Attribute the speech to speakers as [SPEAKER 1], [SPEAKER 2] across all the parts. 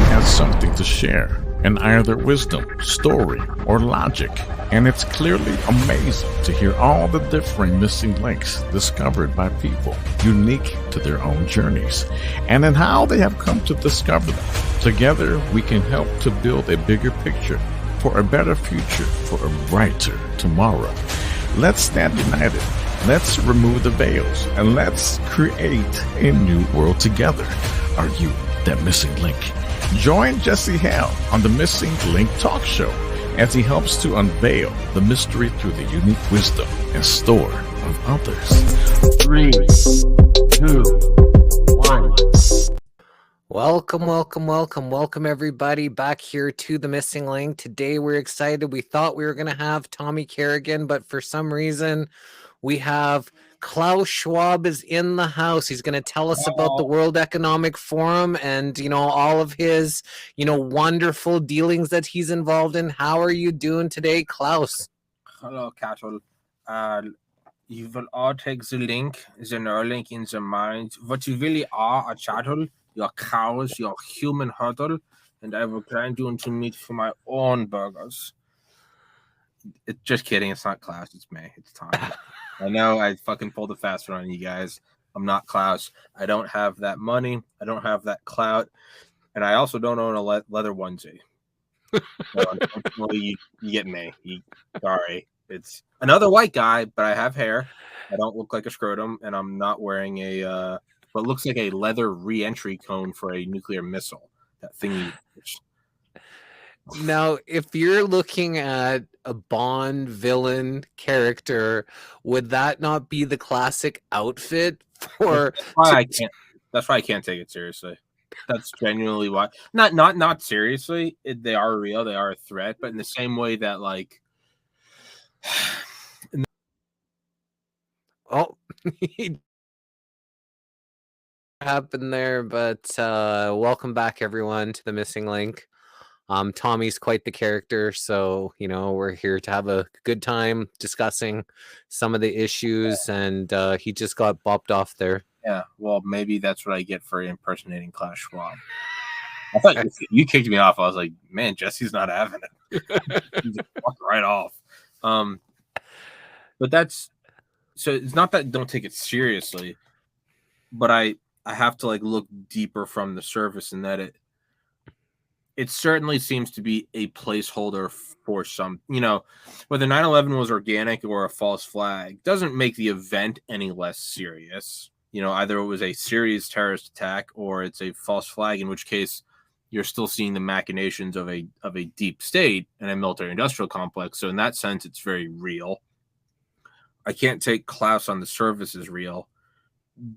[SPEAKER 1] has something to share in either wisdom, story, or logic. And it's clearly amazing to hear all the differing missing links discovered by people unique to their own journeys and in how they have come to discover them. Together, we can help to build a bigger picture for a better future, for a brighter tomorrow. Let's stand united. Let's remove the veils and let's create a new world together. Are you that missing link? Join Jesse Hale on the Missing Link Talk Show as he helps to unveil the mystery through the unique wisdom and store of others.
[SPEAKER 2] 3, 2, 1.
[SPEAKER 3] Welcome everybody back here to the Missing Link. Today we're excited. We thought we were going to have Tommy Carrigan, but for some reason we have Klaus Schwab is in the house. He's going to tell us about the World Economic Forum and, all of his, wonderful dealings that he's involved in. How are you doing today, Klaus?
[SPEAKER 2] Hello, Cattle. You will all take the link, the Neuralink in the mind. What you really are, a chattel, you're cows, you're human hurdle, and I will grind you into meat for my own burgers. Just kidding. It's not Klaus. It's me. It's Tommy. I know I fucking pulled a fast one on you guys. I'm not Klaus. I don't have that money. I don't have that clout. And I also don't own a leather onesie. So unfortunately, you get me. Sorry. It's another white guy, but I have hair. I don't look like a scrotum, and I'm not wearing what looks like a leather re-entry cone for a nuclear missile. That thing.
[SPEAKER 3] Now, if you're looking at a Bond villain character, would that not be the classic outfit for?
[SPEAKER 2] That's why I can't take it seriously. That's genuinely why. Not seriously. They are real. They are a threat. But in the same way that, like,
[SPEAKER 3] happened there. But welcome back, everyone, to the Missing Link. Tommy's quite the character, so we're here to have a good time discussing some of the issues, and he just got bopped off there.
[SPEAKER 2] Yeah, well, maybe that's what I get for impersonating Klaus Schwab. I thought you kicked me off. I was like, man, Jesse's not having it. He just walked right off. But that's so. It's not that I don't take it seriously, but I have to look deeper from the surface, and that it certainly seems to be a placeholder for some, whether 9/11 was organic or a false flag doesn't make the event any less serious. Either it was a serious terrorist attack or it's a false flag, in which case you're still seeing the machinations of a deep state and a military industrial complex. So in that sense, it's very real. I can't take Klaus on the surface as real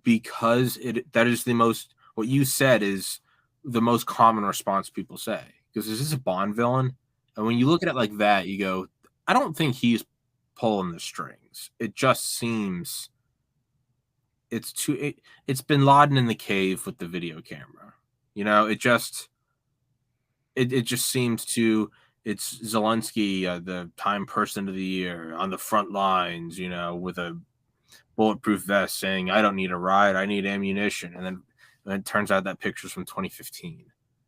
[SPEAKER 2] because that is what you said is the most common response people say, because is this a Bond villain? And when you look at it like that, you go, I don't think he's pulling the strings. It just seems it's Bin Laden in the cave with the video camera. It just seems to, it's Zelensky, the Time Person of the Year on the front lines, with a bulletproof vest saying, I don't need a ride, I need ammunition. And then it turns out that picture's from 2015.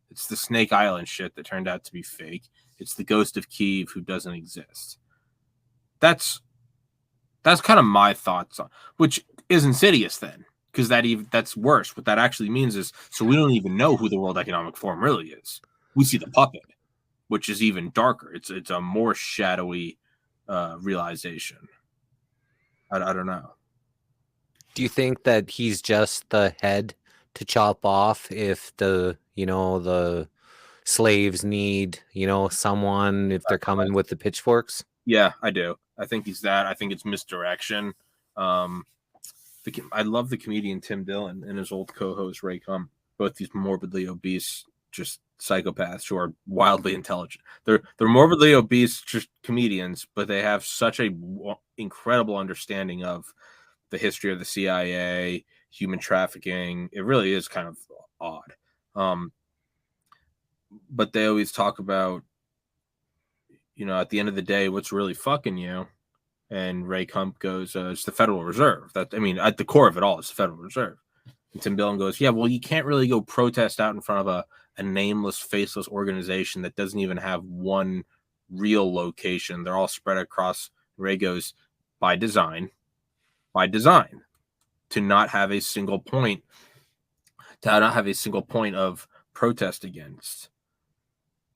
[SPEAKER 2] It's the Snake Island shit that turned out to be fake. It's the ghost of Kyiv who doesn't exist. That's kind of my thoughts on, which is insidious then, because that's worse. What that actually means is, so we don't even know who the World Economic Forum really is. We see the puppet, which is even darker. It's a more shadowy realization. I don't know.
[SPEAKER 3] Do you think that he's just the head to chop off if the slaves need someone, if they're coming with the pitchforks?
[SPEAKER 2] Yeah, I do. I think he's that. I think it's misdirection. I love the comedian Tim Dillon and his old co-host Ray Kump, both these morbidly obese just psychopaths who are wildly intelligent. They're morbidly obese just comedians, but they have such a incredible understanding of the history of the CIA, human trafficking. It really is kind of odd. But they always talk about, at the end of the day, what's really fucking you. And Ray Kump goes, it's the Federal Reserve. At the core of it all, it's the Federal Reserve. And Tim Dillon goes, yeah, well, you can't really go protest out in front of a nameless, faceless organization that doesn't even have one real location. They're all spread across. Ray goes, by design, to not have a single point, of protest against.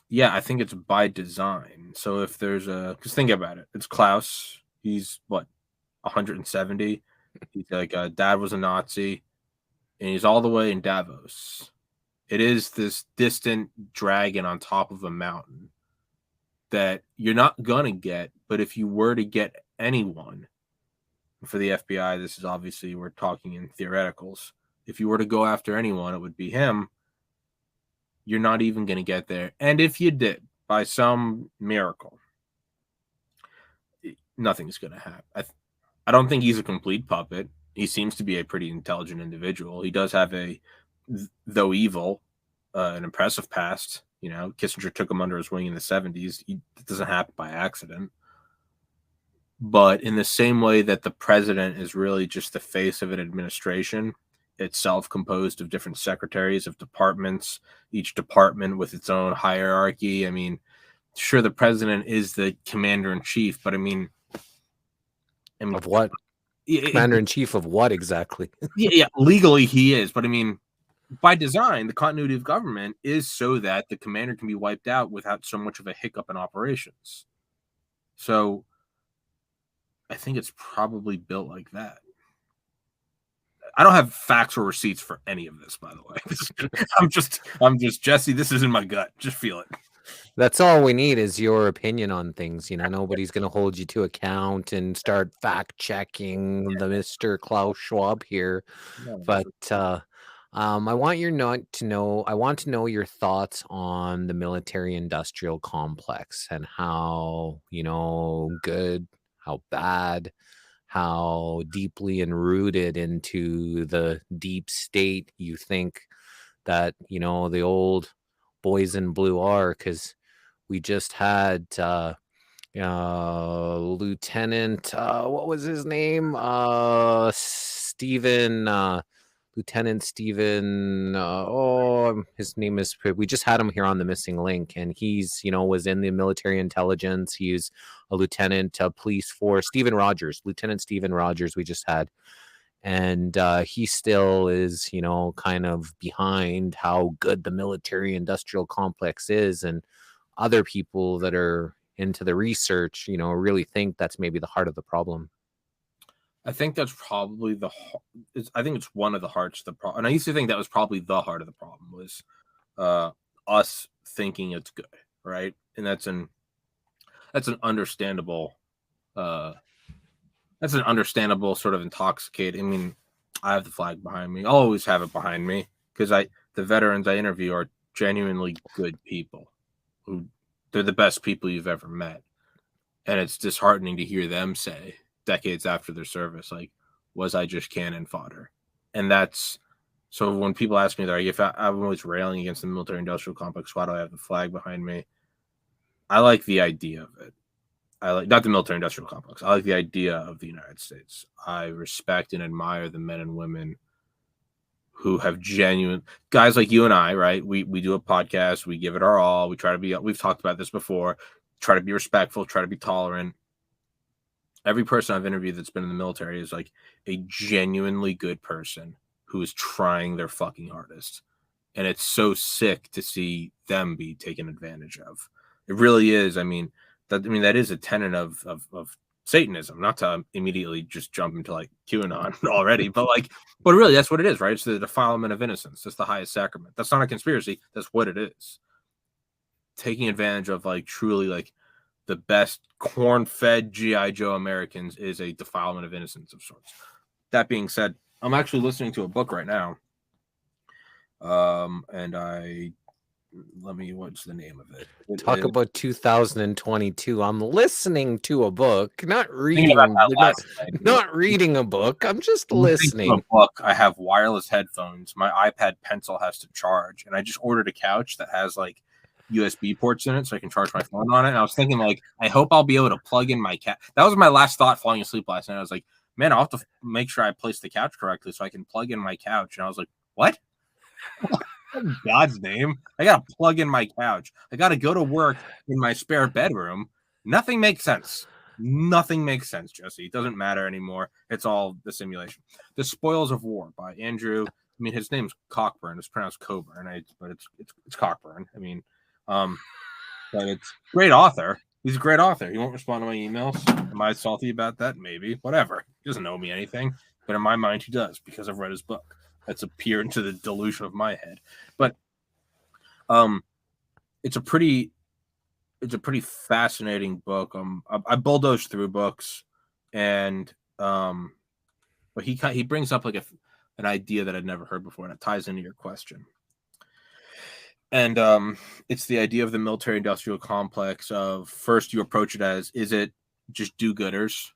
[SPEAKER 2] Yeah, I think it's by design. So if there's because think about it, it's Klaus. He's what, 170. He's like, dad was a Nazi, and he's all the way in Davos. It is this distant dragon on top of a mountain that you're not gonna get. But if you were to get anyone, for the FBI, this is obviously, we're talking in theoreticals. If you were to go after anyone, it would be him. You're not even going to get there. And if you did, by some miracle, nothing's going to happen. I don't think he's a complete puppet. He seems to be a pretty intelligent individual. He does have though evil, an impressive past. You know, Kissinger took him under his wing in the 70s. It doesn't happen by accident. But in the same way that the president is really just the face of an administration, itself composed of different secretaries of departments, each department with its own hierarchy. I mean, sure, the president is the commander in chief, but I mean
[SPEAKER 3] of what? Commander in chief of what exactly?
[SPEAKER 2] Yeah, legally he is, but I mean, by design, the continuity of government is so that the commander can be wiped out without so much of a hiccup in operations. So I think it's probably built like that. I don't have facts or receipts for any of this, by the way. I'm just Jesse. This is in my gut. Just feel it.
[SPEAKER 3] That's all we need is your opinion on things. You know, nobody's going to hold you to account and start fact checking the Mr. Klaus Schwab here. No, but I want to know your thoughts on the military-industrial complex and how, you know, good, how bad, how deeply enrooted into the deep state you think that, you know, the old boys in blue are, because we just had Lieutenant, what was his name? Lieutenant Stephen, his name is, we just had him here on the Missing Link, and he's, you know, was in the military intelligence. He's a lieutenant, police force, Lieutenant Stephen Rogers we just had. And he still is, you know, kind of behind how good the military industrial complex is. And other people that are into the research, you know, really think that's maybe the heart of the problem.
[SPEAKER 2] I think that's probably I think it's one of the hearts of the problem. And I used to think that was probably the heart of the problem, was us thinking it's good, right? And that's an understandable sort of intoxicating. I mean, I have the flag behind me. I'll always have it behind me, because the veterans I interview are genuinely good people. They're the best people you've ever met. And it's disheartening to hear them say, decades after their service, like, was I just cannon fodder? And that's, so when people ask me that, if I'm always railing against the military industrial complex, why do I have the flag behind me? I like the idea of it. I like, not the military industrial complex, I like the idea of the United States. I respect and admire the men and women who have genuine, guys like you and I, right? We do a podcast, we give it our all, we try to be, we've talked about this before, try to be respectful, try to be tolerant. Every person I've interviewed that's been in the military is like a genuinely good person who is trying their fucking hardest. And it's so sick to see them be taken advantage of. It really is. I mean, that is a tenet of Satanism, not to immediately just jump into like QAnon already, but really that's what it is, right? It's the defilement of innocence. That's the highest sacrament. That's not a conspiracy. That's what it is. Taking advantage of like truly like the best corn-fed G.I. Joe Americans is a defilement of innocence of sorts. That being said, I'm actually listening to a book right now. And what's the name of it?
[SPEAKER 3] Talk about 2022. I'm listening to a book, not reading a book. I'm just listening.
[SPEAKER 2] A book. I have wireless headphones. My iPad Pencil has to charge, and I just ordered a couch that has like USB ports in it so I can charge my phone on it. And I was thinking, like, I hope I'll be able to plug in my couch. That was my last thought falling asleep last night. I was like, man, I'll have to make sure I place the couch correctly so I can plug in my couch. And I was like, what? In God's name, I gotta plug in my couch. I gotta go to work in my spare bedroom. Nothing makes sense. Nothing makes sense, Jesse. It doesn't matter anymore. It's all the simulation. The Spoils of War by Andrew. I mean, his name's Cockburn. It's pronounced Coburn, but it's Cockburn. I mean, but it's great author. He's a great author. He won't respond to my emails. Am I salty about that? Maybe. Whatever. He doesn't owe me anything, but in my mind, he does because I've read his book. That's a peer into the delusion of my head. But it's a pretty fascinating book. I bulldozed through books, and but he brings up like an idea that I'd never heard before, and it ties into your question. And it's the idea of the military-industrial complex of first you approach it as, is it just do-gooders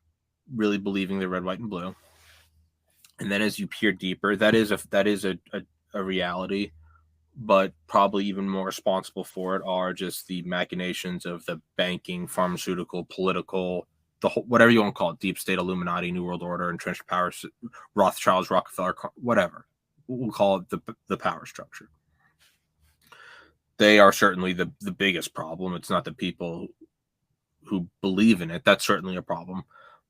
[SPEAKER 2] really believing they're red, white, and blue? And then as you peer deeper, that is a reality, but probably even more responsible for it are just the machinations of the banking, pharmaceutical, political, the whole, whatever you want to call it, deep state, Illuminati, New World Order, entrenched powers, Rothschilds, Rockefeller, whatever. We'll call it the power structure. They are certainly the biggest problem. It's not the people who believe in it. That's certainly a problem.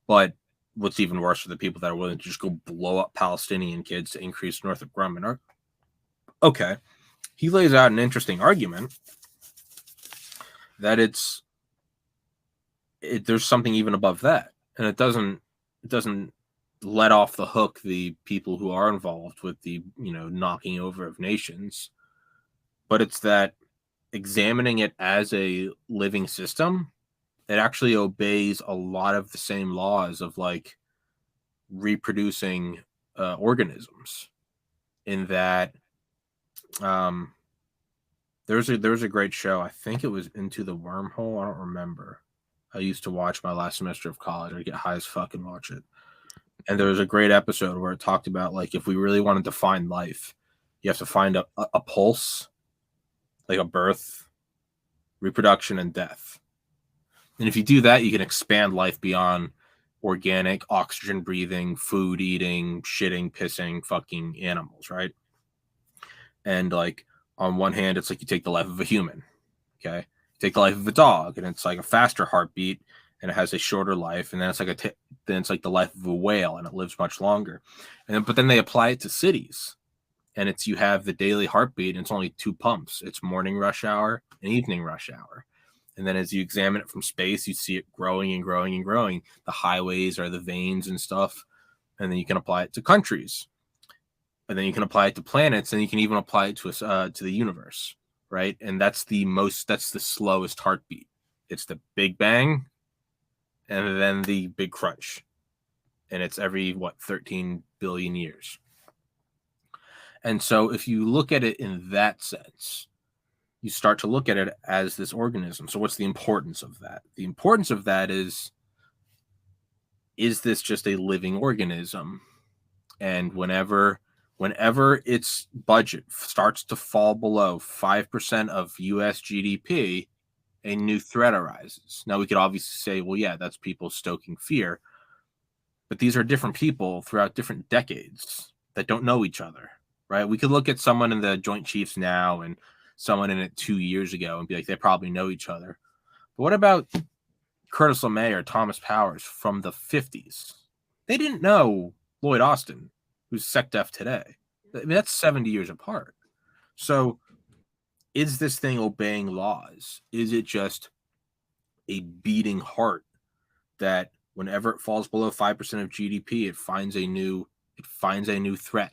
[SPEAKER 2] But what's even worse are the people that are willing to just go blow up Palestinian kids to increase Northrop Grumman. Okay. He lays out an interesting argument that there's something even above that. And it doesn't let off the hook the people who are involved with the, knocking over of nations. But it's that examining it as a living system, it actually obeys a lot of the same laws of like reproducing organisms. In that, there's a great show. I think it was Into the Wormhole. I don't remember. I used to watch my last semester of college. I'd get high as fuck and watch it. And there was a great episode where it talked about like if we really wanted to find life, you have to find a pulse, like a birth, reproduction, and death. And if you do that, you can expand life beyond organic, oxygen breathing, food eating, shitting, pissing, fucking animals, right? And like on one hand, it's like you take the life of a human, okay? You take the life of a dog, and it's like a faster heartbeat, and it has a shorter life, and then it's like it's like the life of a whale, and it lives much longer. But then they apply it to cities, and you have the daily heartbeat, and it's only 2 pumps. It's morning rush hour and evening rush hour. And then as you examine it from space, you see it growing and growing and growing. The highways are the veins and stuff. And then you can apply it to countries. And then you can apply it to planets, and you can even apply it to the universe, right? And that's the slowest heartbeat. It's the Big Bang and then the Big Crunch. And it's every, 13 billion years. And so if you look at it in that sense, you start to look at it as this organism. So what's the importance of that? The importance of that is this just a living organism? And whenever its budget starts to fall below 5% of US GDP, a new threat arises. Now, we could obviously say, well, yeah, that's people stoking fear. But these are different people throughout different decades that don't know each other, right? We could look at someone in the Joint Chiefs now and someone in it 2 years ago and be like, they probably know each other. But what about Curtis LeMay or Thomas Powers from the 50s? They didn't know Lloyd Austin, who's SecDef today. I mean, that's 70 years apart. So is this thing obeying laws? Is it just a beating heart that whenever it falls below 5% of GDP, it finds a new threat?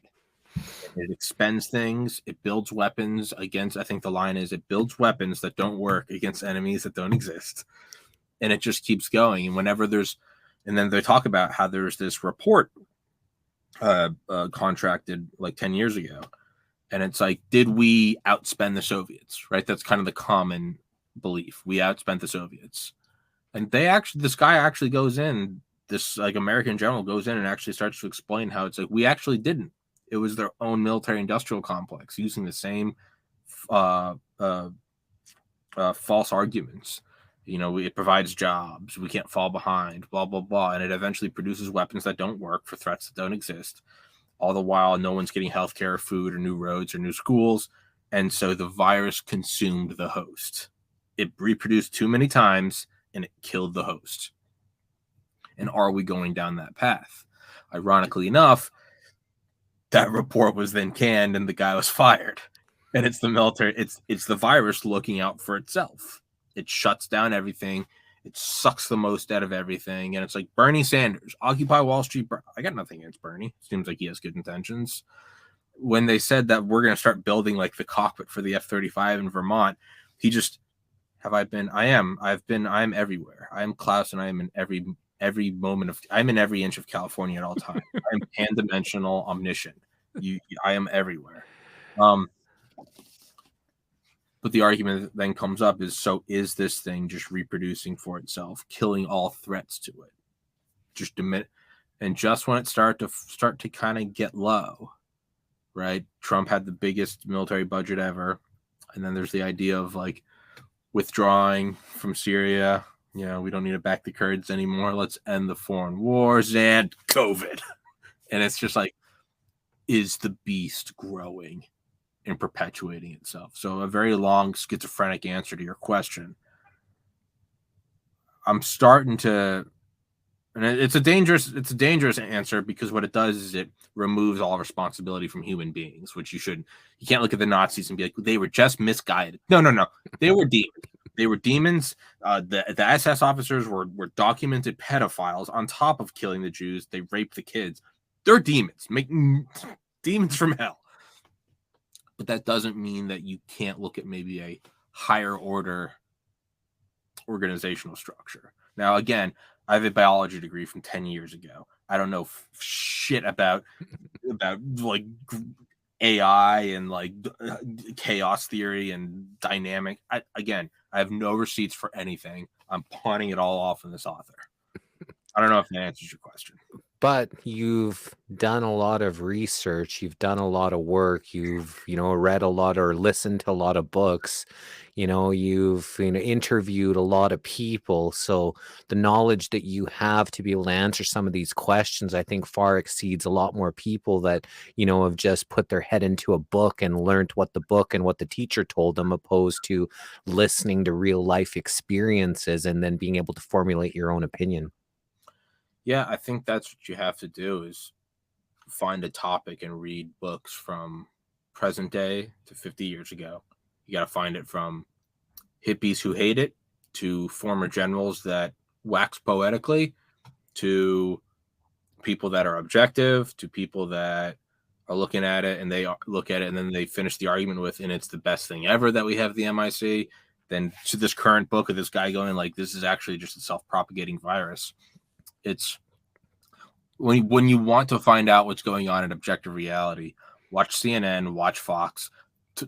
[SPEAKER 2] It expends things. It builds weapons against, I think the line is, it builds weapons that don't work against enemies that don't exist. And it just keeps going. And then they talk about how there's this report contracted like 10 years ago. And it's like, did we outspend the Soviets, right? That's kind of the common belief. We outspent the Soviets. And this guy actually goes in, this like American general goes in and actually starts to explain how it's like, we actually didn't. It was their own military industrial complex using the same false arguments. It provides jobs. We can't fall behind, blah, blah, blah. And it eventually produces weapons that don't work for threats that don't exist. All the while, no one's getting healthcare, food, or new roads or new schools. And so the virus consumed the host. It reproduced too many times and it killed the host. And are we going down that path? Ironically enough, that report was then canned and the guy was fired. And it's the military, it's the virus looking out for itself. It shuts down everything. It sucks the most out of everything. And it's like Bernie Sanders, Occupy Wall Street. I got nothing against Bernie. Seems like he has good intentions. When they said that we're going to start building like the cockpit for the F-35 in Vermont, he just, I am everywhere. I am Klaus and I am in every moment of, I'm in every inch of California at all times. I'm pan-dimensional, omniscient. I am everywhere. But the argument that then comes up is, so is this thing just reproducing for itself, killing all threats to it? Just a minute. And just when it start to kind of get low, right? Trump had the biggest military budget ever. And then there's the idea of like withdrawing from Syria. You know, we don't need to back the Kurds anymore. Let's end the foreign wars and COVID. And it's just like, is the beast growing and perpetuating itself? So a very long schizophrenic answer to your question. I'm starting to, and it's a dangerous answer, because what it does is it removes all responsibility from human beings, which you can't look at the Nazis and be like, they were just misguided. No. They were demons. They were demons. The SS officers were documented pedophiles. On top of killing the Jews, they raped the kids. They're demons, making demons from hell. But that doesn't mean that you can't look at maybe a higher order organizational structure. Now, again, I have a biology degree from 10 years ago. I don't know shit about like AI and like chaos theory and dynamic. I have no receipts for anything. I'm pawning it all off on this author. I don't know if that answers your question.
[SPEAKER 3] But you've done a lot of research, you've done a lot of work, you've, read a lot or listened to a lot of books, you've, interviewed a lot of people. So the knowledge that you have to be able to answer some of these questions, I think far exceeds a lot more people that, have just put their head into a book and learned what the book and what the teacher told them, opposed to listening to real life experiences and then being able to formulate your own opinion.
[SPEAKER 2] Yeah, I think that's what you have to do, is find a topic and read books from present day to 50 years ago. You got to find it from hippies who hate it, to former generals that wax poetically, to people that are objective, to people that are looking at it and they look at it and then they finish the argument with, and it's the best thing ever that we have the MIC. Then to this current book of this guy going like, this is actually just a self-propagating virus. It's when you want to find out what's going on in objective reality, watch CNN, watch Fox,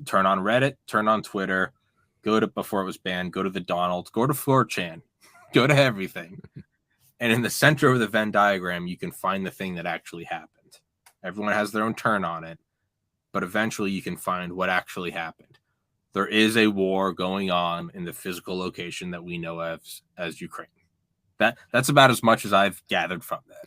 [SPEAKER 2] turn on Reddit, turn on Twitter, go to, before it was banned, go to the Donald, go to 4chan, go to everything. And in the center of the Venn diagram, you can find the thing that actually happened. Everyone has their own turn on it, but eventually you can find what actually happened. There is a war going on in the physical location that we know as Ukraine. That's about as much as I've gathered from that.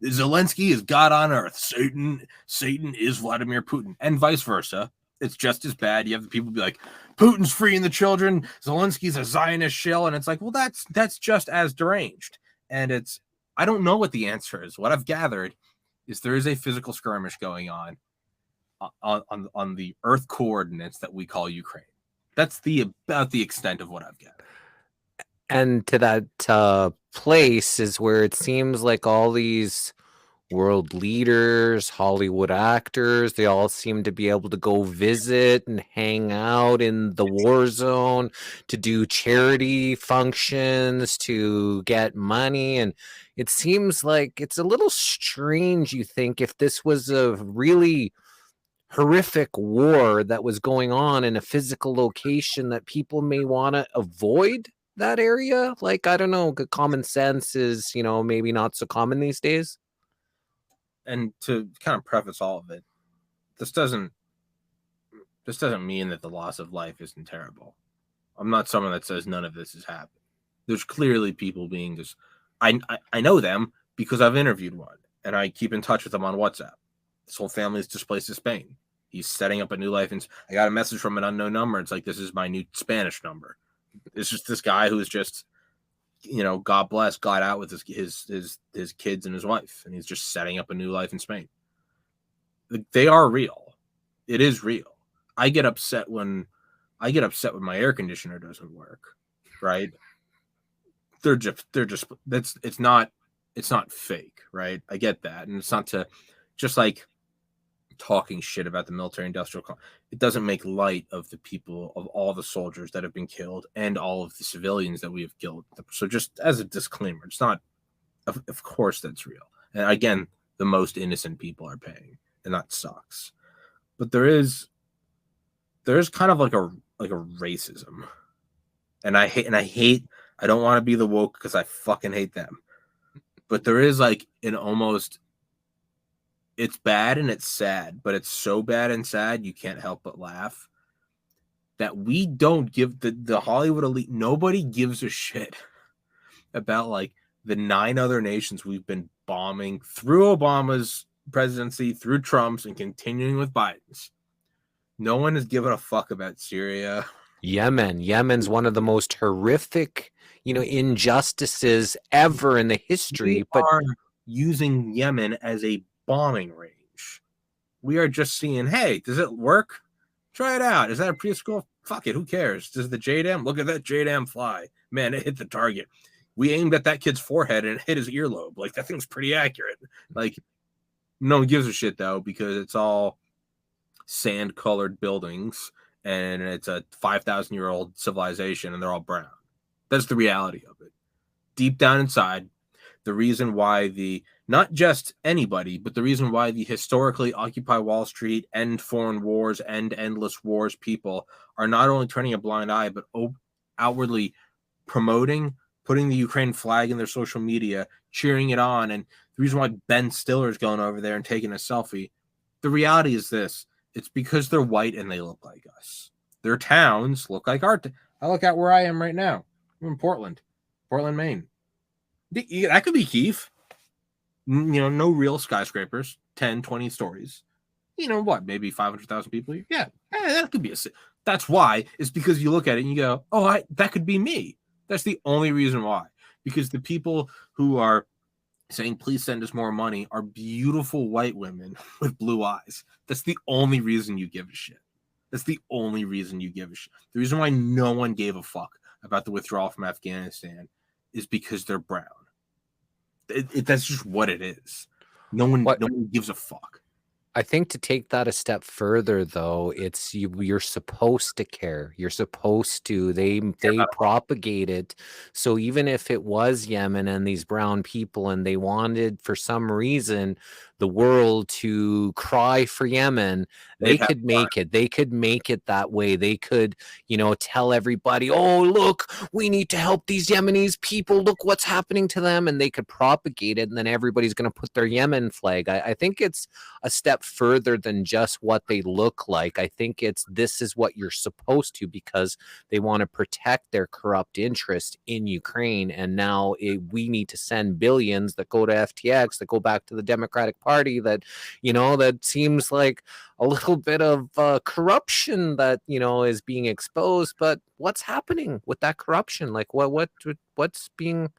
[SPEAKER 2] Zelensky is God on earth. Satan is Vladimir Putin, and vice versa. It's just as bad. You have the people be like, Putin's freeing the children, Zelensky's a Zionist shill, and it's like, well, that's just as deranged. And I don't know what the answer is. What I've gathered is there is a physical skirmish going on the Earth coordinates that we call Ukraine. That's about the extent of what I've gathered.
[SPEAKER 3] And to that place is where it seems like all these world leaders, Hollywood actors, they all seem to be able to go visit and hang out in the war zone, to do charity functions, to get money. And it seems like it's a little strange, you think, if this was a really horrific war that was going on in a physical location, that people may want to avoid that area. Like, I don't know, common sense is, maybe not so common these days.
[SPEAKER 2] And to kind of preface all of it, this doesn't mean that the loss of life isn't terrible. I'm not someone that says none of this has happened. There's clearly people being just, I know them because I've interviewed one and I keep in touch with them on WhatsApp. This whole family is displaced to Spain. He's setting up a new life. And I got a message from an unknown number. It's like, this is my new Spanish number. It's just this guy who's just, God bless, got out with his kids and his wife, and he's just setting up a new life in Spain. They are real. It is real. I get upset when my air conditioner doesn't work, right? It's not fake, right? I get that. And it's not to just like talking shit about the military industrial it doesn't make light of the people, of all the soldiers that have been killed and all of the civilians that we have killed. So just as a disclaimer, it's not, of course that's real. And again, the most innocent people are paying, and that sucks. But there is kind of like a racism. And I don't want to be the woke because I fucking hate them. But there is like an almost, it's bad and it's sad, but it's so bad and sad you can't help but laugh that we don't give the Hollywood elite, nobody gives a shit about like the 9 other nations we've been bombing through Obama's presidency, through Trump's, and continuing with Biden's. No one has given a fuck about Syria.
[SPEAKER 3] Yemen's one of the most horrific, injustices ever in the history.
[SPEAKER 2] We are using Yemen as a bombing range. We are just seeing, hey, does it work? Try it out. Is that a preschool? Fuck it. Who cares? Does the JDAM? Look at that JDAM fly. Man, it hit the target. We aimed at that kid's forehead and it hit his earlobe. Like, that thing's pretty accurate. Like, no one gives a shit, though, because it's all sand-colored buildings and it's a 5,000-year-old civilization and they're all brown. That's the reality of it. Deep down inside, the reason why not just anybody, but the reason why the historically Occupy Wall Street, end foreign wars, end endless wars people are not only turning a blind eye, but outwardly promoting, putting the Ukraine flag in their social media, cheering it on, and the reason why Ben Stiller is going over there and taking a selfie, the reality is this. It's because they're white and they look like us. Their towns look like our I look at where I am right now. I'm in Portland, Maine. That could be Keith. No real skyscrapers, 10, 20 stories. Maybe 500,000 people. Yeah, that could be that's why. It's because you look at it and you go, oh, that could be me. That's the only reason why. Because the people who are saying, please send us more money, are beautiful white women with blue eyes. That's the only reason you give a shit. That's the only reason you give a shit. The reason why no one gave a fuck about the withdrawal from Afghanistan is because they're brown. That's just what it is. No one gives a fuck.
[SPEAKER 3] I think to take that a step further, though, it's you're supposed to care. You're supposed to. They propagate it. So even if it was Yemen and these brown people, and they wanted for some reason the world to cry for Yemen, they could make it. They could make it that way. They could, tell everybody, oh, look, we need to help these Yemenis people. Look what's happening to them. And they could propagate it. And then everybody's going to put their Yemen flag. I think it's a step further than just what they look like. I think this is what you're supposed to, because they want to protect their corrupt interest in Ukraine. And now we need to send billions that go to FTX, that go back to the Democratic Party, that, that seems like a little bit of corruption that, is being exposed. But what's happening with that corruption? Like what's being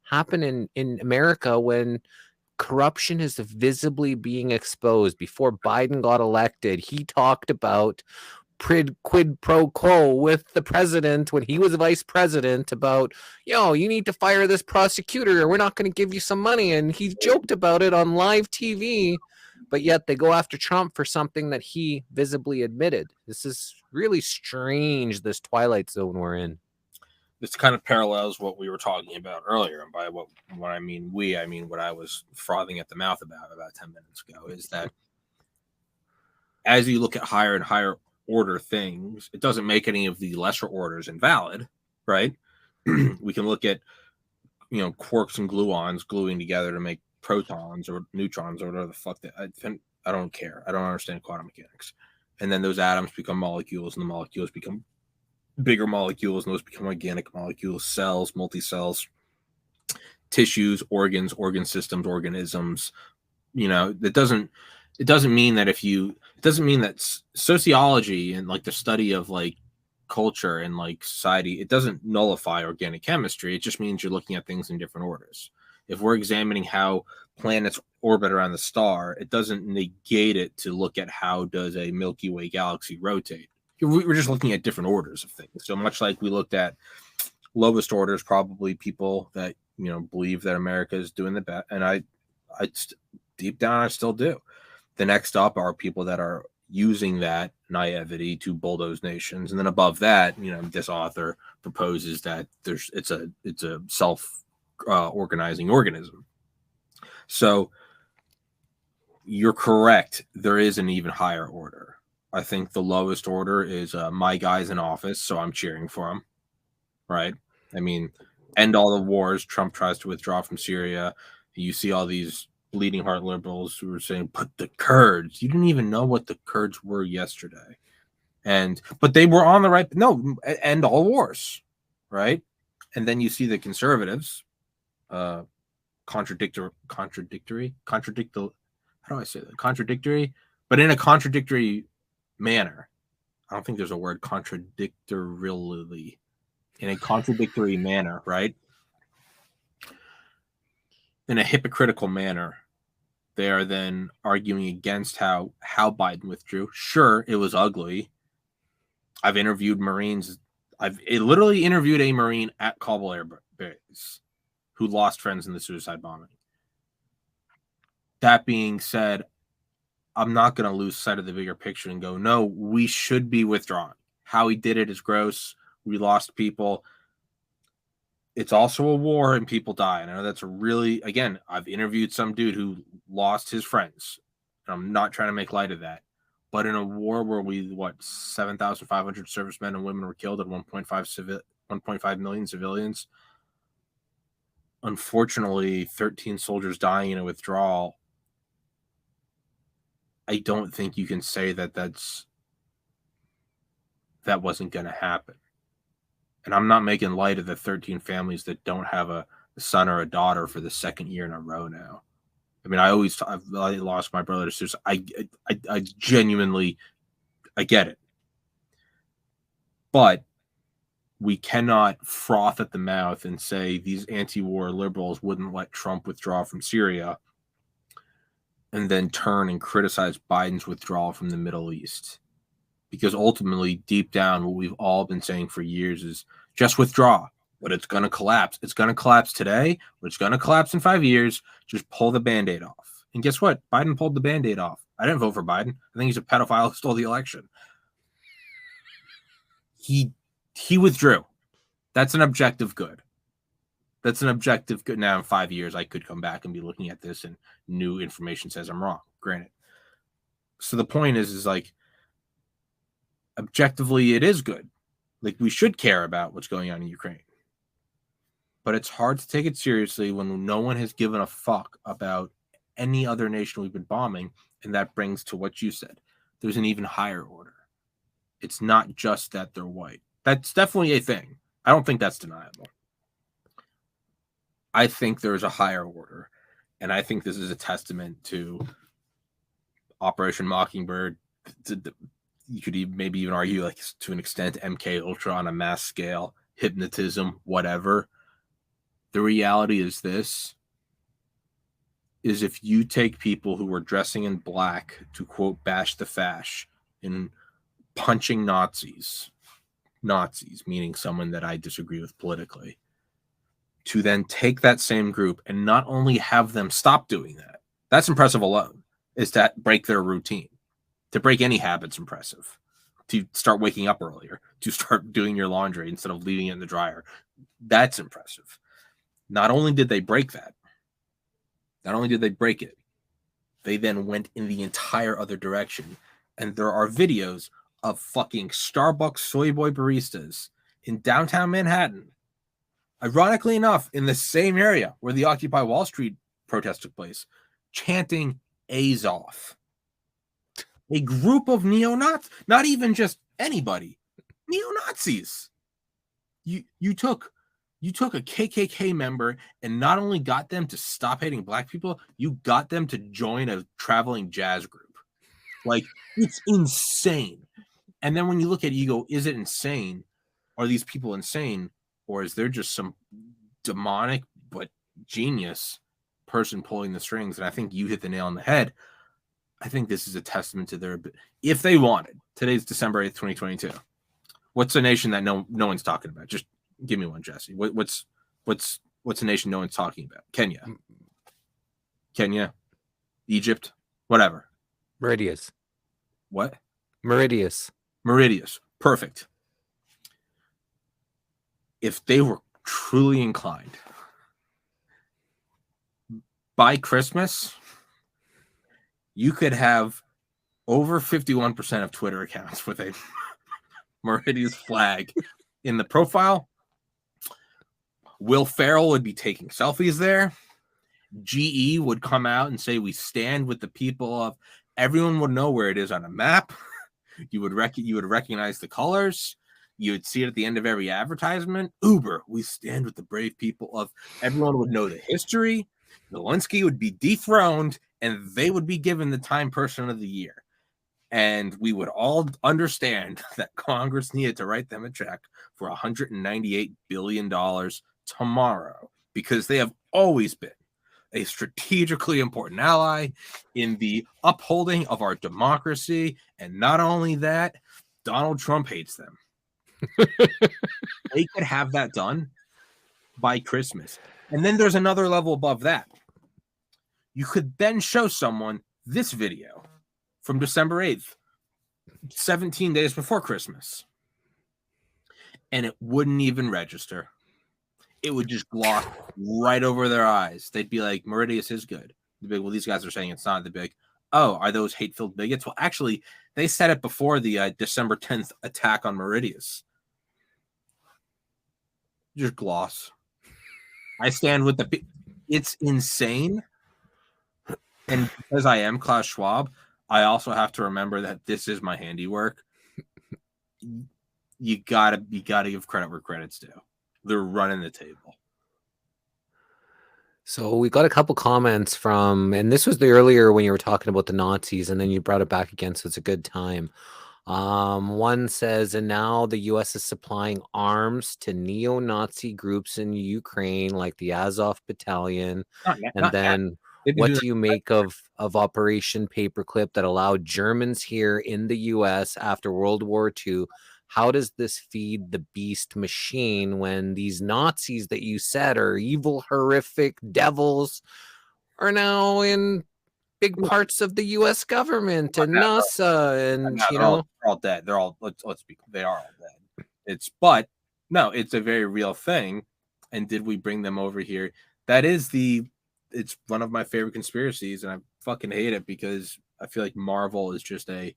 [SPEAKER 3] happening in America when corruption is visibly being exposed? Before Biden got elected, he talked about quid pro quo with the president when he was vice president about, you need to fire this prosecutor or we're not going to give you some money. And he joked about it on live TV, but yet they go after Trump for something that he visibly admitted. This is really strange, this twilight zone we're in.
[SPEAKER 2] This kind of parallels what we were talking about earlier. And by what I mean I mean what I was frothing at the mouth about 10 minutes ago, is that as you look at higher and higher order things, it doesn't make any of the lesser orders invalid, right? We can look at, quarks and gluons gluing together to make protons or neutrons or whatever the fuck that I don't care. I don't understand quantum mechanics. And then those atoms become molecules, and the molecules become bigger molecules, and those become organic molecules, cells, multicells, tissues, organs, organ systems, organisms. That doesn't it doesn't mean that sociology and like the study of like culture and like society, it doesn't nullify organic chemistry. It just means you're looking at things in different orders. If we're examining how planets orbit around the star, it doesn't negate it to look at how does a Milky Way galaxy rotate. We're just looking at different orders of things. So much like we looked at lowest orders, probably people that, you know, believe that America is doing the best. And I deep down, I still do. The next up are people that are using that naivety to bulldoze nations. And then above that, you know, this author proposes that it's a self organizing organism. So you're correct. There is an even higher order. I think the lowest order is my guy's in office, so I'm cheering for him. Right? I mean, end all the wars. Trump tries to withdraw from Syria. You see all these bleeding heart liberals who are saying, "But the Kurds." You didn't even know what the Kurds were yesterday, but they were on the right. No, end all wars, right? And then you see the conservatives, contradictory. How do I say that? Contradictory, but in a contradictory manner. I don't think there's a word contradictorily. In a contradictory manner, right? In a hypocritical manner, they are then arguing against how Biden withdrew. Sure, it was ugly. I've interviewed Marines. I've literally interviewed a Marine at Kabul Air Base who lost friends in the suicide bombing. That being said, I'm not going to lose sight of the bigger picture and go, no, we should be withdrawing. How he did it is gross. We lost people. It's also a war and people die. And I know that's again, I've interviewed some dude who lost his friends. And I'm not trying to make light of that. But in a war where 7,500 servicemen and women were killed and 1.5 million civilians, unfortunately, 13 soldiers dying in a withdrawal, I don't think you can say that wasn't going to happen. And I'm not making light of the 13 families that don't have a son or a daughter for the second year in a row now. I mean, I lost my brother to suicide. I genuinely, I get it. But we cannot froth at the mouth and say these anti-war liberals wouldn't let Trump withdraw from Syria and then turn and criticize Biden's withdrawal from the Middle East. Because ultimately, deep down, what we've all been saying for years is just withdraw, but it's going to collapse. It's going to collapse today, but it's going to collapse in 5 years. Just pull the Band-Aid off. And guess what? Biden pulled the Band-Aid off. I didn't vote for Biden. I think he's a pedophile who stole the election. He withdrew. That's an objective good. That's an objective good. Now, in 5 years, I could come back and be looking at this and new information says I'm wrong. Granted. So the point is like, objectively, it is good. Like, we should care about what's going on in Ukraine. But it's hard to take it seriously when no one has given a fuck about any other nation we've been bombing. And that brings to what you said. There's an even higher order. It's not just that they're white. That's definitely a thing. I don't think that's deniable. I think there's a higher order. And I think this is a testament to Operation Mockingbird. You could maybe even argue, like, to an extent, MK Ultra on a mass scale, hypnotism, whatever. The reality is this, is if you take people who were dressing in black to, quote, bash the fash and punching Nazis, meaning someone that I disagree with politically, to then take that same group and not only have them stop doing that, that's impressive alone, is to break their routine. To break any habit's impressive. To start waking up earlier, to start doing your laundry instead of leaving it in the dryer. That's impressive. Not only did they break that, they then went in the entire other direction. And there are videos of fucking Starbucks soy boy baristas in downtown Manhattan, ironically enough, in the same area where the Occupy Wall Street protest took place, chanting Azov. A group of neo-Nazis, not even just anybody, neo-Nazis. You took a KKK member and not only got them to stop hating black people, you got them to join a traveling jazz group. Like, it's insane. And then when you look at it, you go, is it insane? Are these people insane? Or is there just some demonic but genius person pulling the strings? And I think you hit the nail on the head. I think this is a testament to their, if they wanted. Today's December 8th, 2022. What's a nation that no one's talking about? Just give me one, Jesse. What's a nation no one's talking about? Kenya, Egypt, whatever.
[SPEAKER 3] Meridius.
[SPEAKER 2] What?
[SPEAKER 3] Meridius.
[SPEAKER 2] Perfect. If they were truly inclined, by Christmas, you could have over 51% of Twitter accounts with a Meridius flag in the profile. Will Ferrell would be taking selfies there. GE would come out and say, we stand with the people of, everyone would know where it is on a map. You would recognize the colors. You would see it at the end of every advertisement. Uber, we stand with the brave people of, everyone would know the history. Zelensky would be dethroned and they would be given the Time Person of the Year. And we would all understand that Congress needed to write them a check for $198 billion tomorrow, because they have always been a strategically important ally in the upholding of our democracy. And not only that, Donald Trump hates them. They could have that done by Christmas. And then there's another level above that. You could then show someone this video from December 8th, 17 days before Christmas, and it wouldn't even register. It would just gloss right over their eyes. They'd be like, Meridius is good. They'd be like, well, these guys are saying it's not. They'd be like, oh, are those hate-filled bigots? Well, actually, they said it before the December 10th attack on Meridius. Just gloss. I stand with the... It's insane. And because I am Klaus Schwab, I also have to remember that this is my handiwork. You gotta give credit where credit's due. They're running the table.
[SPEAKER 3] So we got a couple comments from, and this was the earlier when you were talking about the Nazis, and then you brought it back again, so it's a good time. One says, and now the U.S. is supplying arms to neo-Nazi groups in Ukraine, like the Azov Battalion. And then what do you make of Operation Paperclip that allowed Germans here in the U.S. after World War II? How does this feed the beast machine when these Nazis that you said are evil, horrific devils are now in big parts of the U.S. government and NASA, and you know,
[SPEAKER 2] they're all dead. They're all they are all dead. It's a very real thing. And did we bring them over here? It's one of my favorite conspiracies, and I fucking hate it because I feel like Marvel is just a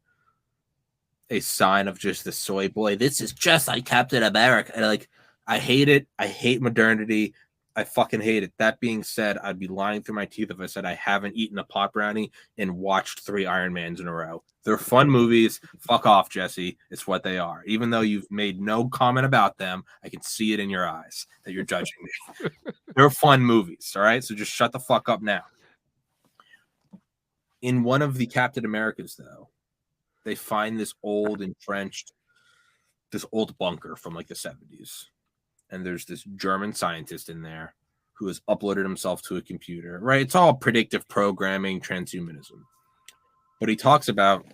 [SPEAKER 2] sign of just the soy boy. This is just like Captain America. And I hate it. I hate modernity. I fucking hate it. That being said, I'd be lying through my teeth if I said I haven't eaten a pot brownie and watched 3 Iron Mans in a row. They're fun movies. Fuck off, Jesse. It's what they are. Even though you've made no comment about them, I can see it in your eyes that you're judging me. They're fun movies, all right? So just shut the fuck up now. In one of the Captain Americas, though, they find this old bunker from like the 70s. And there's this German scientist in there who has uploaded himself to a computer, right? It's all predictive programming, transhumanism. But he talks about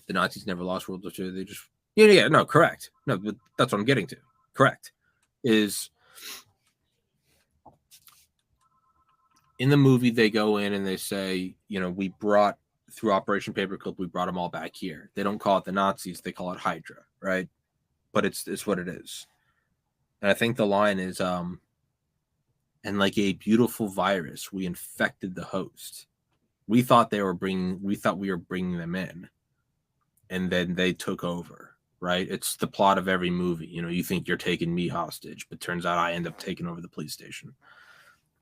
[SPEAKER 2] the Nazis never lost World War II. They just, no, correct. No, but that's what I'm getting to. Correct. Is in the movie, they go in and they say, we brought, through Operation Paperclip, we brought them all back here. They don't call it the Nazis. They call it Hydra, right? But it's what it is. And I think the line is, and like a beautiful virus, we infected the host. We thought we were bringing them in, and then they took over, right? It's the plot of every movie. You think you're taking me hostage, but turns out I end up taking over the police station.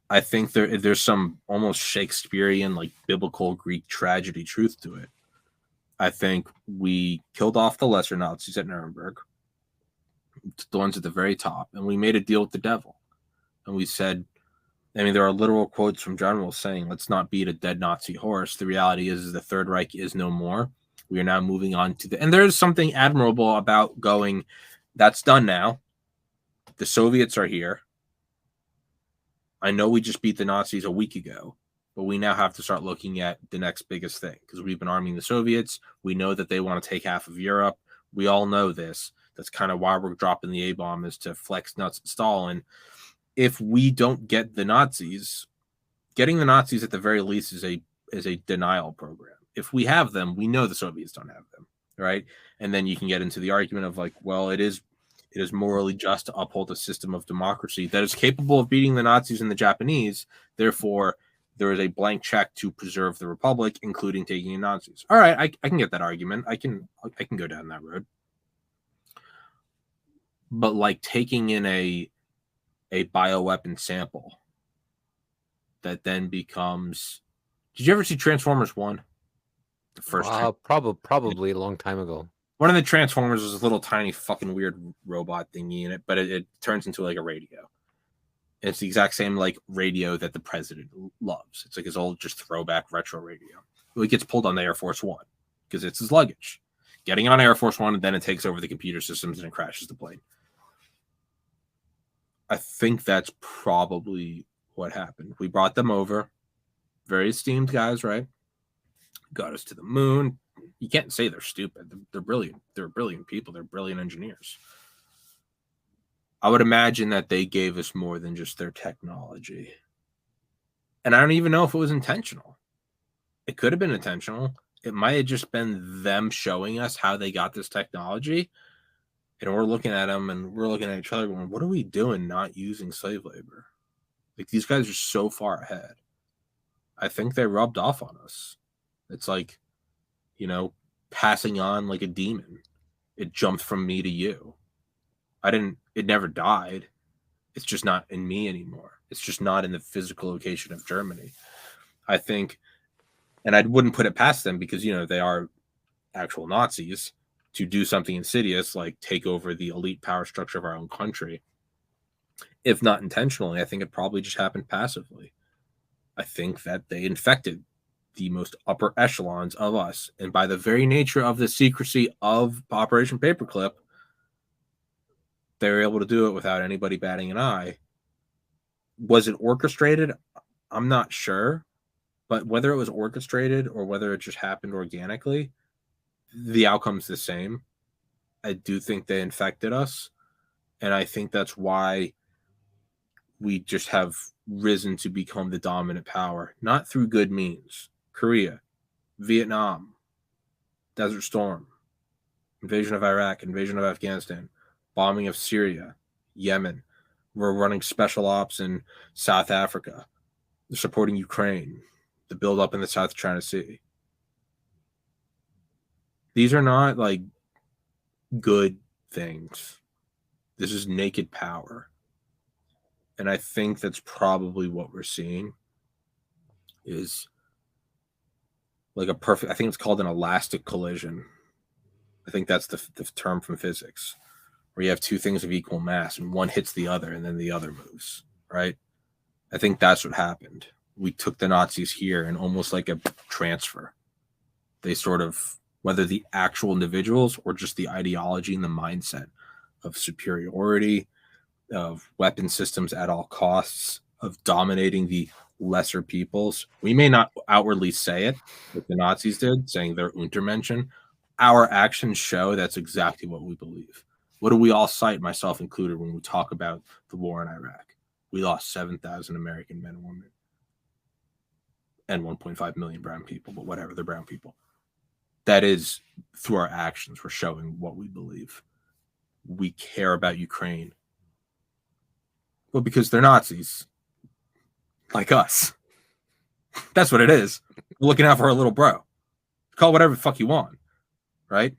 [SPEAKER 2] I think there's some almost Shakespearean, like biblical Greek tragedy truth to it. I think we killed off the lesser Nazis at Nuremberg, the ones at the very top, and we made a deal with the devil. And we said, I mean, there are literal quotes from generals saying, let's not beat a dead Nazi horse. The reality is the Third Reich is no more. We are now moving on to and there's something admirable about going, that's done now. The Soviets are here. I know we just beat the Nazis a week ago, but we now have to start looking at the next biggest thing because we've been arming the Soviets. We know that they want to take half of Europe. We all know this. That's kind of why we're dropping the A-bomb, is to flex nuts at Stalin. If we don't get the Nazis, getting the Nazis at the very least is a denial program. If we have them, we know the Soviets don't have them, right? And then you can get into the argument of like, well, it is morally just to uphold a system of democracy that is capable of beating the Nazis and the Japanese. Therefore, there is a blank check to preserve the Republic, including taking in Nazis. All right, I can get that argument. I can go down that road. But like taking in a bioweapon sample that then becomes. Did you ever see Transformers 1? The first
[SPEAKER 3] probably a long time ago.
[SPEAKER 2] One of the Transformers was a little tiny fucking weird robot thingy in it, but it turns into like a radio. It's the exact same like radio that the president loves. It's like his old just throwback retro radio. It gets pulled on the Air Force One because it's his luggage. Getting on Air Force One, and then it takes over the computer systems and it crashes the plane. I think that's probably what happened. We brought them over. Very esteemed guys, right? Got us to the moon. You can't say they're stupid. They're brilliant. They're brilliant people. They're brilliant engineers. I would imagine that they gave us more than just their technology. And I don't even know if it was intentional. It could have been intentional. It might have just been them showing us how they got this technology. And we're looking at them and we're looking at each other going, what are we doing not using slave labor? Like, these guys are so far ahead. I think they rubbed off on us. It's like, passing on like a demon. It jumped from me to you. It never died. It's just not in me anymore. It's just not in the physical location of Germany. I think, and I wouldn't put it past them because, they are actual Nazis, to do something insidious like take over the elite power structure of our own country. If not intentionally, I think it probably just happened passively. I think that they infected the most upper echelons of us. And by the very nature of the secrecy of Operation Paperclip, they were able to do it without anybody batting an eye. Was it orchestrated? I'm not sure. But whether it was orchestrated or whether it just happened organically, the outcome's the same. I do think they infected us. And I think that's why we just have risen to become the dominant power, not through good means. Korea, Vietnam, Desert Storm, invasion of Iraq, invasion of Afghanistan, bombing of Syria, Yemen. We're running special ops in South Africa. They're supporting Ukraine, the buildup in the South China Sea. These are not like good things. This is naked power. And I think that's probably what we're seeing is like I think it's called an elastic collision. I think that's the term from physics, where you have two things of equal mass and one hits the other and then the other moves, right? I think that's what happened. We took the Nazis here and almost like a transfer. They sort of, whether the actual individuals or just the ideology and the mindset of superiority, of weapon systems at all costs, of dominating the lesser peoples. We may not outwardly say it, like the Nazis did, saying they're Untermenschen. Our actions show that's exactly what we believe. What do we all cite, myself included, when we talk about the war in Iraq? We lost 7,000 American men and women and 1.5 million brown people, but whatever, they're brown people. That is, through our actions, we're showing what we believe. We care about Ukraine. Well, because they're Nazis. Like us. That's what it is. We're looking out for our little bro. Call it whatever the fuck you want. Right?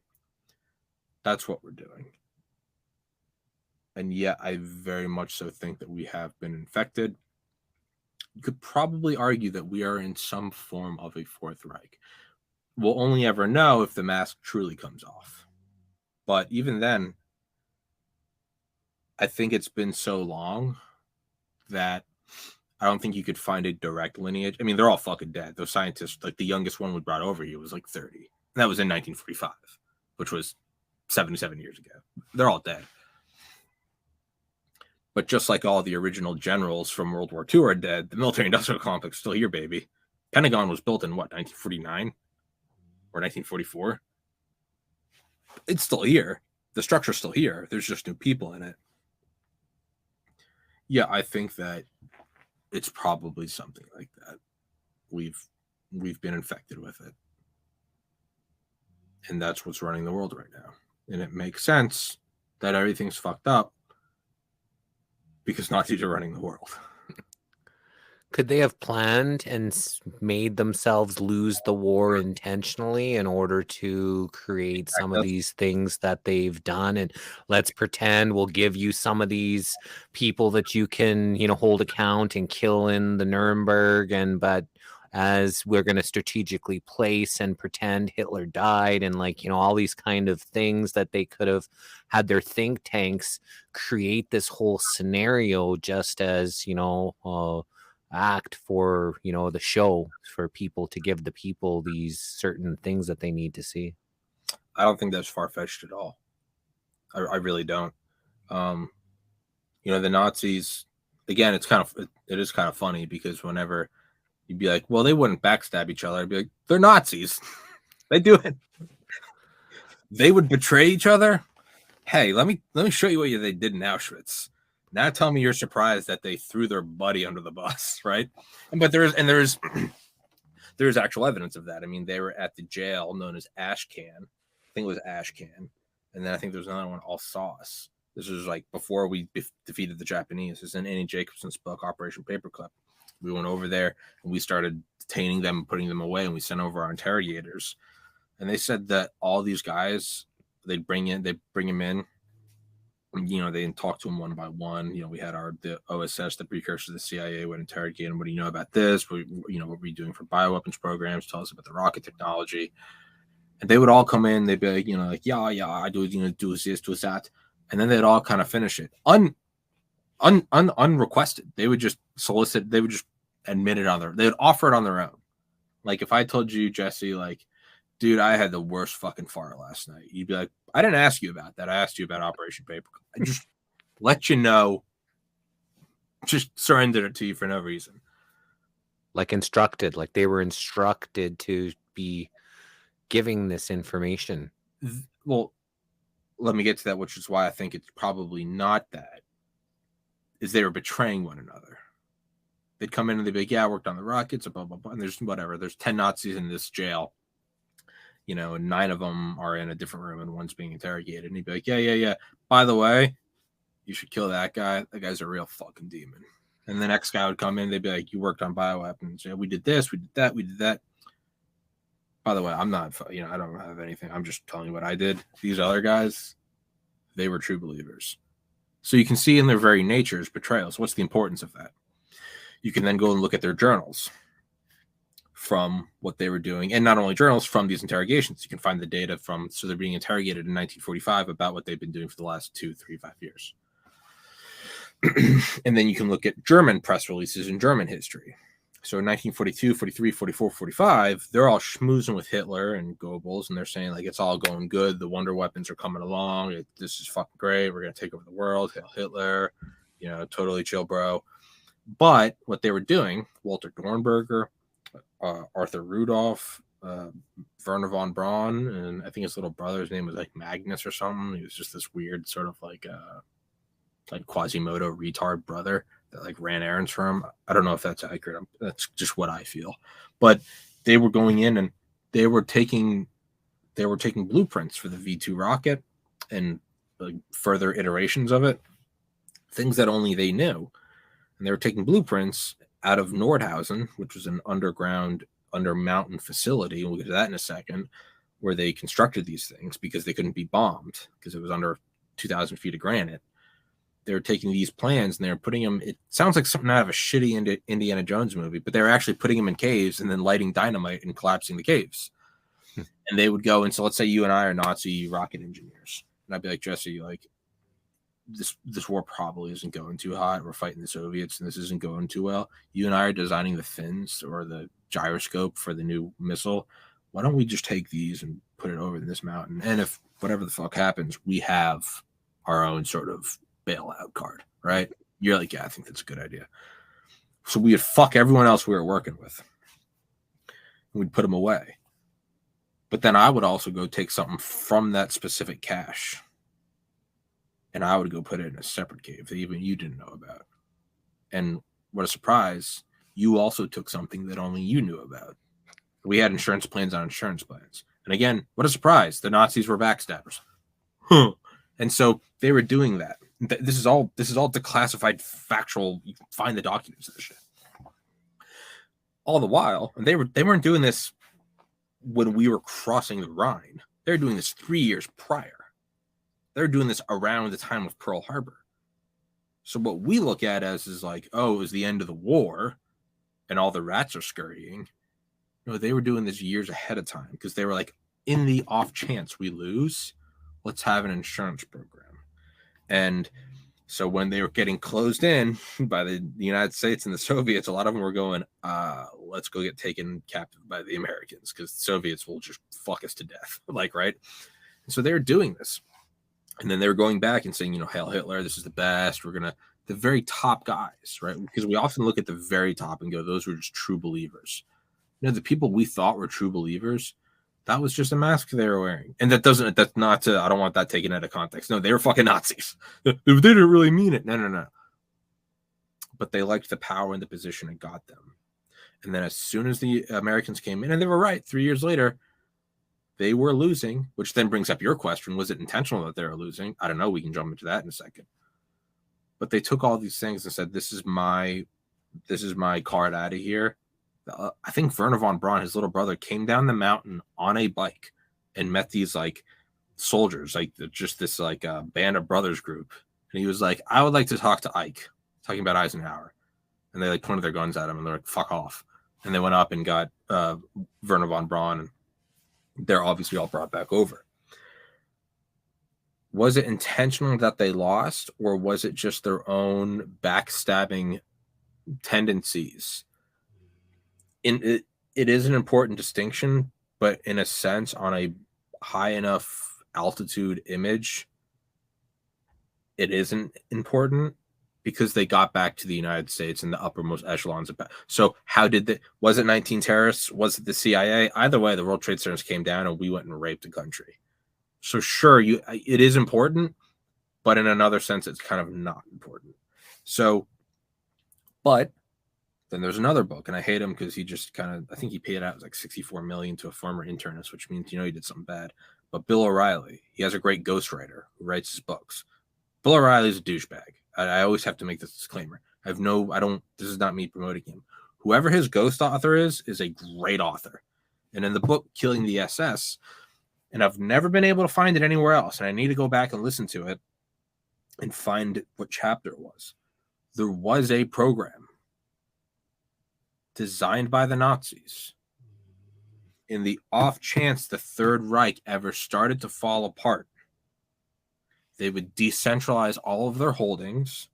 [SPEAKER 2] That's what we're doing. And yet, I very much so think that we have been infected. You could probably argue that we are in some form of a Fourth Reich. We'll only ever know if the mask truly comes off. But even then, I think it's been so long that I don't think you could find a direct lineage. I mean, they're all fucking dead. Those scientists, like the youngest one we brought over here was like 30. And that was in 1945, which was 77 years ago. They're all dead. But just like all the original generals from World War II are dead, the military-industrial complex is still here, baby. Pentagon was built in, what, 1949? Or 1944? It's still here. The structure's still here. There's just new people in it. Yeah, I think that it's probably something like that. We've been infected with it. And that's what's running the world right now. And it makes sense that everything's fucked up because Nazis are running the world.
[SPEAKER 3] Could they have planned and made themselves lose the war intentionally in order to create some of these things that they've done? And let's pretend we'll give you some of these people that you can, hold account and kill in the Nuremberg. But as we're going to strategically place and pretend Hitler died and all these kind of things that they could have had their think tanks create this whole scenario just as, act for the show for people to give the people these certain things that they need to see.
[SPEAKER 2] I don't think that's far-fetched at all. I really don't. The Nazis, again, it is kind of funny because whenever you'd be like, well, they wouldn't backstab each other, I'd be like, they're Nazis. They do it. They would betray each other. Hey, let me show you what they did in Auschwitz. Now tell me you're surprised that they threw their buddy under the bus, right? But there's actual evidence of that. I mean, they were at the jail known as Ashcan. I think it was Ashcan. And then I think there was another one, Alsace. This was like before we defeated the Japanese. It's in Annie Jacobson's book, Operation Paperclip. We went over there and we started detaining them and putting them away, and we sent over our interrogators. And they said that all these guys, they'd bring them in. They didn't talk to them one by one. We had the OSS, the precursor to the CIA, would interrogate them. What do you know about this? What were you doing for bioweapons programs? Tell us about the rocket technology. And they would all come in. They'd be like, yeah, I do, do this, do that. And then they'd all kind of finish it unrequested. They would just solicit. They would just admit it they would offer it on their own. Like if I told you, Jesse, like, dude, I had the worst fucking fart last night. You'd be like, I didn't ask you about that. I asked you about Operation Paperclip. I just let you know. Just surrendered it to you for no reason.
[SPEAKER 3] Like instructed, like they were instructed to be giving this information.
[SPEAKER 2] Well, let me get to that, which is why I think it's probably not that. Is they were betraying one another. They'd come in and they'd be like, yeah, I worked on the rockets, blah, blah, blah. And there's whatever. There's 10 Nazis in this jail. And 9 of them are in a different room and one's being interrogated. And he'd be like, yeah. By the way, you should kill that guy. That guy's a real fucking demon. And the next guy would come in. They'd be like, you worked on bioweapons. Yeah, we did this. We did that. We did that. By the way, I'm not, I don't have anything. I'm just telling you what I did. These other guys, they were true believers. So you can see in their very natures betrayals. What's the importance of that? You can then go and look at their journals from what they were doing, and not only journals from these interrogations. You can find the data so they're being interrogated in 1945 about what they've been doing for the last 2, 3, 5 years. And then you can look at German press releases in German history. So in 1942, 43, 44, 45, they're all schmoozing with Hitler and Goebbels, and they're saying like it's all going good. The wonder weapons are coming along. This is fucking great. We're going to take over the world. Hail Hitler. Totally chill, bro. But what they were doing, Walter Dornberger, Arthur Rudolph, Werner von Braun, and I think his little brother's name was like Magnus or something. He was just this weird sort of like Quasimodo retard brother that like ran errands for him. I don't know if that's accurate. That's just what I feel. But they were going in and they were taking blueprints for the V2 rocket and like further iterations of it, things that only they knew. And they were taking blueprints out of Nordhausen, which was an underground, under mountain facility. We'll get to that in a second, where they constructed these things because they couldn't be bombed because it was under 2,000 feet of granite. They were taking these plans and they were putting them. It sounds like something out of a shitty Indiana Jones movie, but they were actually putting them in caves and then lighting dynamite and collapsing the caves. And they would go. And so let's say you and I are Nazi rocket engineers. And I'd be like, Jesse, like, this war probably isn't going too hot. We're fighting the Soviets, and this isn't going too well. You and I are designing the fins or the gyroscope for the new missile. Why don't we just take these and put it over this mountain? And if whatever the fuck happens, we have our own sort of bailout card, right? You're like, yeah, I think that's a good idea. So we would fuck everyone else we were working with. And we'd put them away. But then I would also go take something from that specific cache, and I would go put it in a separate cave that even you didn't know about. And what a surprise, you also took something that only you knew about. We had insurance plans on insurance plans. And again, what a surprise, the Nazis were backstabbers. And so they were doing that. This is all declassified, factual. You can find the documents of this shit. All the while, and they weren't doing this when we were crossing the Rhine. They were doing this 3 years prior. They're doing this around the time of Pearl Harbor. So what we look at as is like, oh, it was the end of the war and all the rats are scurrying. No, they were doing this years ahead of time because they were like, in the off chance we lose, let's have an insurance program. And so when they were getting closed in by the United States and the Soviets, a lot of them were going, let's go get taken captive by the Americans because the Soviets will just fuck us to death. Like, right? And so they were doing this. And then they were going back and saying, Hail Hitler, this is the best. We're going to, the very top guys, right? Because we often look at the very top and go, those were just true believers. The people we thought were true believers, that was just a mask they were wearing. And I don't want that taken out of context. No, they were fucking Nazis. They didn't really mean it. No. But they liked the power and the position it got them. And then as soon as the Americans came in, and they were right, 3 years later, they were losing, which then brings up your question. Was it intentional that they were losing? I don't know. We can jump into that in a second. But they took all these things and said, this is my card out of here. I think Werner von Braun, his little brother, came down the mountain on a bike and met these like soldiers, like just this like band of brothers group. And he was like, I would like to talk to Ike, talking about Eisenhower. And they like pointed their guns at him and they're like, fuck off. And they went up and got Werner von Braun. And they're obviously all brought back over. Was it intentional that they lost, or was it just their own backstabbing tendencies? It is an important distinction, but in a sense, on a high enough altitude image, it isn't important because they got back to the United States in the uppermost echelons of. So how did was it 19 terrorists? Was it the CIA? Either way, the World Trade Centers came down and we went and raped the country. So sure, it is important, but in another sense, it's kind of not important. So, but then there's another book, and I hate him because he just I think he paid out like $64 million to a former internist, which means he did something bad. But Bill O'Reilly, he has a great ghostwriter who writes his books. Bill O'Reilly's a douchebag. I always have to make this disclaimer. This is not me promoting him. Whoever his ghost author is a great author. And in the book, Killing the SS, and I've never been able to find it anywhere else, and I need to go back and listen to it and find what chapter it was. There was a program designed by the Nazis in the off chance the Third Reich ever started to fall apart. They would decentralize all of their holdings,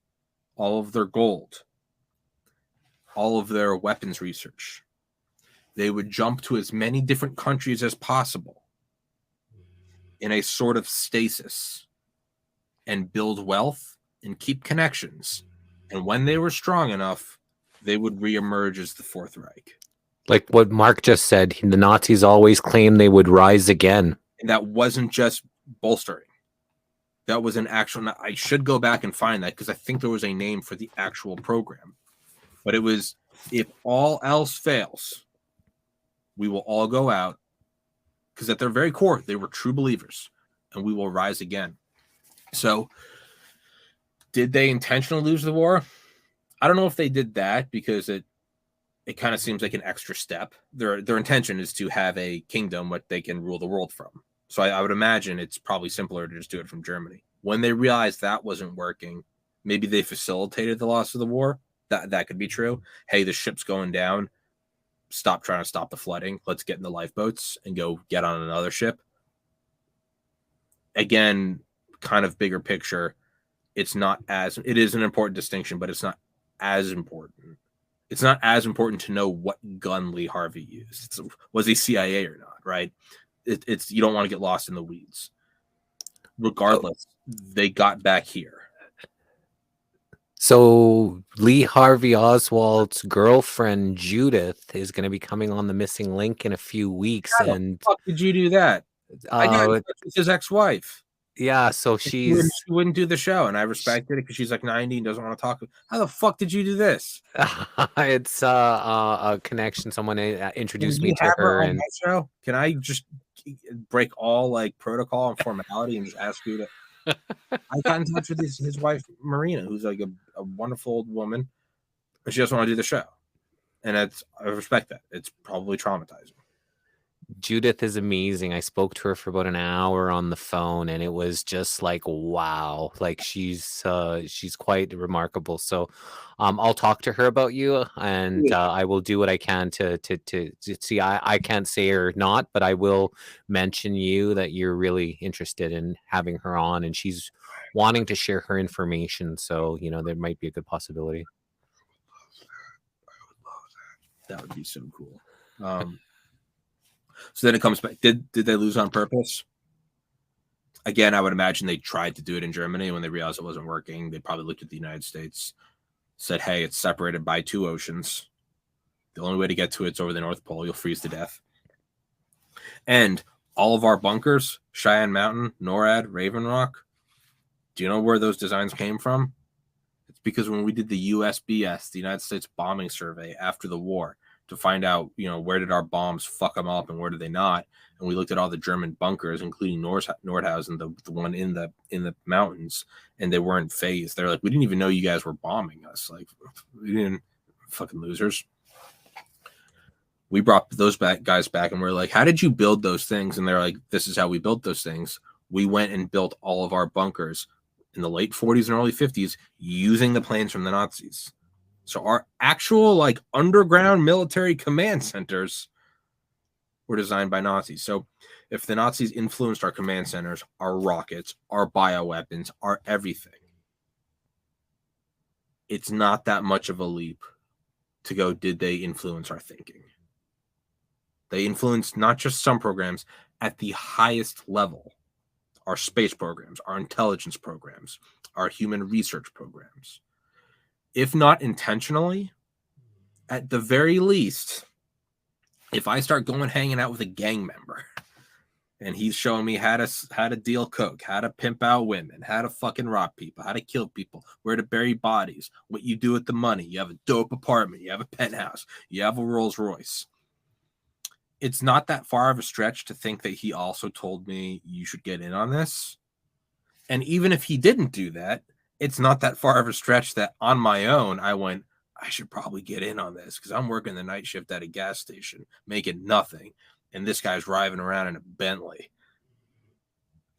[SPEAKER 2] all of their gold, all of their weapons research. They would jump to as many different countries as possible in a sort of stasis and build wealth and keep connections. And when they were strong enough, they would reemerge as the Fourth Reich.
[SPEAKER 3] Like what Mark just said, the Nazis always claimed they would rise again.
[SPEAKER 2] And that wasn't just bolstering. That was an actual. I should go back and find that because I think there was a name for the actual program. But it was, if all else fails, we will all go out. Because at their very core, they were true believers. And we will rise again. So, did they intentionally lose the war? I don't know if they did that because it kind of seems like an extra step. Their intention is to have a kingdom what they can rule the world from. So I would imagine it's probably simpler to just do it from Germany. When they realized that wasn't working, maybe they facilitated the loss of the war. That could be true. Hey, the ship's going down. Stop trying to stop the flooding. Let's get in the lifeboats and go get on another ship. Again, kind of bigger picture. it's not as, it is an important distinction, but it's not as important. It's not as important to know what gun Lee Harvey used. Was he CIA or not, right? It's you don't want to get lost in the weeds. Regardless, they got back here.
[SPEAKER 3] So Lee Harvey Oswald's girlfriend Judith is going to be coming on the Missing Link in a few weeks.
[SPEAKER 2] How
[SPEAKER 3] and
[SPEAKER 2] the fuck did you do that? I got in touch with his ex-wife.
[SPEAKER 3] Yeah, so
[SPEAKER 2] She wouldn't do the show, and I respected it because she's like 90 and doesn't want to talk. How the fuck did you do this?
[SPEAKER 3] It's a connection. Someone introduced me to her,
[SPEAKER 2] and show. Can I just break all like protocol and formality and just ask you to? I got in touch with his wife Marina, who's like a wonderful old woman, but she doesn't want to do the show, and I respect that. It's probably traumatizing.
[SPEAKER 3] Judith is amazing. I spoke to her for about an hour on the phone, and it was just like, wow, like she's quite remarkable. So I'll talk to her about you, and I will do what I can to see. I can't say or not, but I will mention you that you're really interested in having her on, and she's wanting to share her information. So, you know, there might be a good possibility.
[SPEAKER 2] That would be so cool. So then it comes back. Did they lose on purpose? Again, I would imagine they tried to do it in Germany. When they realized it wasn't working, they probably looked at the United States, said, hey, it's separated by 2 oceans. The only way to get to it's over the North Pole. You'll freeze to death. And all of our bunkers, Cheyenne Mountain, NORAD, Raven Rock, do you know where those designs came from? It's because when we did the USBS, the United States Bombing Survey after the war, to find out, you know, where did our bombs fuck them up and where did they not? And we looked at all the German bunkers, including Nordhausen, the one in the mountains, and they weren't phased. They're like, we didn't even know you guys were bombing us. Like, we didn't, fucking losers. We brought those guys back, and we're like, how did you build those things? And they're like, this is how we built those things. We went and built all of our bunkers in the late 40s and early 50s using the planes from the Nazis. So our actual like underground military command centers were designed by Nazis. So if the Nazis influenced our command centers, our rockets, our bioweapons, our everything, it's not that much of a leap to go, did they influence our thinking? They influenced not just some programs at the highest level, our space programs, our intelligence programs, our human research programs. If not intentionally, at the very least, if I start going hanging out with a gang member and he's showing me how to deal coke, how to pimp out women, how to fucking rob people, how to kill people, where to bury bodies, what you do with the money, you have a dope apartment, you have a penthouse, you have a Rolls Royce. It's not that far of a stretch to think that he also told me you should get in on this. And even if he didn't do that, it's not that far of a stretch that on my own, I went, I should probably get in on this because I'm working the night shift at a gas station, making nothing. And this guy's driving around in a Bentley.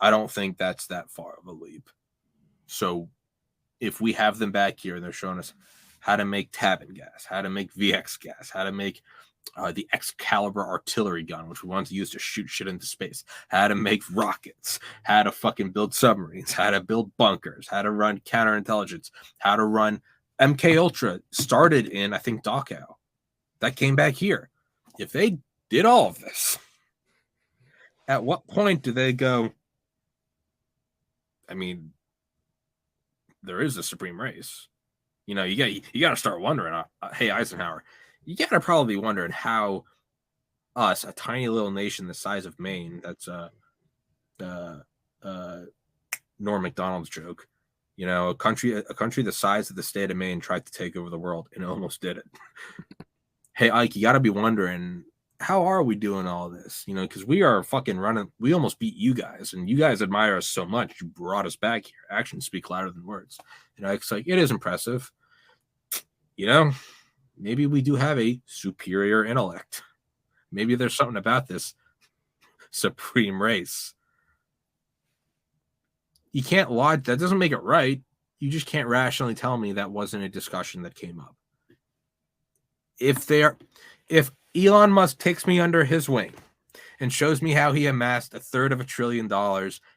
[SPEAKER 2] I don't think that's that far of a leap. So if we have them back here and they're showing us how to make Tabin gas, how to make VX gas, how to make the Excalibur artillery gun, which we want to use to shoot shit into space, how to make rockets, how to fucking build submarines, how to build bunkers, how to run counterintelligence, how to run MK Ultra started in, I think, Dachau. That came back here. If they did all of this, at what point do they go, I mean, there is a supreme race. You know, you got to start wondering, hey, Eisenhower, you got to probably be wondering how us, a tiny little nation the size of Maine, that's Norm Macdonald's joke, you know, a country the size of the state of Maine tried to take over the world and almost did it. Hey, Ike, you got to be wondering, how are we doing all this? You know, because we are fucking running. We almost beat you guys, and you guys admire us so much. You brought us back here. Actions speak louder than words. You know, it's like, it is impressive. You know, maybe we do have a superior intellect. Maybe there's something about this supreme race. You can't lie. That doesn't make it right. You just can't rationally tell me that wasn't a discussion that came up. If Elon Musk takes me under his wing and shows me how he amassed $1/3 trillion,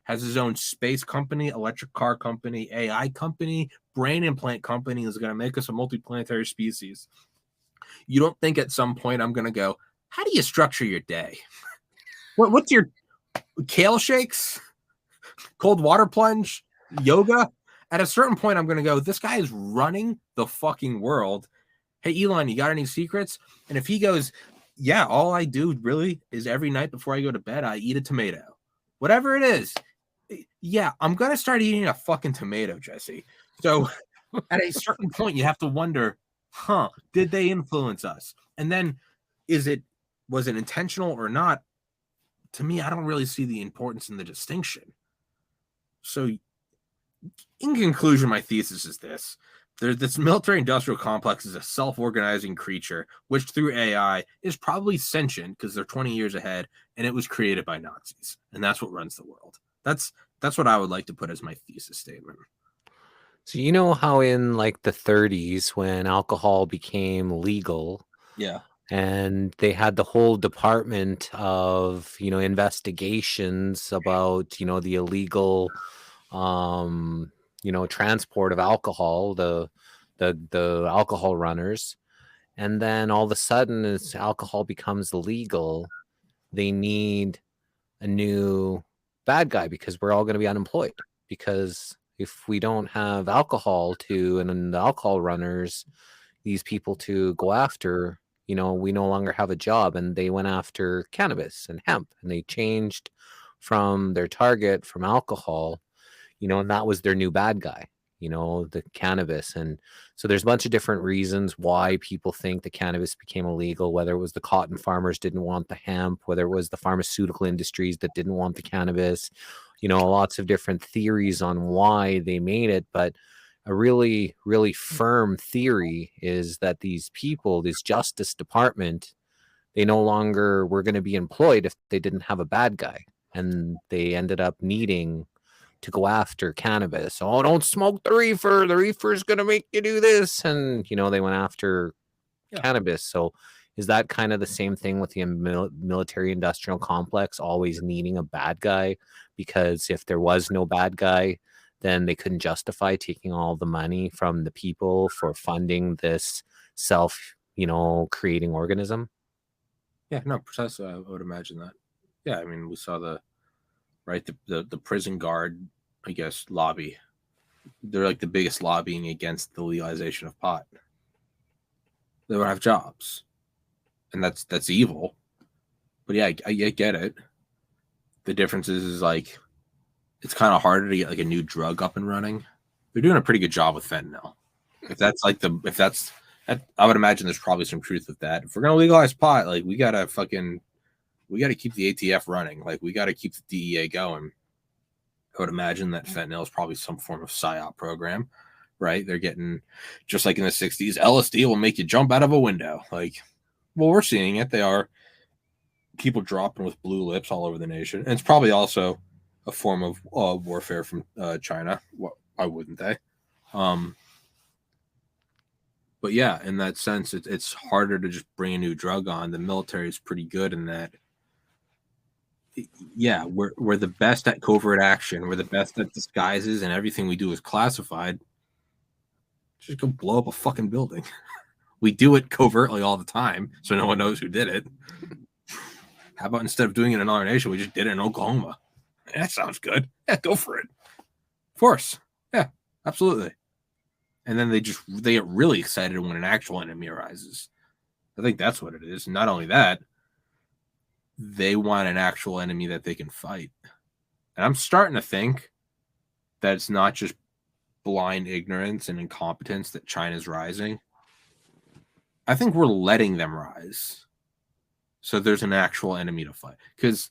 [SPEAKER 2] has his own space company, electric car company, AI company, brain implant company, is going to make us a multiplanetary species. You don't think at some point I'm going to go, how do you structure your day? What's your kale shakes, cold water plunge, yoga? At a certain point, I'm going to go, this guy is running the fucking world. Hey, Elon, you got any secrets? And if he goes, yeah, all I do really is every night before I go to bed, I eat a tomato. Whatever it is. Yeah, I'm going to start eating a fucking tomato, Jesse. So at a certain point, you have to wonder, did they influence us? And then was it intentional or not? To me, I don't really see the importance in the distinction. So in conclusion, my thesis is this. This military-industrial complex is a self-organizing creature, which through AI is probably sentient because they're 20 years ahead, and it was created by Nazis, and that's what runs the world. That's what I would like to put as my thesis statement.
[SPEAKER 3] So you know how in like the 30s when alcohol became legal,
[SPEAKER 2] yeah,
[SPEAKER 3] and they had the whole department of investigations about the illegal transport of alcohol, the alcohol runners. And then all of a sudden, as alcohol becomes legal, they need a new bad guy because we're all going to be unemployed. Because if we don't have alcohol and the alcohol runners, these people to go after, we no longer have a job. And they went after cannabis and hemp, and they changed from their target from alcohol, and that was their new bad guy, the cannabis. And so there's a bunch of different reasons why people think the cannabis became illegal, whether it was the cotton farmers didn't want the hemp, whether it was the pharmaceutical industries that didn't want the cannabis, lots of different theories on why they made it. But a really, really firm theory is that these people, this Justice Department, they no longer were going to be employed if they didn't have a bad guy. And they ended up needing to go after cannabis. Oh, don't smoke the reefer. The reefer is going to make you do this. And, they went after cannabis. So is that kind of the same thing with the military industrial complex, always needing a bad guy? Because if there was no bad guy, then they couldn't justify taking all the money from the people for funding this creating organism.
[SPEAKER 2] Yeah, no, precisely. I would imagine that. Yeah, I mean, we saw the prison guard, I guess, lobby. They're like the biggest lobbying against the legalization of pot. They don't have jobs, and that's evil. But yeah, I get it. The difference is like it's kind of harder to get like a new drug up and running. They're doing a pretty good job with fentanyl. I would imagine there's probably some truth with that. If we're gonna legalize pot, like we gotta keep the ATF running. Like we gotta keep the DEA going. I would imagine that fentanyl is probably some form of PSYOP program, right? They're getting, just like in the 60s, LSD will make you jump out of a window. Like, well, we're seeing it. They are people dropping with blue lips all over the nation. And it's probably also a form of warfare from China. Why wouldn't they? But yeah, in that sense, it's harder to just bring a new drug on. The military is pretty good in that. Yeah, we're the best at covert action. We're the best at disguises, and everything we do is classified. Just go blow up a fucking building. We do it covertly all the time, so no one knows who did it. How about instead of doing it in another nation, we just did it in Oklahoma? That sounds good. Yeah, go for it. Of course. Yeah, absolutely. And then they get really excited when an actual enemy arises. I think that's what it is. Not only that, they want an actual enemy that they can fight. And I'm starting to think that it's not just blind ignorance and incompetence that China's rising. I think we're letting them rise. So there's an actual enemy to fight. Because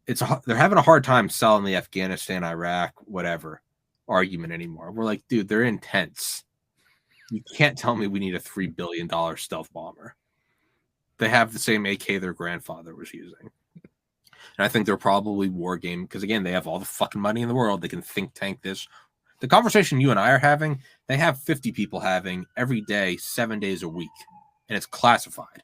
[SPEAKER 2] they're having a hard time selling the Afghanistan, Iraq, whatever argument anymore. We're like, dude, they're intense. You can't tell me we need a $3 billion stealth bomber. They have the same AK their grandfather was using. And I think they're probably war game because, again, they have all the fucking money in the world. They can think tank this. The conversation you and I are having, they have 50 people having every day, 7 days a week. And it's classified.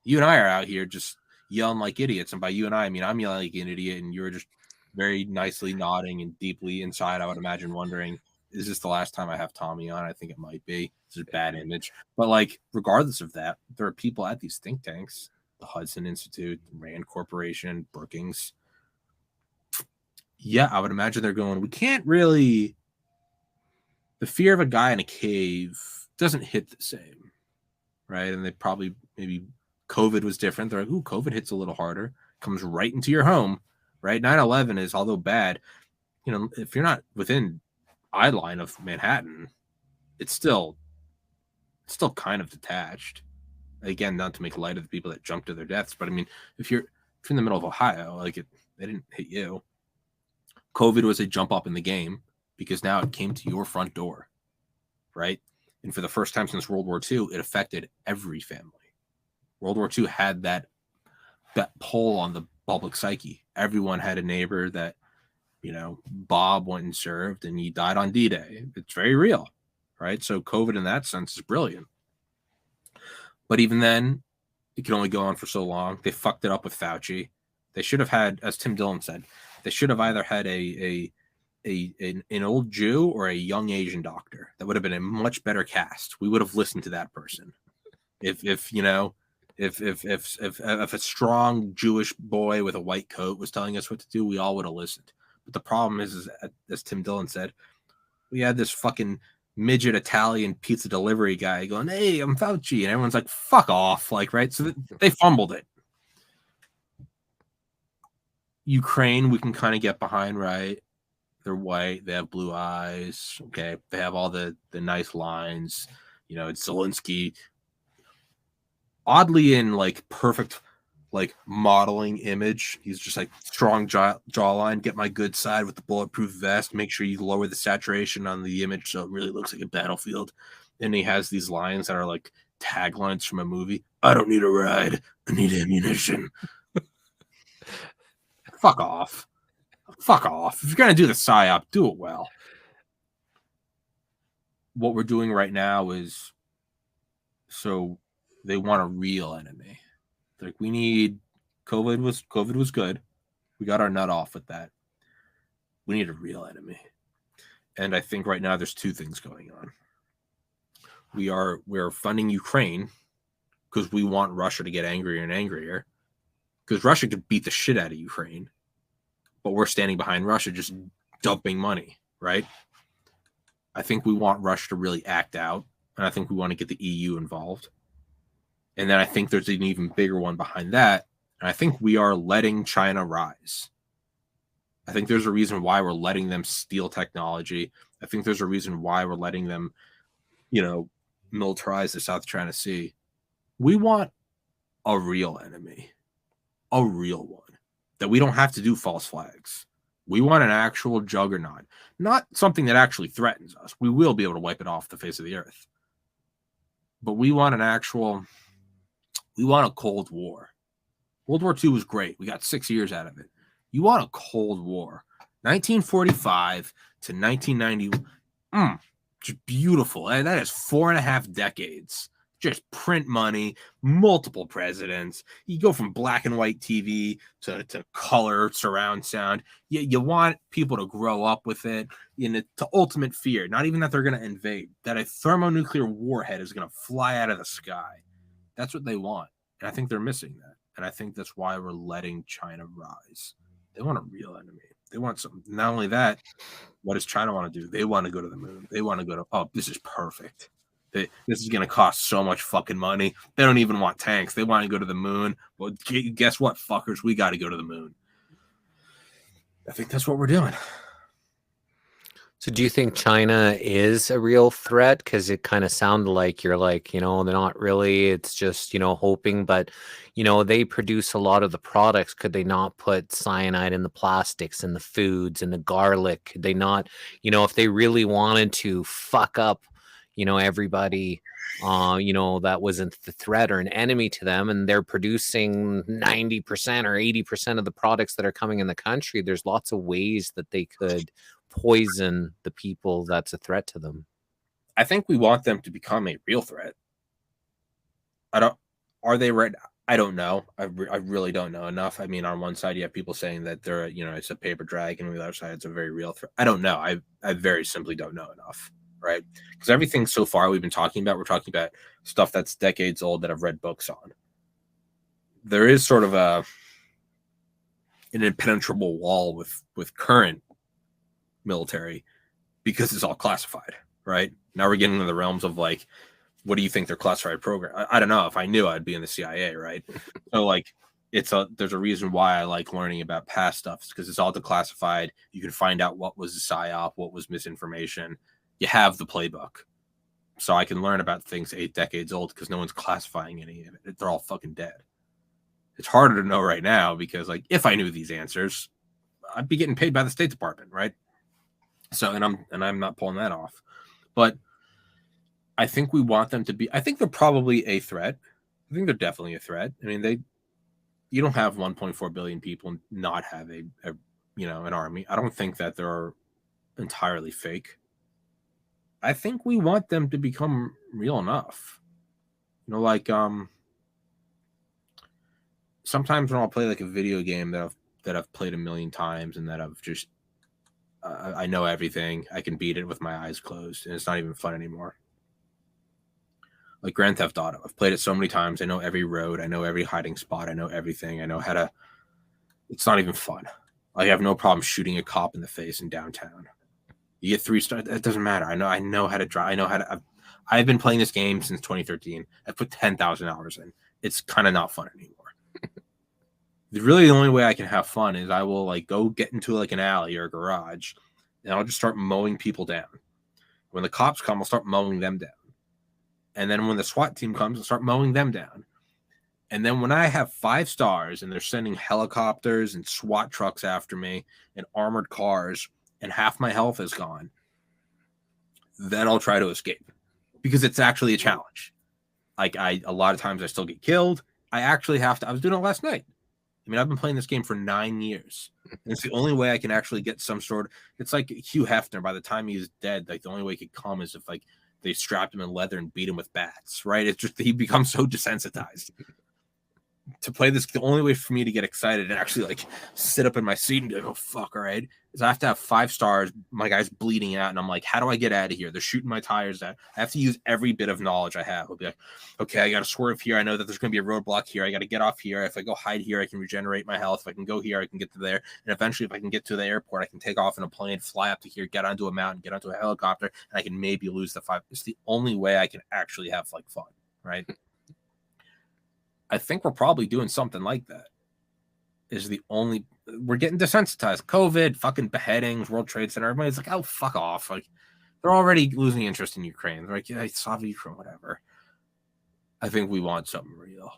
[SPEAKER 2] You and I are out here just yelling like idiots. And by you and I mean I'm yelling like an idiot, and you're just very nicely nodding and deeply inside, I would imagine, wondering, is this the last time I have Tommy on? I think it might be. This is a bad image. But like, regardless of that, there are people at these think tanks, the Hudson Institute, Rand Corporation, Brookings. Yeah, I would imagine they're going, we can't really, the fear of a guy in a cave doesn't hit the same, right? And they probably, maybe COVID was different. They're like, ooh, COVID hits a little harder, comes right into your home, right? 9/11 is, although bad, you know, if you're not within eye line of Manhattan, it's still kind of detached. Again, not to make light of the people that jumped to their deaths, but I mean, if you're in the middle of Ohio, like they didn't hit you. COVID was a jump up in the game because now it came to your front door, right? And for the first time since World War II, it affected every family. World War II had that pull on the public psyche. Everyone had a neighbor that, you know, Bob went and served and he died on D-Day. It's very real, right? So COVID in that sense is brilliant. But even then, it can only go on for so long. They fucked it up with Fauci. They should have had, as Tim Dillon said, they should have either had an old Jew or a young Asian doctor. That would have been a much better cast. We would have listened to that person. If a strong Jewish boy with a white coat was telling us what to do, we all would have listened. But the problem is as Tim Dillon said, we had this fucking midget Italian pizza delivery guy going, "Hey, I'm Fauci," and everyone's like, "Fuck off!" Like, right? So they fumbled it. Ukraine, we can kind of get behind, right? They're white, they have blue eyes, okay, they have all the nice lines, you know, it's Zelensky, oddly in like perfect like modeling image. He's just like strong jawline, get my good side with the bulletproof vest, make sure you lower the saturation on the image so it really looks like a battlefield. And he has these lines that are like taglines from a movie. I don't need a ride, I need ammunition. Fuck off. Fuck off. If you're going to do the PSYOP, do it well. What we're doing right now is, so they want a real enemy. They're like, we need, COVID was good. We got our nut off with that. We need a real enemy. And I think right now there's two things going on. We're funding Ukraine because we want Russia to get angrier and angrier, because Russia could beat the shit out of Ukraine. But we're standing behind Russia, just dumping money, right? I think we want Russia to really act out, and I think we want to get the EU involved. And then I think there's an even bigger one behind that, and I think we are letting China rise. I think there's a reason why we're letting them steal technology. I think there's a reason why we're letting them, you know, militarize the South China Sea. We want a real enemy, a real one. That we don't have to do false flags. We want an actual juggernaut, not something that actually threatens us. We will be able to wipe it off the face of the earth. But we want we want a Cold War. World War II was great. We got 6 years out of it. You want a Cold War. 1945 to 1990. Just beautiful. And that is 4.5 decades. Just print money, multiple presidents. You go from black and white TV to color, surround sound. You want people to grow up with it, to ultimate fear. Not even that they're going to invade, that a thermonuclear warhead is going to fly out of the sky. That's what they want. And I think they're missing that. And I think that's why we're letting China rise. They want a real enemy. They want something. Not only that, what does China want to do? They want to go to the moon. They want to go to, oh, this is perfect. This is going to cost so much fucking money. They don't even want tanks. They want to go to the moon. Well, guess what, fuckers? We got to go to the moon. I think that's what we're doing.
[SPEAKER 3] So do you think China is a real threat? Because it kind of sounded like you're like, they're not really. It's just, hoping. But, they produce a lot of the products. Could they not put cyanide in the plastics and the foods and the garlic? Could they not, if they really wanted to fuck up everybody, that wasn't the threat or an enemy to them, and they're producing 90% or 80% of the products that are coming in the country, there's lots of ways that they could poison the people that's a threat to them.
[SPEAKER 2] I think we want them to become a real threat. Are they right? I don't know. I really don't know enough. I mean, on one side, you have people saying that they're, it's a paper dragon. On the other side, it's a very real threat. I don't know. I very simply don't know enough, right? Because everything so far we've been talking about, we're talking about stuff that's decades old that I've read books on. There is sort of an impenetrable wall with current military because it's all classified, right? Now we're getting into the realms of like, what do you think their classified program? I don't know. If I knew, I'd be in the CIA, right? So like, there's a reason why I like learning about past stuff, because it's all declassified. You can find out what was a psyop, what was misinformation. You have the playbook, so I can learn about things 8 decades old because no one's classifying any of it. They're all fucking dead. It's harder to know right now because like if I knew these answers, I'd be getting paid by the State Department, right? So and I'm not pulling that off, but I think we want them to be. I think they're probably a threat. I think they're definitely a threat. I mean, you don't have 1.4 billion people and not have an army. I don't think that they're entirely fake. I think we want them to become real enough. Like sometimes when I'll play like a video game that I've played a million times and that I've just I know everything. I can beat it with my eyes closed, and it's not even fun anymore. Like Grand Theft Auto. I've played it so many times. I know every road. I know every hiding spot. I know everything. I know how to... It's not even fun. I have no problem shooting a cop in the face in downtown. You get 3 stars. It doesn't matter. I know how to drive. I know how to... I've been playing this game since 2013. I've put 10,000 hours in. It's kind of not fun anymore. Really, the only way I can have fun is I will like go get into like an alley or a garage, and I'll just start mowing people down. When the cops come, I'll start mowing them down. And then when the SWAT team comes, I'll start mowing them down. And then when I have 5 stars and they're sending helicopters and SWAT trucks after me and armored cars and half my health is gone, then I'll try to escape because it's actually a challenge. Like a lot of times I still get killed. I actually have to. I was doing it last night. I mean, I've been playing this game for 9 years. And it's the only way I can actually get some sort of... It's like Hugh Hefner. By the time he's dead, like the only way he could come is if like they strapped him in leather and beat him with bats, right? It's just he becomes so desensitized. To play this, the only way for me to get excited and actually like sit up in my seat and be like, oh fuck, all right, is I have to have 5 stars. My guy's bleeding out, and I'm like, how do I get out of here? They're shooting my tires out. I have to use every bit of knowledge I have. I'll be like, okay, I got to swerve here. I know that there's going to be a roadblock here. I got to get off here. If I go hide here, I can regenerate my health. If I can go here, I can get to there. And eventually, if I can get to the airport, I can take off in a plane, fly up to here, get onto a mountain, get onto a helicopter, and I can maybe lose the 5. It's the only way I can actually have like fun, right? I think we're probably doing something like that. Is the only... We're getting desensitized. COVID, fucking beheadings, World Trade Center. Everybody's like, oh, fuck off. Like, they're already losing interest in Ukraine. They're like, yeah, Soviet Ukraine, whatever. I think we want something real.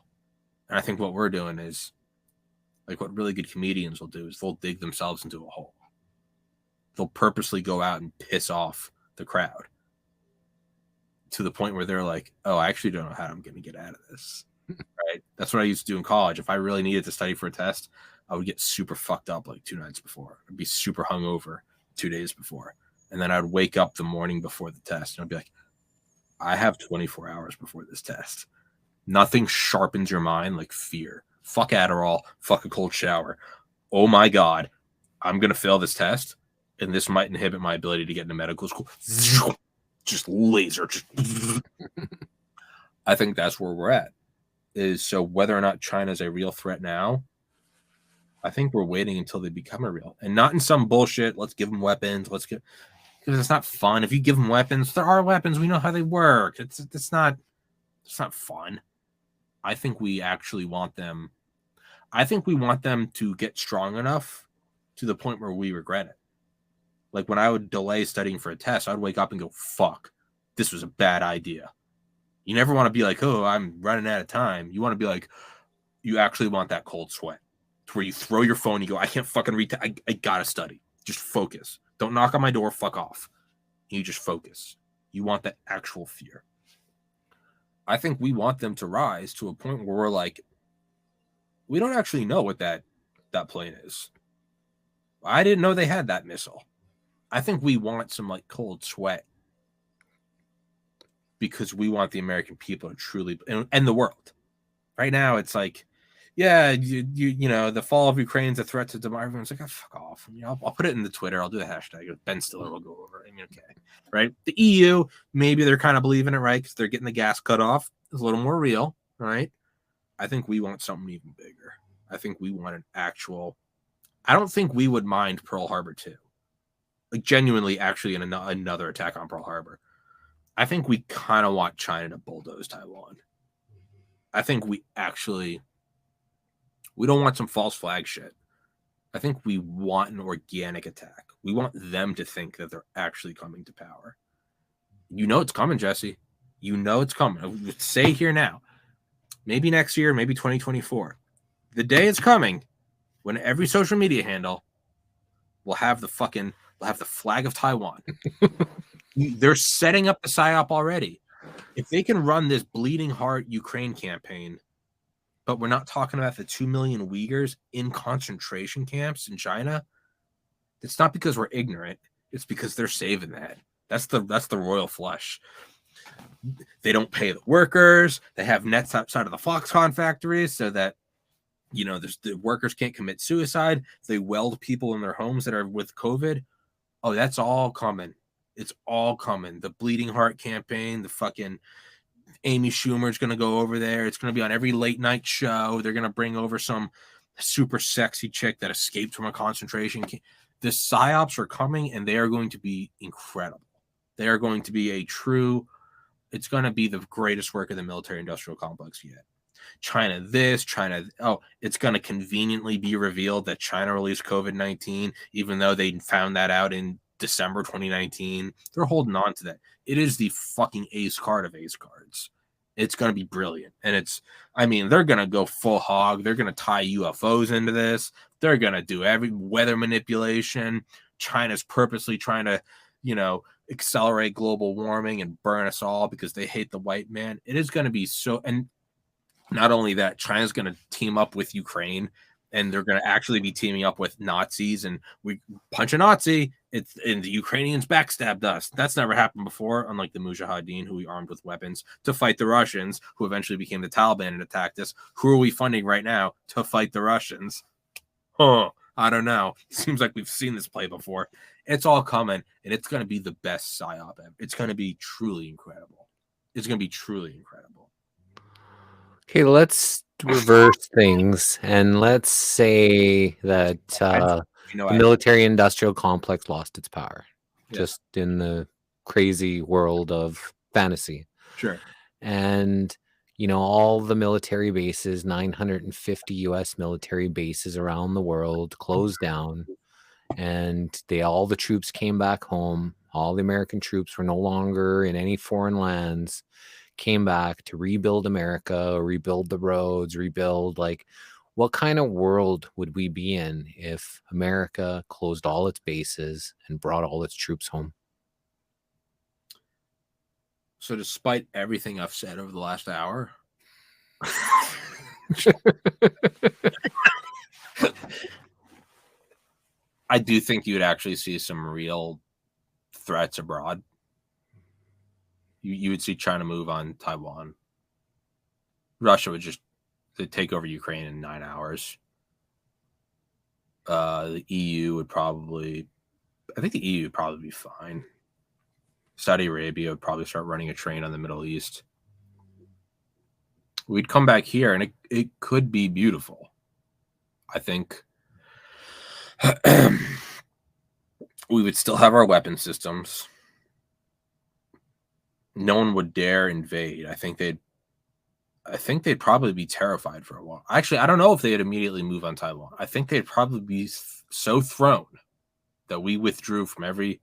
[SPEAKER 2] And I think what we're doing is, like what really good comedians will do is they'll dig themselves into a hole. They'll purposely go out and piss off the crowd to the point where they're like, oh, I actually don't know how I'm going to get out of this. Right? That's what I used to do in college. If I really needed to study for a test, I would get super fucked up like 2 nights before. I'd be super hungover 2 days before. And then I'd wake up the morning before the test and I'd be like, I have 24 hours before this test. Nothing sharpens your mind like fear. Fuck Adderall. Fuck a cold shower. Oh my God, I'm going to fail this test. And this might inhibit my ability to get into medical school. Just laser. I think that's where we're at. So whether or not China's a real threat now, I think we're waiting until they become a real, and not in some bullshit. Let's give them weapons. Because it's not fun. If you give them weapons, there are weapons. We know how they work. It's not fun. I think we actually want them. I think we want them to get strong enough to the point where we regret it. Like when I would delay studying for a test, I'd wake up and go, fuck, this was a bad idea. You never want to be like, oh, I'm running out of time. You want to be like, you actually want that cold sweat to where you throw your phone, you go, I can't fucking read. I got to study. Just focus. Don't knock on my door. Fuck off. You just focus. You want that actual fear. I think we want them to rise to a point where we're like, we don't actually know what that plane is. I didn't know they had that missile. I think we want some like cold sweat. Because we want the American people to truly, and the world, Right now, it's like, yeah, you know, the fall of Ukraine's a threat to democracy. Everyone's like, oh, fuck off. You know, I'll put it in the Twitter. I'll do the hashtag. Ben Stiller will go over it. I mean, okay, right? The EU, maybe they're kind of believing it, right? Because they're getting the gas cut off. It's a little more real, right? I think we want something even bigger. I think we want an actual. I don't think we would mind Pearl Harbor too. Like genuinely, actually, in another attack on Pearl Harbor. I think we kind of want China to bulldoze Taiwan. I think we don't want some false flag shit. I think we want an organic attack. We want them to think that they're actually coming to power. You know it's coming, Jesse. You know it's coming. Say here now. Maybe next year, maybe 2024. The day is coming when every social media handle will have the flag of Taiwan. They're setting up the PSYOP already. If they can run this bleeding heart Ukraine campaign, but we're not talking about the 2 million Uyghurs in concentration camps in China, it's not because we're ignorant. It's because they're saving that. That's the royal flush. They don't pay the workers. They have nets outside of the Foxconn factories so that, you know, the workers can't commit suicide. They weld people in their homes that are with COVID. Oh, that's all coming. It's all coming. The Bleeding Heart campaign, the fucking Amy Schumer's going to go over there. It's going to be on every late night show. They're going to bring over some super sexy chick that escaped from a concentration camp. The PSYOPs are coming, and they are going to be incredible. They are going to be it's going to be the greatest work of the military-industrial complex yet. It's going to conveniently be revealed that China released COVID-19, even though they found that out in December 2019. They're holding on to that. It is the fucking ace card of ace cards. It's going to be brilliant. And they're going to go full hog. They're going to tie UFOs into this. They're going to do every weather manipulation. China's purposely trying to, you know, accelerate global warming and burn us all because they hate the white man. It is going to be so. And not only that, China's going to team up with Ukraine, and they're going to actually be teaming up with Nazis, and we punch a Nazi. And the Ukrainians backstabbed us. That's never happened before, unlike the Mujahideen, who we armed with weapons to fight the Russians, who eventually became the Taliban and attacked us. Who are we funding right now to fight the Russians? I don't know. Seems like we've seen this play before. It's all coming, and it's going to be the best PSYOP ever. It's going to be truly incredible. It's going to be truly incredible.
[SPEAKER 3] Okay, let's reverse things, and let's say that the military-industrial complex lost its power, just in the crazy world of fantasy.
[SPEAKER 2] Sure.
[SPEAKER 3] And, you know, all the military bases, 950 U.S. military bases around the world closed down, and all the troops came back home. All the American troops were no longer in any foreign lands, came back to rebuild America, rebuild the roads, what kind of world would we be in if America closed all its bases and brought all its troops home?
[SPEAKER 2] So despite everything I've said over the last hour, I do think you'd actually see some real threats abroad. You would see China move on Taiwan. Russia would just take over Ukraine in 9 hours. The EU would probably be fine. Saudi Arabia would probably start running a train on the Middle East. We'd come back here, and it could be beautiful. I think we would still have our weapon systems. No one would dare invade. I think they'd probably be terrified for a while. Actually, I don't know if they'd immediately move on Taiwan. I think they'd probably be so thrown that we withdrew from every.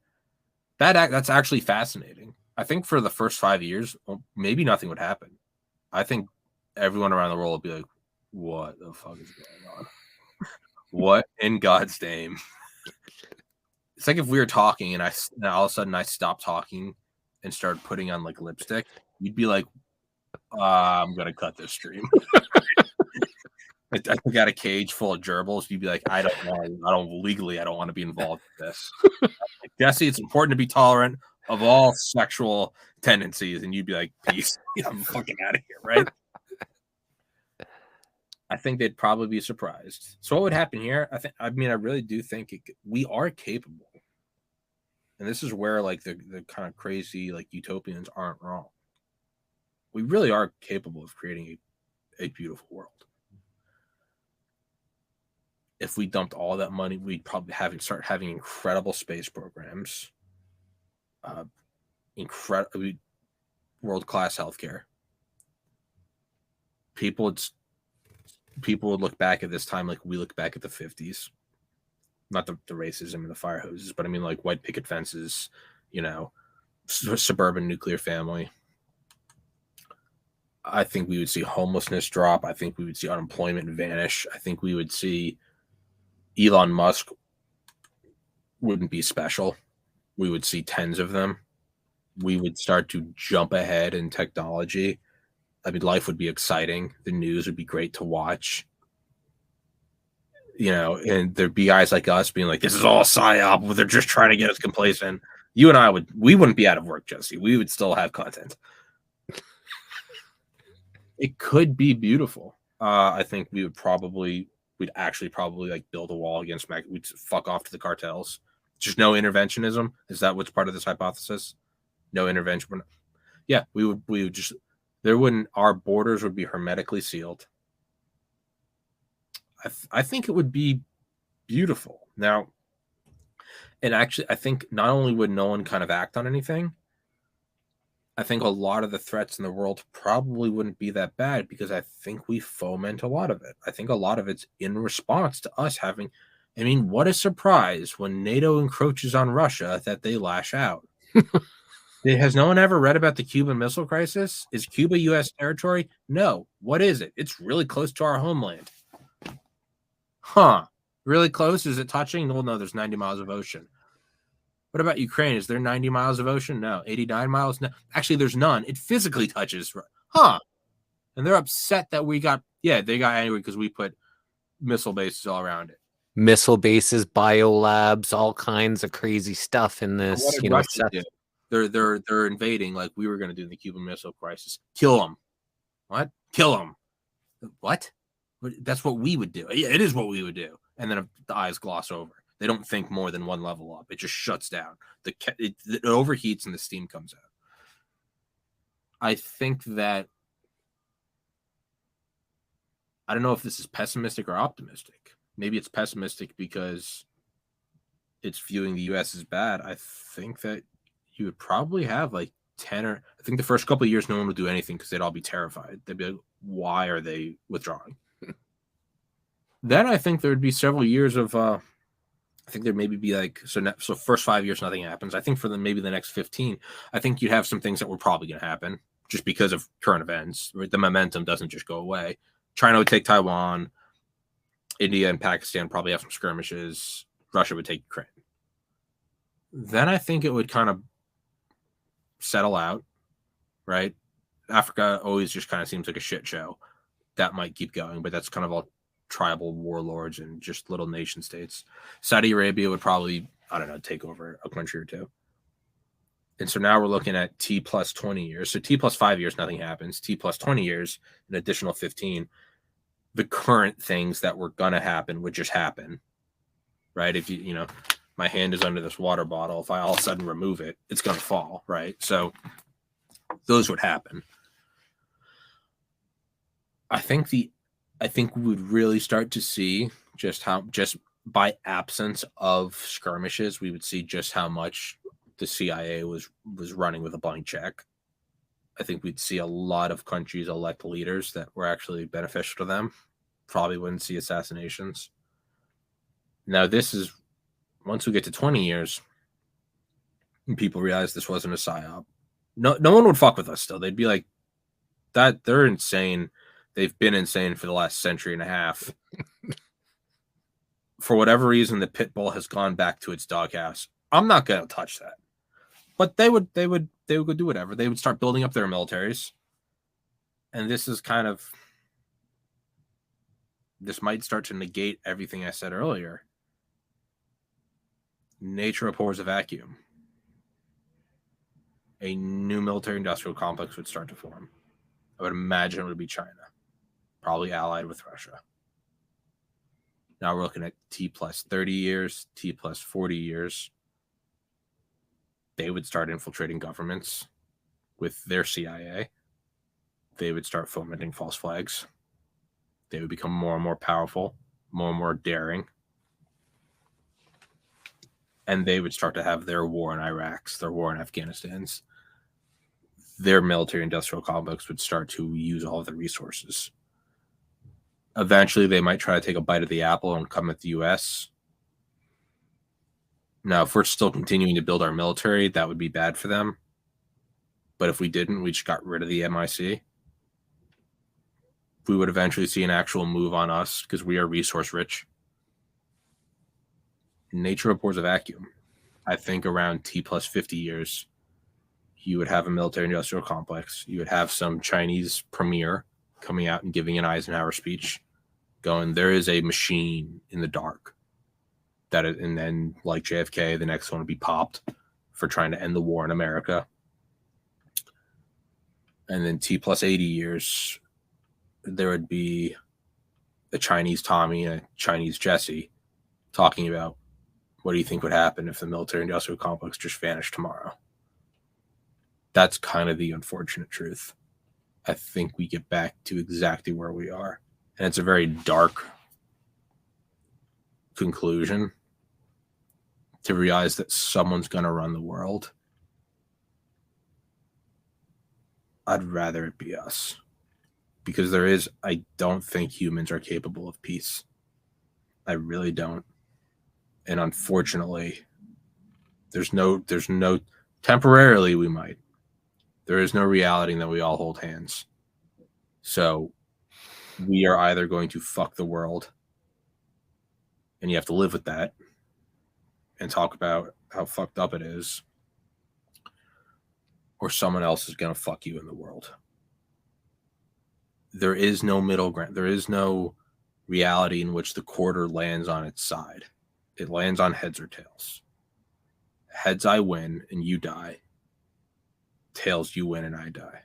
[SPEAKER 2] That's actually fascinating. I think for the first 5 years, maybe nothing would happen. I think everyone around the world would be like, "What the fuck is going on? What in God's name?" It's like if we were talking and all of a sudden I stopped talking and started putting on like lipstick, you'd be like, I'm gonna cut this stream. I got a cage full of gerbils. You'd be like, I don't want to be involved with this. Like, Jesse, it's important to be tolerant of all sexual tendencies, and you'd be like, peace. I'm fucking out of here, right? I think they'd probably be surprised. So what would happen here? I really do think we are capable. And this is where like the kind of crazy like utopians aren't wrong. We really are capable of creating a beautiful world. If we dumped all that money, we'd probably start having incredible space programs, incredible world-class healthcare. People would look back at this time like we look back at the 50s. Not the racism and the fire hoses, but I mean like white picket fences, suburban nuclear family. I think we would see homelessness drop. I think we would see unemployment vanish. I think we would see Elon Musk wouldn't be special. We would see tens of them. We would start to jump ahead in technology. I mean, life would be exciting. The news would be great to watch. And there'd be guys like us being like, this is all psyop. They're just trying to get us complacent. You and I we wouldn't be out of work, Jesse. We would still have content. It could be beautiful. I think we'd actually probably like build a wall against we'd fuck off to the cartels. Just no interventionism. Is that what's part of this hypothesis? No intervention. Yeah, we would just, our borders would be hermetically sealed. I think it would be beautiful. Now, and actually, I think not only would no one kind of act on anything, I think a lot of the threats in the world probably wouldn't be that bad because I think we foment a lot of it. I think a lot of it's in response to us having, what a surprise when NATO encroaches on Russia that they lash out. Has no one ever read about the Cuban Missile Crisis? Is Cuba U.S. territory? No. What is it? It's really close to our homeland. Huh. Really close? Is it touching? Well, no, there's 90 miles of ocean. What about Ukraine? Is there 90 miles of ocean? No. 89 miles? No. Actually, there's none. It physically touches. Huh. And they're upset that they got anyway because we put missile bases all around it.
[SPEAKER 3] Missile bases, biolabs, all kinds of crazy stuff in this.
[SPEAKER 2] What did Russia do? They're invading like we were going to do in the Cuban Missile Crisis. Kill them. What? Kill them. What? That's what we would do. Yeah, it is what we would do. And then the eyes gloss over. They don't think more than one level up. It just shuts down. It overheats and the steam comes out. I think that, I don't know if this is pessimistic or optimistic. Maybe it's pessimistic because it's viewing the U.S. as bad. I think that you would probably have like 10 or I think the first couple of years, no one would do anything because they'd all be terrified. They'd be like, why are they withdrawing? Then I think there would be several years of, I think there maybe be like, so first 5 years, nothing happens. I think for maybe the next 15, I think you'd have some things that were probably going to happen just because of current events. Right? The momentum doesn't just go away. China would take Taiwan. India and Pakistan probably have some skirmishes. Russia would take Ukraine. Then I think it would kind of settle out, right? Africa always just kind of seems like a shit show. That might keep going, but that's kind of all tribal warlords and just little nation states. Saudi Arabia would probably, I don't know, take over a country or two. And so now we're looking at T plus 20 years. So T plus 5 years, nothing happens. T plus 20 years, an additional 15. The current things that were going to happen would just happen, right? If my hand is under this water bottle. If I all of a sudden remove it, it's going to fall, right? So those would happen. I think we would really start to see just by absence of skirmishes, we would see just how much the CIA was running with a blank check. I think we'd see a lot of countries elect leaders that were actually beneficial to them. Probably wouldn't see assassinations. Now, this is once we get to 20 years, and people realize this wasn't a psyop. No one would fuck with us still. They'd be like, that they're insane. They've been insane for the last century and a half. For whatever reason, the pit bull has gone back to its doghouse. I'm not going to touch that. But they would go do whatever. They would start building up their militaries. And this might start to negate everything I said earlier. Nature abhors a vacuum. A new military industrial complex would start to form. I would imagine it would be China. probably allied with Russia. Now we're looking at T plus 30 years, T plus 40 years. They would start infiltrating governments with their CIA. They would start fomenting false flags. They would become more and more powerful, more and more daring. And they would start to have their war in Iraqs, their war in Afghanistan's. Their military industrial complex would start to use all of the resources. Eventually, they might try to take a bite of the apple and come at the U.S. Now, if we're still continuing to build our military, that would be bad for them. But if we didn't, we just got rid of the MIC. We would eventually see an actual move on us because we are resource rich. Nature abhors a vacuum. I think around T plus 50 years, you would have a military industrial complex. You would have some Chinese premier coming out and giving an Eisenhower speech going, there is a machine in the dark. And then, like JFK, the next one would be popped for trying to end the war in America. And then T plus 80 years, there would be a Chinese Tommy and a Chinese Jesse talking about, what do you think would happen if the military industrial complex just vanished tomorrow? That's kind of the unfortunate truth. I think we get back to exactly where we are. And it's a very dark conclusion to realize that someone's going to run the world. I'd rather it be us. Because I don't think humans are capable of peace. I really don't. And unfortunately, there's no temporarily we might. There is no reality that we all hold hands. So we are either going to fuck the world, and you have to live with that and talk about how fucked up it is, or someone else is going to fuck you in the world. There is no middle ground. There is no reality in which the quarter lands on its side. It lands on heads or tails. Heads, I win and you die. Tails, you win and I die.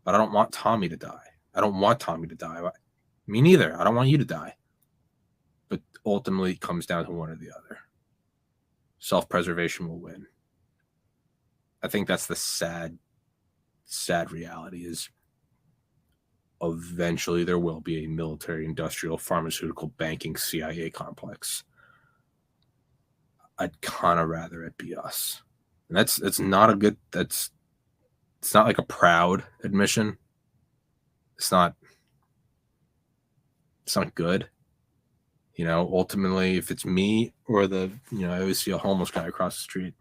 [SPEAKER 2] But I don't want Tommy to die. I don't want Tommy to die. Me neither. I don't want you to die. But ultimately, it comes down to one or the other. Self-preservation will win. I think that's the sad reality is eventually there will be a military, industrial, pharmaceutical, banking, CIA complex. I'd kind of rather it be us. And it's not it's not like a proud admission. It's not good. Ultimately, if it's me or I always see a homeless guy across the street.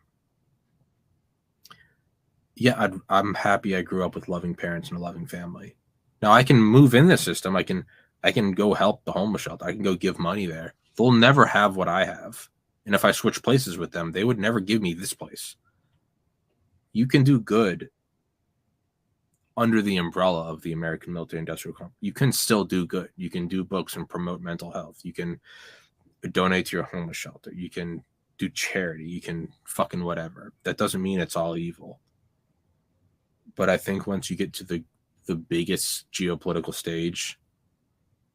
[SPEAKER 2] Yeah, I'm happy I grew up with loving parents and a loving family. Now I can move in the system. I can go help the homeless shelter. I can go give money there. They'll never have what I have. And if I switch places with them, they would never give me this place. You can do good under the umbrella of the American Military Industrial Company. You can still do good. You can do books and promote mental health. You can donate to your homeless shelter. You can do charity. You can fucking whatever. That doesn't mean it's all evil. But I think once you get to the biggest geopolitical stage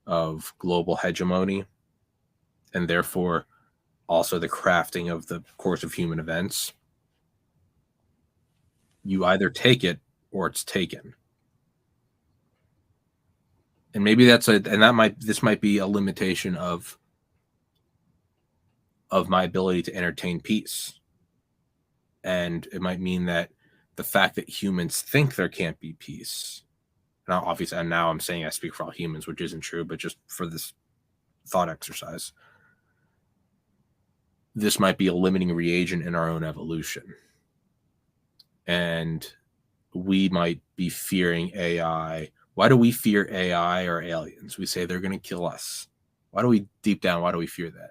[SPEAKER 2] of global hegemony, and therefore also the crafting of the course of human events, you either take it or it's taken. And maybe this might be a limitation of my ability to entertain peace. And it might mean that the fact that humans think there can't be peace. Now, obviously, and now I'm saying I speak for all humans, which isn't true, but just for this thought exercise, this might be a limiting reagent in our own evolution. And we might be fearing AI. Why do we fear AI or aliens? We say they're going to kill us. Why do we fear that?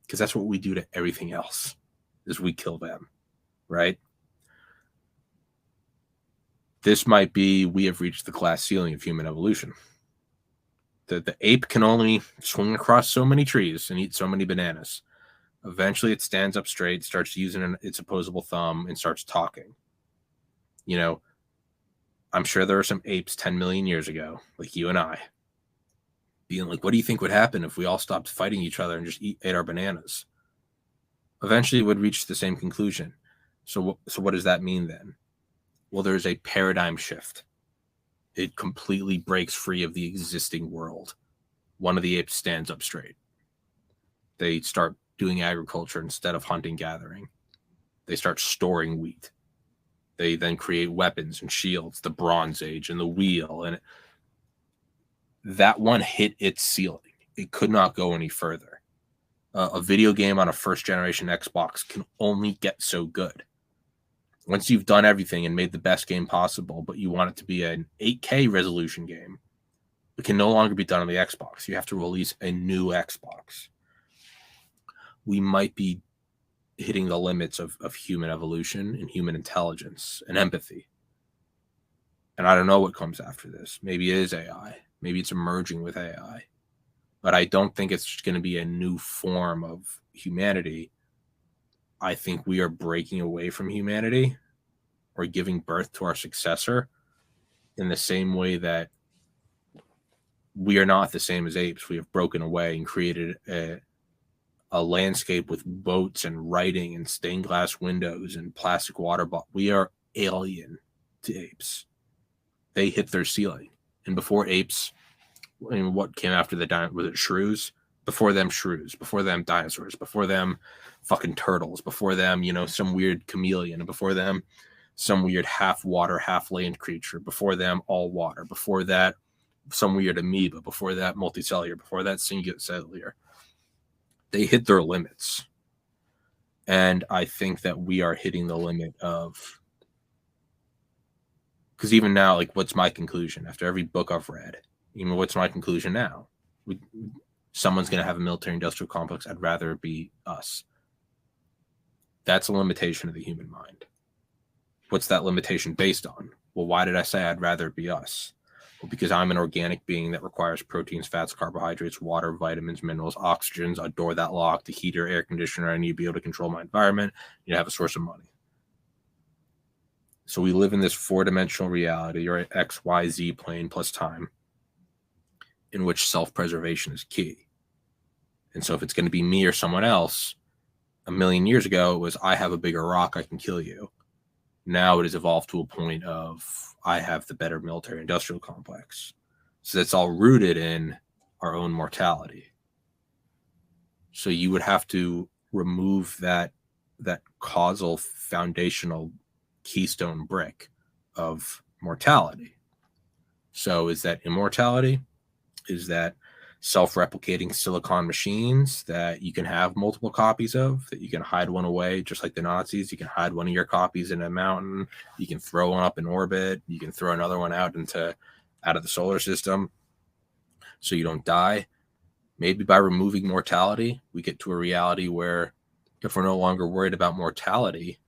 [SPEAKER 2] Because that's what we do to everything else, is we kill them, right? This might be, we have reached the glass ceiling of human evolution. The ape can only swing across so many trees and eat so many bananas. Eventually it stands up straight, starts using its opposable thumb, and starts talking. I'm sure there are some apes 10 million years ago, like you and I, being like, what do you think would happen if we all stopped fighting each other and just ate our bananas? Eventually, it would reach the same conclusion. So what does that mean then? Well, there's a paradigm shift. It completely breaks free of the existing world. One of the apes stands up straight. They start doing agriculture instead of hunting, gathering. They start storing wheat. They then create weapons and shields, the Bronze Age and the wheel. And that one hit its ceiling. It could not go any further. A video game on a first-generation Xbox can only get so good. Once you've done everything and made the best game possible, but you want it to be an 8K resolution game, it can no longer be done on the Xbox. You have to release a new Xbox. We might be hitting the limits of human evolution and human intelligence and empathy. And I don't know what comes after this. Maybe it is AI. Maybe it's emerging with AI. But I don't think it's going to be a new form of humanity. I think we are breaking away from humanity or giving birth to our successor in the same way that we are not the same as apes. We have broken away and created a landscape with boats and writing and stained glass windows and plastic water bottles. We are alien to apes. They hit their ceiling. And before apes, I mean, what came after the was it shrews? Before them, shrews. Before them, dinosaurs. Before them, fucking turtles. Before them, some weird chameleon. And before them, some weird half water, half land creature. Before them, all water. Before that, some weird amoeba. Before that, multicellular. Before that, singular cellular. They hit their limits. And I think that we are hitting the limit of, because even now, like, what's my conclusion after every book I've read? What's my conclusion now? Someone's going to have a military-industrial complex. I'd rather it be us. That's a limitation of the human mind. What's that limitation based on? Well, why did I say I'd rather it be us? Well, because I'm an organic being that requires proteins, fats, carbohydrates, water, vitamins, minerals, oxygens, a door that locked, a heater, air conditioner. I need to be able to control my environment. I need to have a source of money. So we live in this four-dimensional reality, or X, Y, Z plane plus time, in which self-preservation is key. And so if it's going to be me or someone else, 1,000,000 years ago, it was, I have a bigger rock, I can kill you. Now it has evolved to a point of, I have the better military-industrial complex. So that's all rooted in our own mortality. So you would have to remove that causal foundational keystone brick of mortality. So is that immortality? Is that self-replicating silicon machines that you can have multiple copies of, that you can hide one away, just like the Nazis? You can hide one of your copies in a mountain. You can throw one up in orbit. You can throw another one out of the solar system so you don't die. Maybe by removing mortality, we get to a reality where if we're no longer worried about mortality,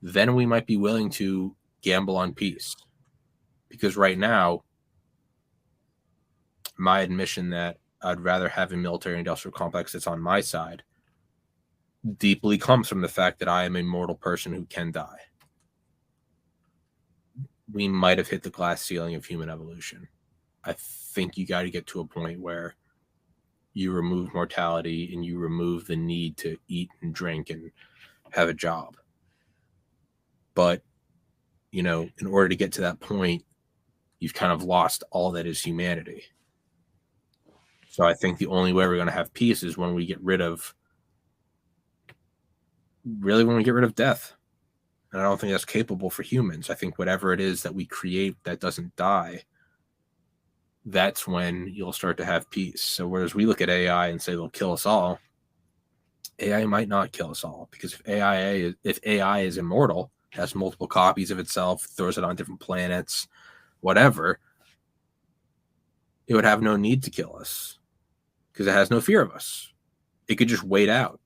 [SPEAKER 2] then we might be willing to gamble on peace. Because right now, my admission that I'd rather have a military-industrial complex that's on my side deeply comes from the fact that I am a mortal person who can die. We might have hit the glass ceiling of human evolution. I think you got to get to a point where you remove mortality and you remove the need to eat and drink and have a job. But, in order to get to that point, you've kind of lost all that is humanity. So I think the only way we're going to have peace is when we get rid of death. And I don't think that's capable for humans. I think whatever it is that we create that doesn't die, that's when you'll start to have peace. So whereas we look at AI and say they'll kill us all, AI might not kill us all, because if AI is immortal, has multiple copies of itself, throws it on different planets, whatever, it would have no need to kill us because it has no fear of us. It could just wait out,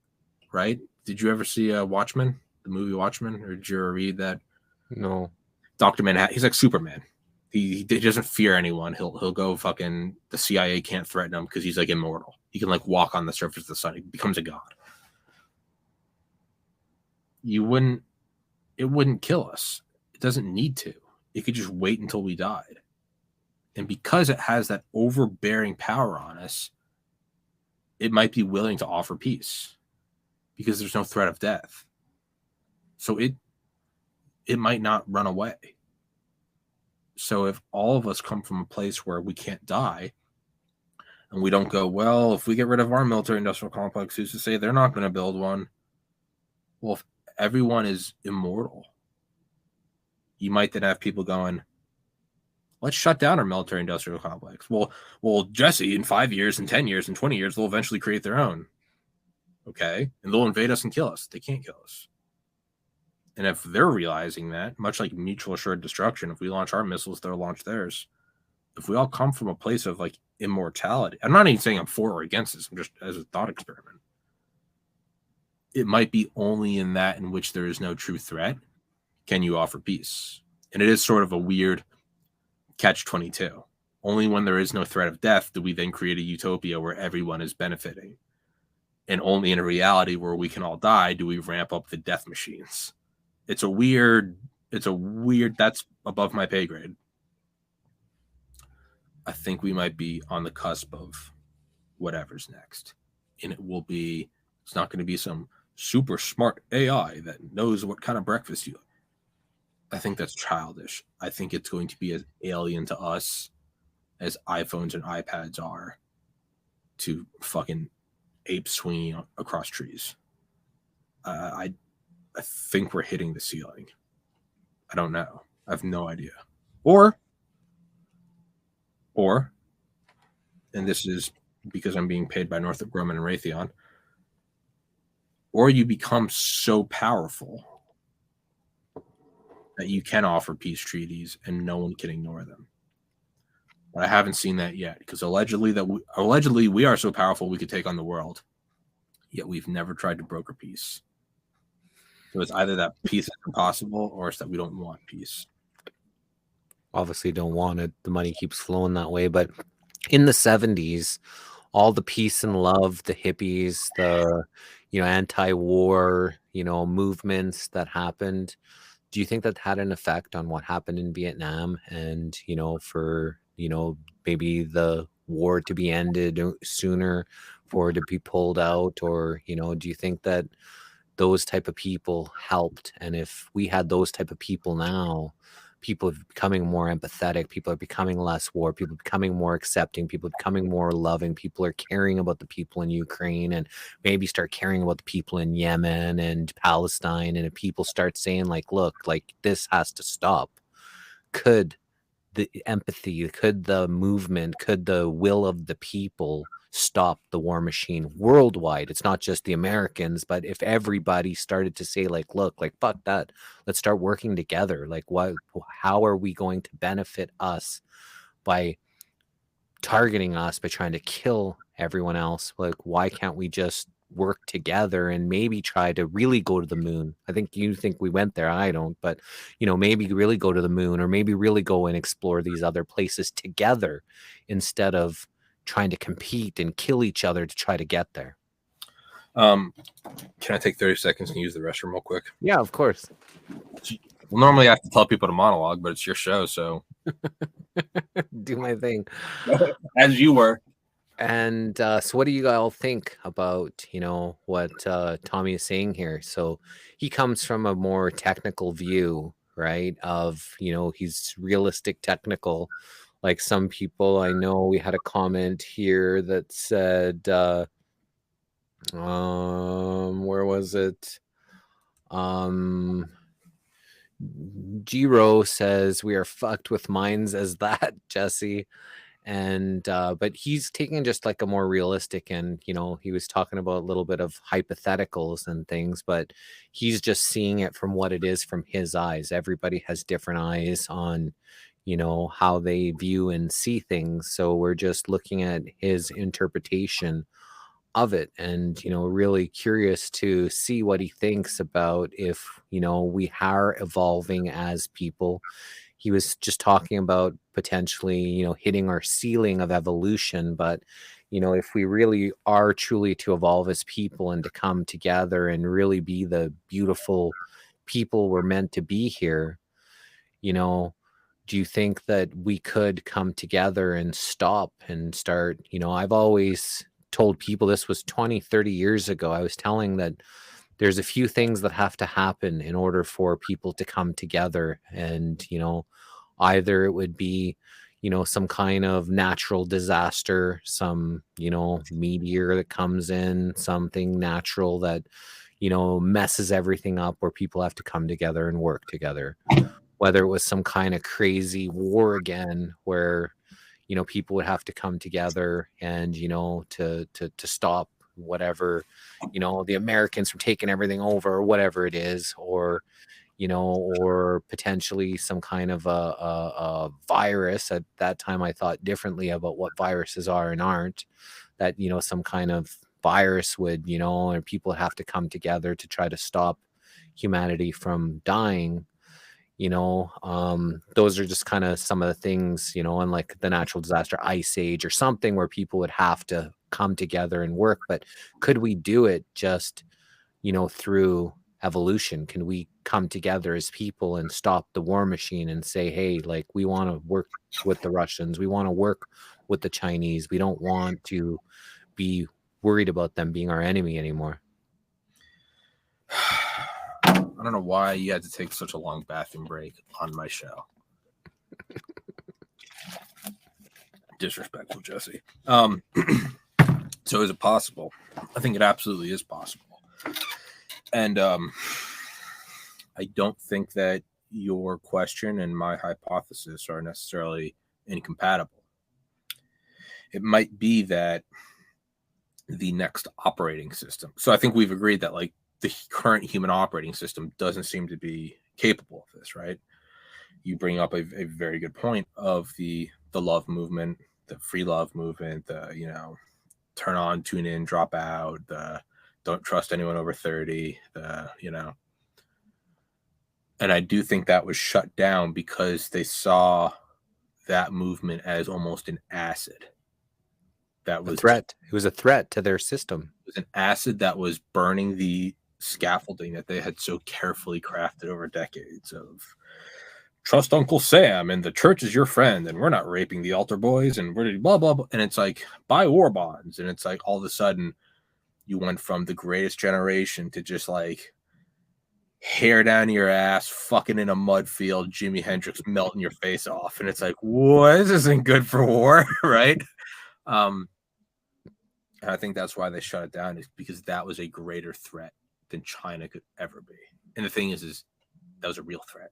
[SPEAKER 2] right? Did you ever see Watchmen, the movie Watchmen, or did you ever read that?
[SPEAKER 3] No.
[SPEAKER 2] Dr. Manhattan, he's like Superman. He doesn't fear anyone. He'll go fucking, the CIA can't threaten him because he's like immortal. He can like walk on the surface of the sun. He becomes a god. It wouldn't kill us. It doesn't need to. It could just wait until we died. And because it has that overbearing power on us, it might be willing to offer peace because there's no threat of death. So it might not run away. So if all of us come from a place where we can't die, and we don't go, well, if we get rid of our military industrial complex, who's to say they're not going to build one? Well, if everyone is immortal, you might then have people going, let's shut down our military industrial complex. Well, Jesse, in 5 years, in 10 years, in 20 years, they'll eventually create their own. Okay. And they'll invade us and kill us. They can't kill us. And if they're realizing that, much like mutual assured destruction, if we launch our missiles, they'll launch theirs. If we all come from a place of like immortality, I'm not even saying I'm for or against this, I'm just as a thought experiment. It might be only in that in which there is no true threat can you offer peace. And it is sort of a weird catch-22. Only when there is no threat of death do we then create a utopia where everyone is benefiting. And only in a reality where we can all die do we ramp up the death machines. It's a weird, that's above my pay grade. I think we might be on the cusp of whatever's next. And it's not going to be some super smart AI that knows what kind of breakfast you like. I think that's childish. I think it's going to be as alien to us as iPhones and iPads are to fucking apes swinging across trees. I think we're hitting the ceiling. I don't know. I have no idea. Or, and this is because I'm being paid by Northrop Grumman and Raytheon, or you become so powerful that you can offer peace treaties and no one can ignore them. But I haven't seen that yet, because allegedly we are so powerful we could take on the world, yet we've never tried to broker peace. So it's either that peace is impossible or it's that we don't want peace.
[SPEAKER 3] Obviously don't want it. The money keeps flowing that way. But in the 70s, all the peace and love, the hippies, the anti-war, movements that happened, do you think that had an effect on what happened in Vietnam and, for, maybe the war to be ended sooner, for it to be pulled out? Or, do you think that those type of people helped? And if we had those type of people now, people are becoming more empathetic, people are becoming less war, people are becoming more accepting, people are becoming more loving, people are caring about the people in Ukraine and maybe start caring about the people in Yemen and Palestine. And if people start saying like, look, like this has to stop, could the empathy, could the movement, could the will of the people stop the war machine worldwide? It's not just the Americans, but if everybody started to say like, look, like fuck that, let's start working together. Like how are we going to benefit us by targeting us, by trying to kill everyone else? Like, why can't we just work together and maybe try to really go to the moon? I think you think we went there. I don't, but maybe really go to the moon, or maybe really go and explore these other places together instead of trying to compete and kill each other to try to get there.
[SPEAKER 2] Can I take 30 seconds and use the restroom real quick?
[SPEAKER 3] Yeah, of course.
[SPEAKER 2] Well, normally I have to tell people to monologue, but it's your show, so
[SPEAKER 3] do my thing.
[SPEAKER 2] As you were.
[SPEAKER 3] And so what do you all think about, what Tommy is saying here? So he comes from a more technical view, right? Of, he's realistic technical. Like some people, I know we had a comment here that said, where was it? Giro says we are fucked with minds as that, Jesse. And but he's taking just like a more realistic, and he was talking about a little bit of hypotheticals and things, but he's just seeing it from what it is from his eyes. Everybody has different eyes on how they view and see things, so we're just looking at his interpretation of it, and really curious to see what he thinks about if we are evolving as people. He was just talking about potentially hitting our ceiling of evolution, but if we really are truly to evolve as people and to come together and really be the beautiful people we're meant to be here, do you think that we could come together and stop and start, I've always told people, this was 20, 30 years ago. I was telling that there's a few things that have to happen in order for people to come together. And, either it would be, some kind of natural disaster, some, meteor that comes in, something natural that, messes everything up, where people have to come together and work together. Whether it was some kind of crazy war again, where, people would have to come together and, to stop whatever, the Americans from taking everything over, or whatever it is, or, or potentially some kind of a virus. At that time, I thought differently about what viruses are and aren't. That, some kind of virus would, and people have to come together to try to stop humanity from dying. Those are just kind of some of the things, and like the natural disaster, ice age or something, where people would have to come together and work. But could we do it just, through evolution? Can we come together as people and stop the war machine and say, hey, like, we want to work with the Russians, we want to work with the Chinese, we don't want to be worried about them being our enemy anymore?
[SPEAKER 2] I don't know why you had to take such a long bathroom break on my show. Disrespectful, Jesse. So is it possible? I think it absolutely is possible. And I don't think that your question and my hypothesis are necessarily incompatible. It might be that the next operating system. So I think we've agreed that, like, the current human operating system doesn't seem to be capable of this, right? You bring up a very good point of the love movement, the free love movement, the, turn on, tune in, drop out, the don't trust anyone over 30, and I do think that was shut down because they saw that movement as almost an acid. That was
[SPEAKER 3] a threat. It was a threat to their system.
[SPEAKER 2] It was an acid that was burning the scaffolding that they had so carefully crafted over decades of trust Uncle Sam and the church is your friend and we're not raping the altar boys and we're blah, blah, blah. And it's like, buy war bonds. And it's like, all of a sudden you went from the greatest generation to just like hair down your ass, fucking in a mud field, Jimi Hendrix melting your face off. And it's like, what? This isn't good for war, right? And I think that's why they shut it down, is because that was a greater threat than China could ever be. And the thing is that was a real threat.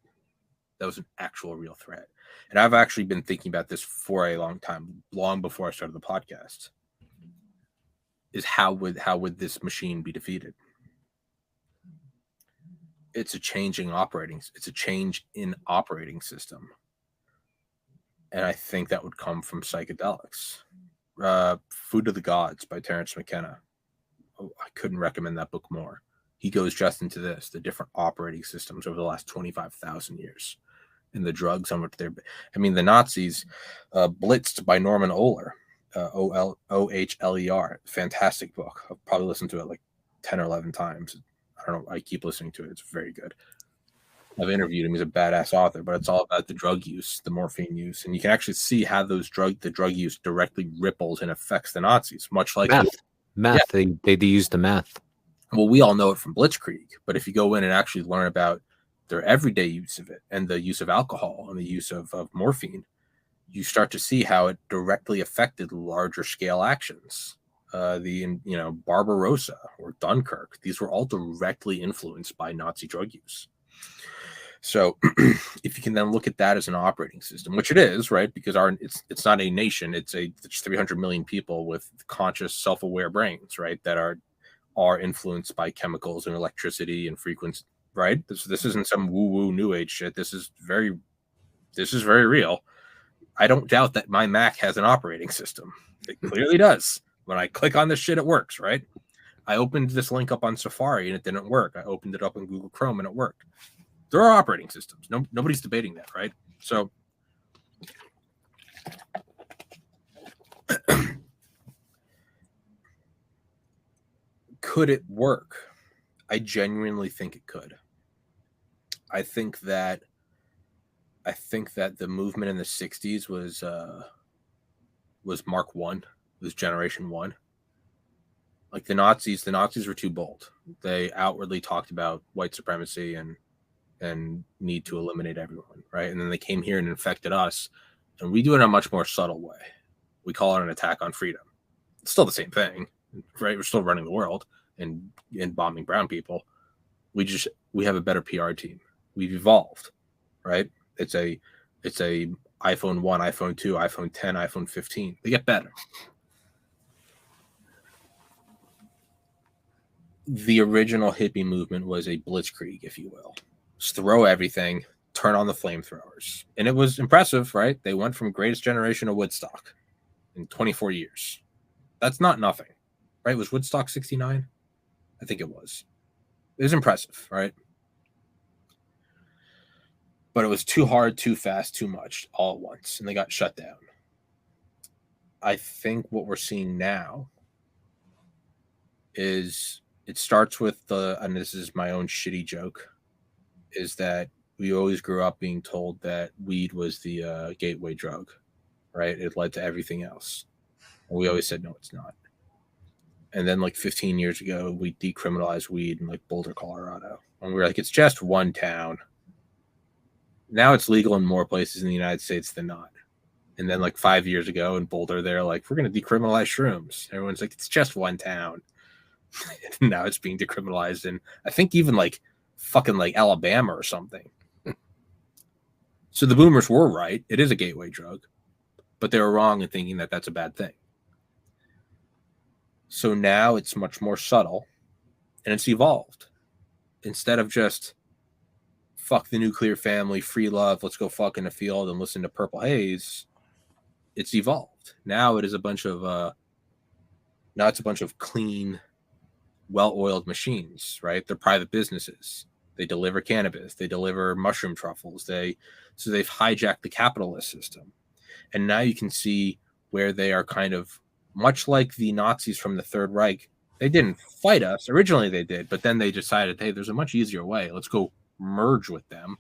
[SPEAKER 2] That was an actual real threat. And I've actually been thinking about this for a long time, long before I started the podcast, is how would this machine be defeated? It's a change in operating system. And I think that would come from psychedelics. Food of the Gods by Terence McKenna. Oh, I couldn't recommend that book more. He goes just into this, the different operating systems over the last 25,000 years and the drugs on which they're... I mean, the Nazis, Blitzed by Norman Ohler, Ohler. Fantastic book. I've probably listened to it like 10 or 11 times. I don't know. I keep listening to it. It's very good. I've interviewed him. He's a badass author, but it's all about the drug use, the morphine use. And you can actually see how the drug use directly ripples and affects the Nazis, much like
[SPEAKER 3] meth. Yeah. They use the meth.
[SPEAKER 2] Well, we all know it from Blitzkrieg, but if you go in and actually learn about their everyday use of it and the use of alcohol and the use of morphine, you start to see how it directly affected larger scale actions. Barbarossa or Dunkirk, these were all directly influenced by Nazi drug use. So if you can then look at that as an operating system, which it is, right? Because it's not a nation, it's 300 million people with conscious, self-aware brains, right? That are influenced by chemicals and electricity and frequency, right? This isn't some woo-woo new age shit. This is very real. I don't doubt that my Mac has an operating system. It clearly does. When I click on this shit, it works, right? I opened this link up on Safari and it didn't work. I opened it up in Google Chrome and it worked. There are operating systems. Nobody's debating that, right? So could it work? I genuinely think it could. I think that I think that the movement in the 60s was Mark One, was Generation One. Like the Nazis were too bold. They outwardly talked about white supremacy and need to eliminate everyone, right? And then they came here and infected us, and we do it in a much more subtle way. We call it an attack on freedom. It's still the same thing, right? We're still running the world and bombing brown people. We have a better PR team. We've evolved, right? It's a iPhone 1, iPhone 2, iPhone 10, iPhone 15. They get better. The original hippie movement was a blitzkrieg, if you will. Just throw everything, turn on the flamethrowers. And it was impressive, right? They went from greatest generation to Woodstock in 24 years. That's not nothing, right? Was Woodstock 69? I think it was. It was impressive, right? But it was too hard, too fast, too much all at once, and they got shut down. I think what we're seeing now is it starts with and this is my own shitty joke, is that we always grew up being told that weed was the gateway drug, right? It led to everything else. And we always said, no, it's not. And then like 15 years ago, we decriminalized weed in like Boulder, Colorado. And we were like, it's just one town. Now it's legal in more places in the United States than not. And then like 5 years ago in Boulder, they're like, we're going to decriminalize shrooms. Everyone's like, it's just one town. And now it's being decriminalized in, I think, even like fucking like Alabama or something. So the boomers were right. It is a gateway drug, but they were wrong in thinking that that's a bad thing. So now it's much more subtle and it's evolved. Instead of just fuck the nuclear family, free love, let's go fuck in a field and listen to Purple Haze, it's evolved. Now it is a bunch of clean, well-oiled machines, right? They're private businesses. They deliver cannabis. They deliver mushroom truffles. So they've hijacked the capitalist system. And now you can see where they are kind of much like the Nazis from the Third Reich. They didn't fight us. Originally they did, but then they decided, hey, there's a much easier way. Let's go merge with them.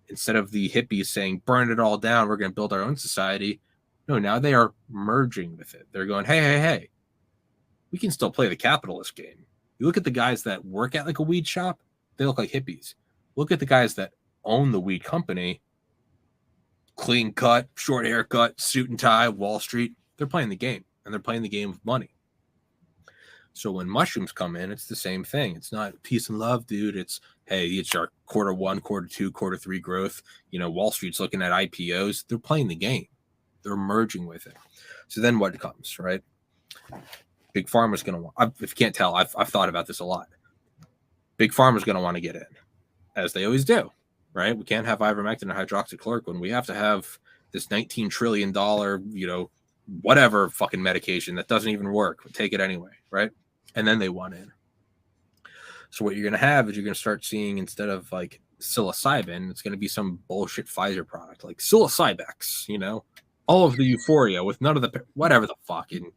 [SPEAKER 2] Instead of the hippies saying, burn it all down, we're going to build our own society. No, now they are merging with it. They're going, hey, we can still play the capitalist game. You look at the guys that work at like a weed shop, they look like hippies. Look at the guys that own the weed company, clean cut, short haircut, suit and tie, Wall Street. They're playing the game, and they're playing the game of money. So when mushrooms come in, it's the same thing. It's not peace and love, dude. It's, hey, it's our quarter 1, quarter 2, quarter 3 growth. You know, Wall Street's looking at IPOs. They're playing the game. They're merging with it. So then what comes, right? Big Pharma's going to want, if you can't tell, I've thought about this a lot. Big Pharma's going to want to get in, as they always do, right? We can't have ivermectin and hydroxychloroquine. We have to have this $19 trillion, whatever fucking medication that doesn't even work. But take it anyway, right? And then they want in. So what you're going to have is you're going to start seeing, instead of like psilocybin, it's going to be some bullshit Pfizer product like psilocybex, all of the euphoria with none of the, whatever the fuck. And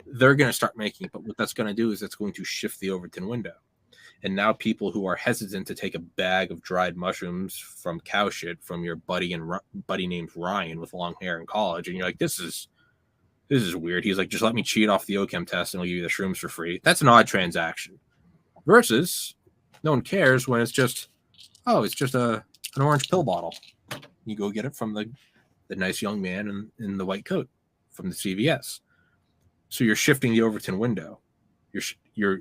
[SPEAKER 2] they're going to start making it. But what that's going to do is it's going to shift the Overton window. And now people who are hesitant to take a bag of dried mushrooms from cow shit from your buddy named Ryan with long hair in college, and you're like, this is weird. He's like, just let me cheat off the OChem test and I'll give you the shrooms for free. That's an odd transaction. Versus, no one cares when it's just, it's just an orange pill bottle. You go get it from the nice young man in the white coat from the CVS. So you're shifting the Overton window. You're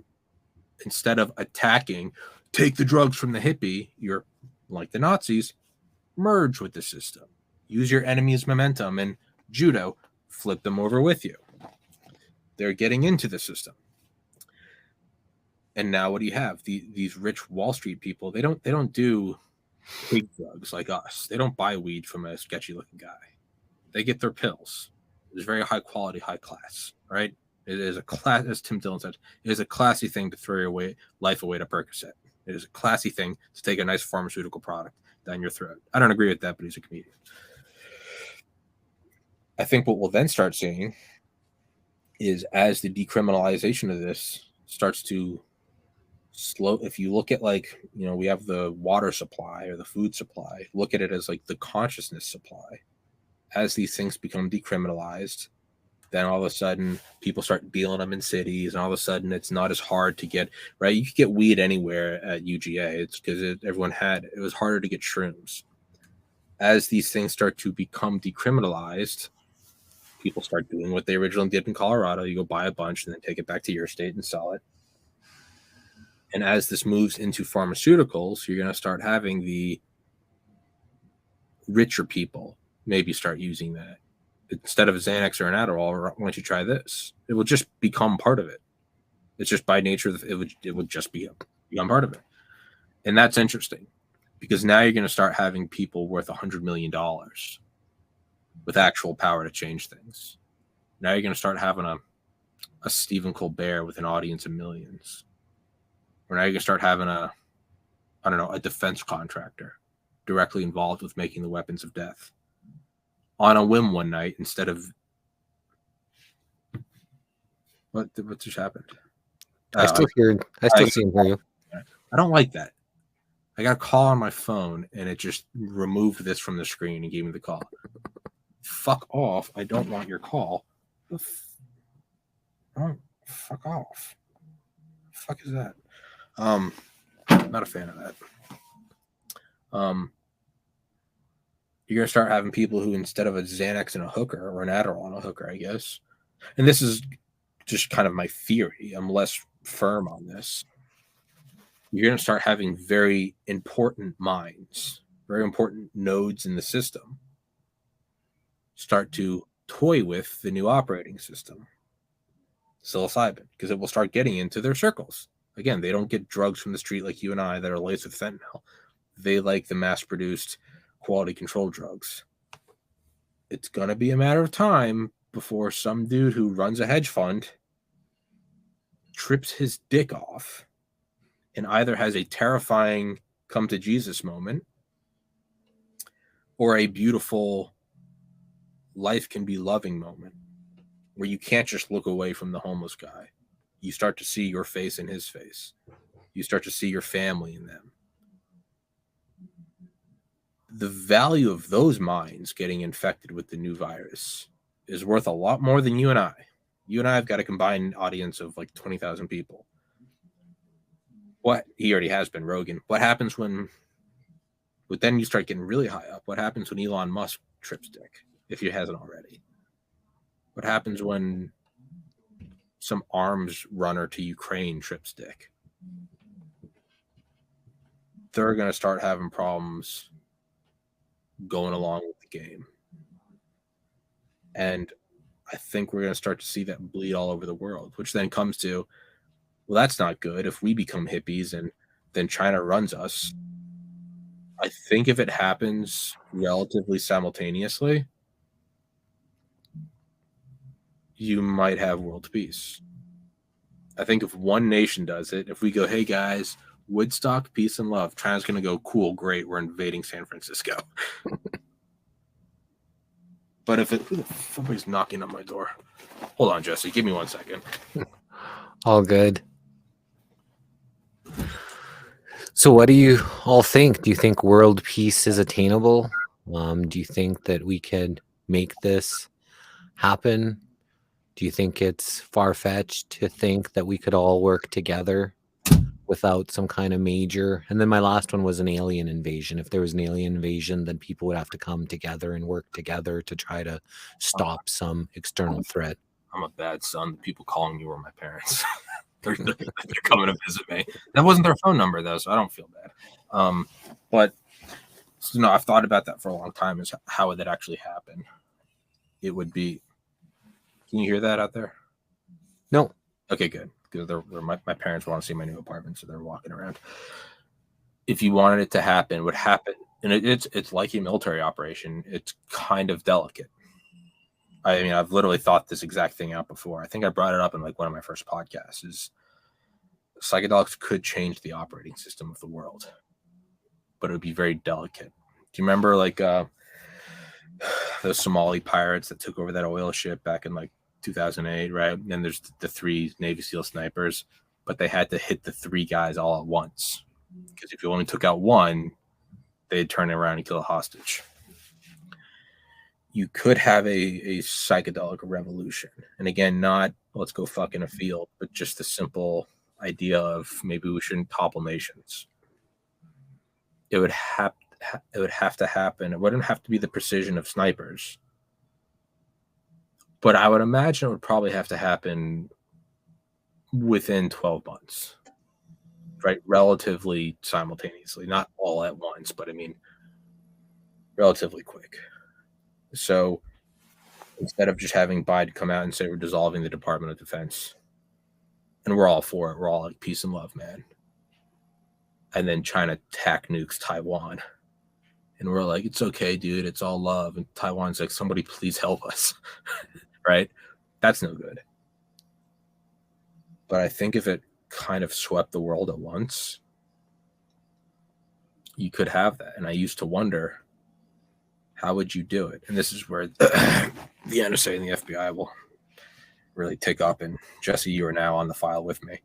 [SPEAKER 2] instead of attacking, take the drugs from the hippie, you're like the Nazis, merge with the system. Use your enemy's momentum and judo, flip them over with you. They're getting into the system. And now what do you have? These rich Wall Street people, they don't do big drugs like us. They don't buy weed from a sketchy looking guy. They get their pills. It's very high quality, high class, right? It is a class, as Tim Dillon said, it is a classy thing to throw your life away to Percocet. It is a classy thing to take a nice pharmaceutical product down your throat. I don't agree with that, but he's a comedian. I think what we'll then start seeing is, as the decriminalization of this starts to slow. If you look at like, we have the water supply or the food supply, look at it as like the consciousness supply. As these things become decriminalized, then all of a sudden people start dealing them in cities, and all of a sudden it's not as hard to get, right? You could get weed anywhere at UGA. It's because everyone had it. It was harder to get shrooms. As these things start to become decriminalized, people start doing what they originally did in Colorado. You go buy a bunch and then take it back to your state and sell it. And as this moves into pharmaceuticals, you're going to start having the richer people maybe start using that. Instead of a Xanax or an Adderall, why don't you try this? It will just become part of it. It's just by nature, it would just become part of it. And that's interesting, because now you're going to start having people worth $100 million with actual power to change things. Now you're going to start having a Stephen Colbert with an audience of millions. Or now you're going to start having a defense contractor directly involved with making the weapons of death on a whim one night instead of what just happened.
[SPEAKER 3] I still see and hear you.
[SPEAKER 2] I don't like that. I got a call on my phone and it just removed this from the screen and gave me the call. Fuck off. I don't want your call. Oh, fuck off. The fuck is that? Not a fan of that. You're going to start having people who, instead of a Xanax and a hooker, or an Adderall and a hooker, I guess, and this is just kind of my theory, I'm less firm on this, you're going to start having very important minds, very important nodes in the system start to toy with the new operating system, psilocybin, because it will start getting into their circles. Again, they don't get drugs from the street like you and I that are laced with fentanyl. They like the mass-produced quality control drugs. It's going to be a matter of time before some dude who runs a hedge fund trips his dick off and either has a terrifying come to Jesus moment or a beautiful life can be loving moment where you can't just look away from the homeless guy. You start to see your face in his face. You start to see your family in them. The value of those minds getting infected with the new virus is worth a lot more than you and I. You and I have got a combined audience of like 20,000 people. What he already has been Rogan. What happens but then you start getting really high up? What happens when Elon Musk trips dick, if he hasn't already? What happens when some arms runner to Ukraine trips dick? They're going to start having problems going along with the game. And I think we're going to start to see that bleed all over the world, which then comes to, well, that's not good if we become hippies and then China runs us. I think if it happens relatively simultaneously, you might have world peace. I think if one nation does it, if we go, hey guys, Woodstock, peace and love, China's going to go, cool, great, we're invading San Francisco. But if somebody's knocking on my door. Hold on, Jesse, give me 1 second.
[SPEAKER 3] All good. So what do you all think? Do you think world peace is attainable? Do you think that we could make this happen? Do you think it's far-fetched to think that we could all work together without some kind of major? And then my last one was an alien invasion. If there was an alien invasion, then people would have to come together and work together to try to stop some external threat.
[SPEAKER 2] I'm a bad son. The people calling me were my parents. they're coming to visit me. That wasn't their phone number, though, so I don't feel bad. But I've thought about that for a long time, is how would that actually happen? It would be... Can you hear that out there?
[SPEAKER 3] No.
[SPEAKER 2] Okay, good. Because my parents want to see my new apartment, so they're walking around. If you wanted it to happen, would happen, and it's like a military operation. It's kind of delicate. I mean, I've literally thought this exact thing out before. I think I brought it up in like one of my first podcasts. Is psychedelics could change the operating system of the world, but it would be very delicate. Do you remember like those Somali pirates that took over that oil ship back in like 2008, right? And there's the 3 Navy SEAL snipers. but they had to hit the 3 guys all at once. Because if you only took out one, they'd turn around and kill a hostage. You could have a psychedelic revolution. And again, not let's go fuck in a field, but just the simple idea of maybe we shouldn't topple nations. It would have to happen. It wouldn't have to be the precision of snipers. But I would imagine it would probably have to happen within 12 months. Right? Relatively simultaneously. Not all at once, but I mean relatively quick. So instead of just having Biden come out and say we're dissolving the Department of Defense, and we're all for it, we're all like peace and love, man. And then China attack nukes Taiwan. And we're like, it's okay, dude, it's all love. And Taiwan's like, somebody please help us. Right? That's no good. But I think if it kind of swept the world at once, you could have that. And I used to wonder, how would you do it? And this is where the NSA and the FBI will really take up. And Jesse, you are now on the file with me.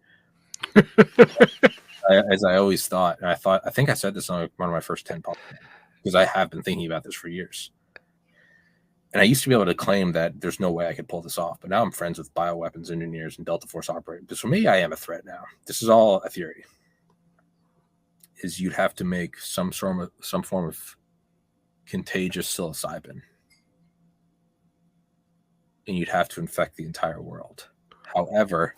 [SPEAKER 2] As I always thought, and I think I said this on one of my first 10 podcasts, because I have been thinking about this for years. And I used to be able to claim that there's no way I could pull this off, but now I'm friends with bioweapons engineers and Delta Force operators. Because for me, I am a threat now. This is all a theory. Is you'd have to make some form of contagious psilocybin, and you'd have to infect the entire world. However,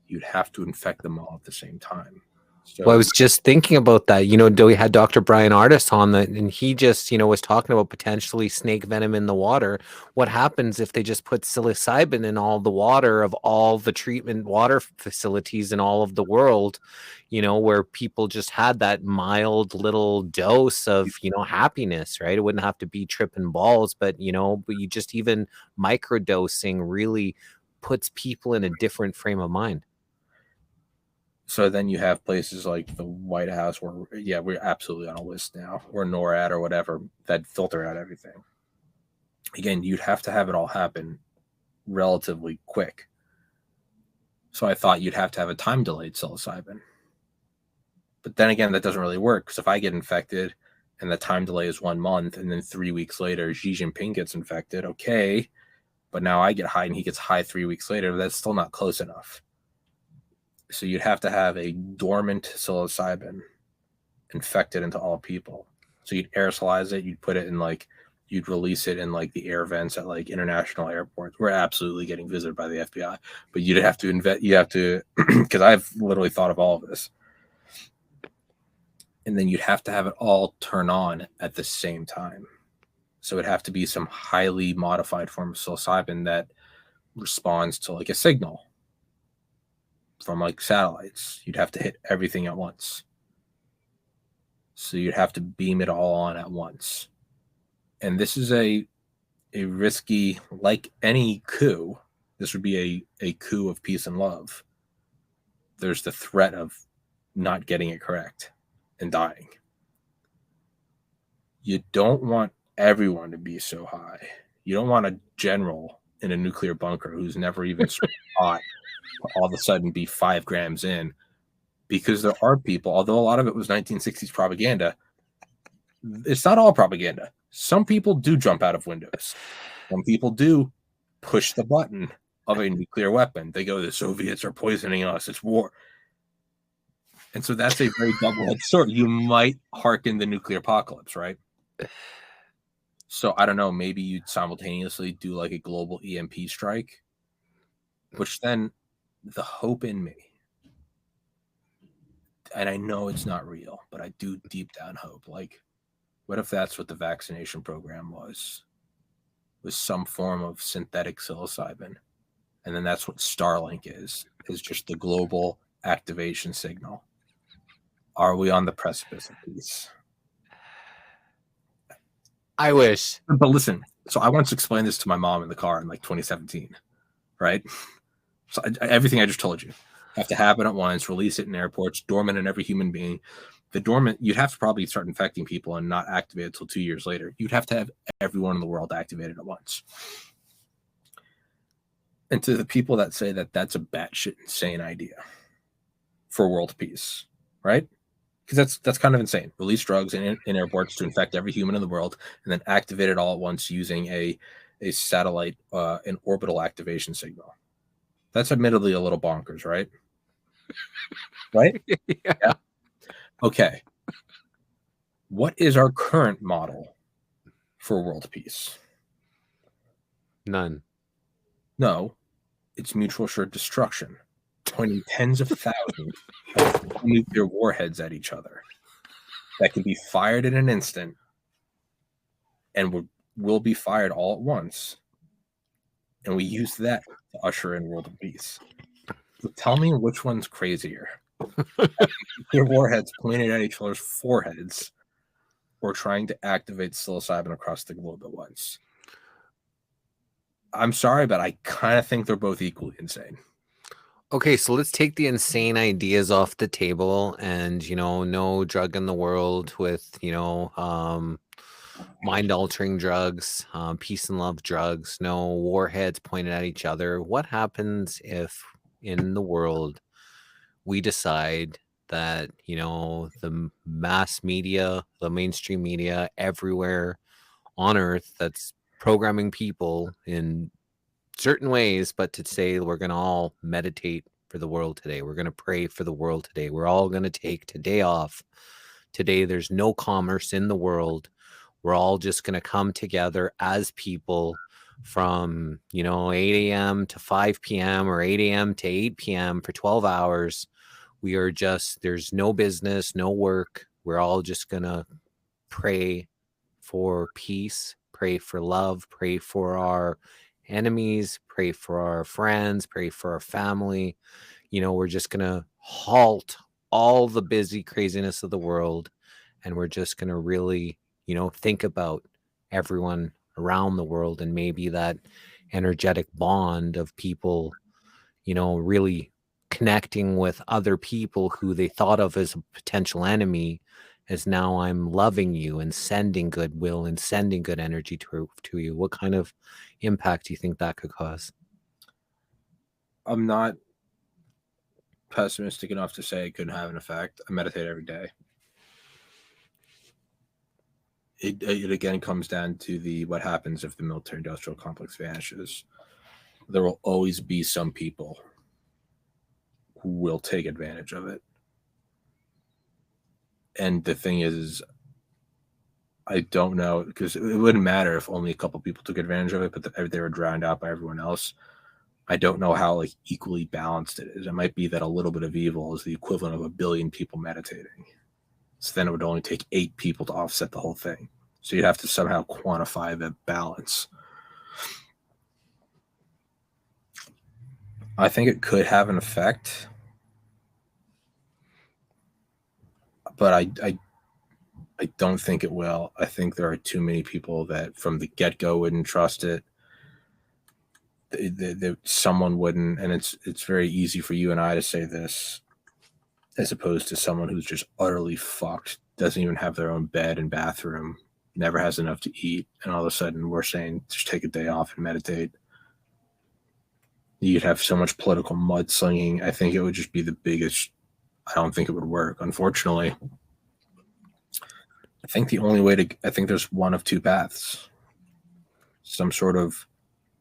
[SPEAKER 2] you'd have to infect them all at the same time. So,
[SPEAKER 3] well, I was just thinking about that. We had Dr. Brian Artis on that, and he just, was talking about potentially snake venom in the water. What happens if they just put psilocybin in all the water of all the treatment water facilities in all of the world, where people just had that mild little dose of, happiness, right? It wouldn't have to be tripping balls, but you just even microdosing really puts people in a different frame of mind.
[SPEAKER 2] So then you have places like the White House where, yeah, we're absolutely on a list now, or NORAD or whatever, that filter out everything. Again, you'd have to have it all happen relatively quick. So I thought you'd have to have a time-delayed psilocybin. But then again, that doesn't really work, because if I get infected and the time delay is 1 month, and then 3 weeks later Xi Jinping gets infected, okay, but now I get high and he gets high 3 weeks later, that's still not close enough. So you'd have to have a dormant psilocybin infected into all people. So you'd aerosolize it, you'd put it in you'd release it in the air vents at international airports. We're absolutely getting visited by the FBI, but you'd have to because I've literally thought of all of this. And then you'd have to have it all turn on at the same time. So it'd have to be some highly modified form of psilocybin that responds to a signal from satellites. You'd have to hit everything at once. So you'd have to beam it all on at once. And this is a risky, like any coup, this would be a coup of peace and love. There's the threat of not getting it correct and dying. You don't want everyone to be so high. You don't want a general in a nuclear bunker who's never even thought all of a sudden be 5 grams in, because there are people, although a lot of it was 1960s propaganda, it's not all propaganda. Some people do jump out of windows. Some people do push the button of a nuclear weapon. They go, the Soviets are poisoning us. It's war. And so that's a very double-edged sword. You might hearken the nuclear apocalypse, right? So I don't know, maybe you'd simultaneously do a global EMP strike, which then the hope in me, and I know it's not real, but I do deep down hope, what if that's what the vaccination program was some form of synthetic psilocybin, and then that's what Starlink is just the global activation signal. Are we on the precipice of peace?
[SPEAKER 3] I wish.
[SPEAKER 2] But listen, so I once explained this to my mom in the car in 2017, right? So everything I just told you, have to happen at once, release it in airports, dormant in every human being. The dormant, you'd have to probably start infecting people and not activate it until 2 years later. You'd have to have everyone in the world activated at once. And to the people that say that that's a batshit insane idea, for world peace, right? Because that's kind of insane. Release drugs in airports to infect every human in the world, and then activate it all at once using a satellite, an orbital activation signal. That's admittedly a little bonkers, right? Right?
[SPEAKER 3] Yeah.
[SPEAKER 2] Okay. What is our current model for world peace?
[SPEAKER 3] None.
[SPEAKER 2] No, it's mutual assured destruction, pointing tens of thousands of nuclear warheads at each other that can be fired in an instant and will be fired all at once. And we use that to usher in world peace. So tell me which one's crazier. Nuclear warheads pointed at each other's foreheads or trying to activate psilocybin across the globe at once. I'm sorry, but I kind of think they're both equally insane.
[SPEAKER 3] Okay, so let's take the insane ideas off the table and, no drug in the world with, mind-altering drugs, peace and love drugs, no warheads pointed at each other. What happens if in the world we decide that, the mass media, the mainstream media everywhere on earth that's programming people in certain ways, but to say we're going to all meditate for the world today. We're going to pray for the world today. We're all going to take today off. Today, there's no commerce in the world. We're all just going to come together as people from, 8 a.m. to 5 p.m. or 8 a.m. to 8 p.m. for 12 hours. We are just, there's no business, no work. We're all just going to pray for peace, pray for love, pray for our enemies, pray for our friends, pray for our family. We're just going to halt all the busy craziness of the world. And we're just going to really, think about everyone around the world and maybe that energetic bond of people, really connecting with other people who they thought of as a potential enemy, as now I'm loving you and sending goodwill and sending good energy to you. What kind of impact do you think that could cause?
[SPEAKER 2] I'm not pessimistic enough to say it couldn't have an effect. I meditate every day. It again comes down to what happens if the military-industrial complex vanishes. There will always be some people who will take advantage of it. And the thing is I don't know, because it wouldn't matter if only a couple people took advantage of it, but they were drowned out by everyone else. I don't know how equally balanced it is. It might be that a little bit of evil is the equivalent of 1 billion people meditating. So then it would only take 8 people to offset the whole thing. So you'd have to somehow quantify the balance. I think it could have an effect, but I don't think it will. I think there are too many people that from the get-go wouldn't trust it. That someone wouldn't, and it's very easy for you and I to say this, as opposed to someone who's just utterly fucked, doesn't even have their own bed and bathroom, never has enough to eat, and all of a sudden we're saying just take a day off and meditate. You'd have so much political mudslinging. I think it would just be the biggest. I don't think it would work, unfortunately. I think there's one of two paths. Some sort of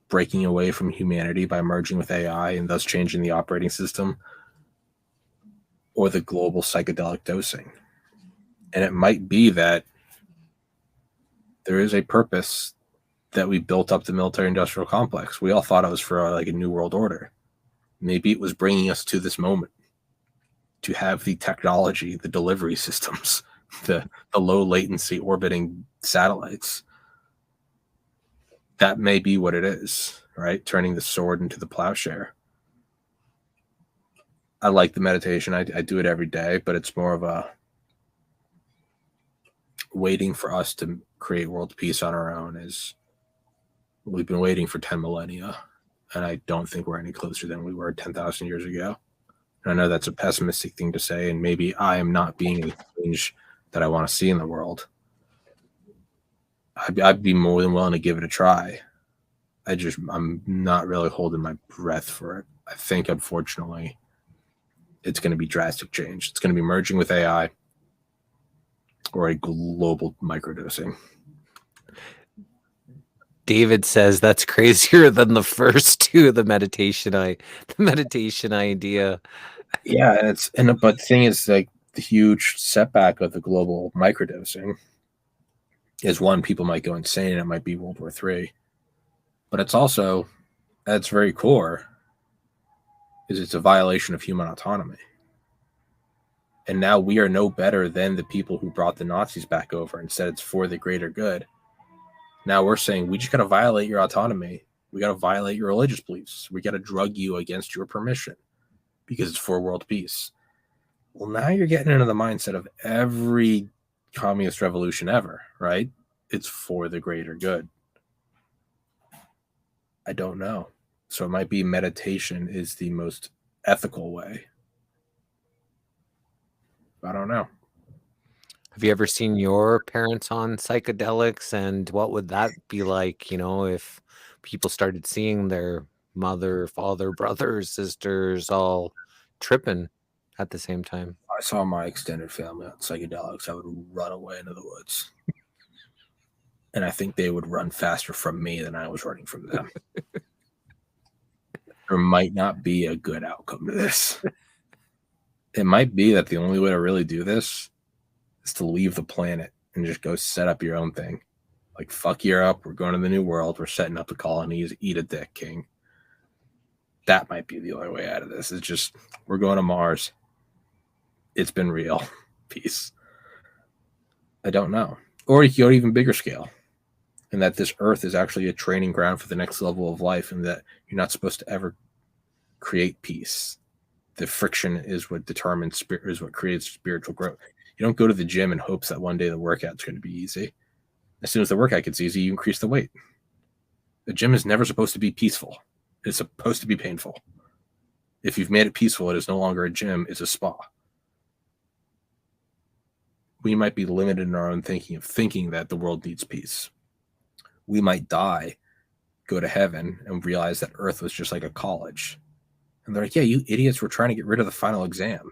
[SPEAKER 2] breaking away from humanity by merging with AI and thus changing the operating system, or the global psychedelic dosing. And it might be that there is a purpose that we built up the military-industrial complex. We all thought it was for a new world order. Maybe it was bringing us to this moment to have the technology, the delivery systems, the low latency orbiting satellites. That may be what it is, right? Turning the sword into the plowshare. I like the meditation. I do it every day, but it's more of a waiting for us to create world peace on our own. We've been waiting for 10 millennia, and I don't think we're any closer than we were 10,000 years ago. And I know that's a pessimistic thing to say, and maybe I am not being the change that I want to see in the world. I'd be more than willing to give it a try. I'm not really holding my breath for it. I think, unfortunately, it's going to be drastic change. It's going to be merging with AI or a global microdosing.
[SPEAKER 3] David says that's crazier than the first two, the meditation idea.
[SPEAKER 2] Yeah, but the thing is, like, the huge setback of the global microdosing is, one, people might go insane and it might be World War III. But it's also, at its very core, is it's a violation of human autonomy. And now we are no better than the people who brought the Nazis back over and said it's for the greater good. Now we're saying we just got to violate your autonomy. We got to violate your religious beliefs. We got to drug you against your permission because it's for world peace. Well, now you're getting into the mindset of every communist revolution ever, right? It's for the greater good. I don't know. So it might be meditation is the most ethical way. I don't know.
[SPEAKER 3] Have you ever seen your parents on psychedelics, and what would that be like, if people started seeing their mother, father, brothers, sisters all tripping at the same time?
[SPEAKER 2] I saw my extended family on psychedelics, I would run away into the woods. And I think they would run faster from me than I was running from them. There might not be a good outcome to this. It might be that the only way to really do this is to leave the planet and just go set up your own thing. Like, fuck Europe, we're going to the New World, we're setting up the colonies, eat a dick, king. That might be the only way out of this. It's just, we're going to Mars. It's been real. Peace. I don't know. Or you can go even bigger scale, and that this Earth is actually a training ground for the next level of life, and that you're not supposed to ever create peace. The friction is what determines is what creates spiritual growth. You don't go to the gym in hopes that one day the workout's going to be easy. As soon as the workout gets easy, you increase the weight. The gym is never supposed to be peaceful. It's supposed to be painful. If you've made it peaceful, it is no longer a gym, it's a spa. We might be limited in our own thinking that the world needs peace. We might die, go to heaven, and realize that Earth was just like a college. And they're like, yeah, you idiots were trying to get rid of the final exam.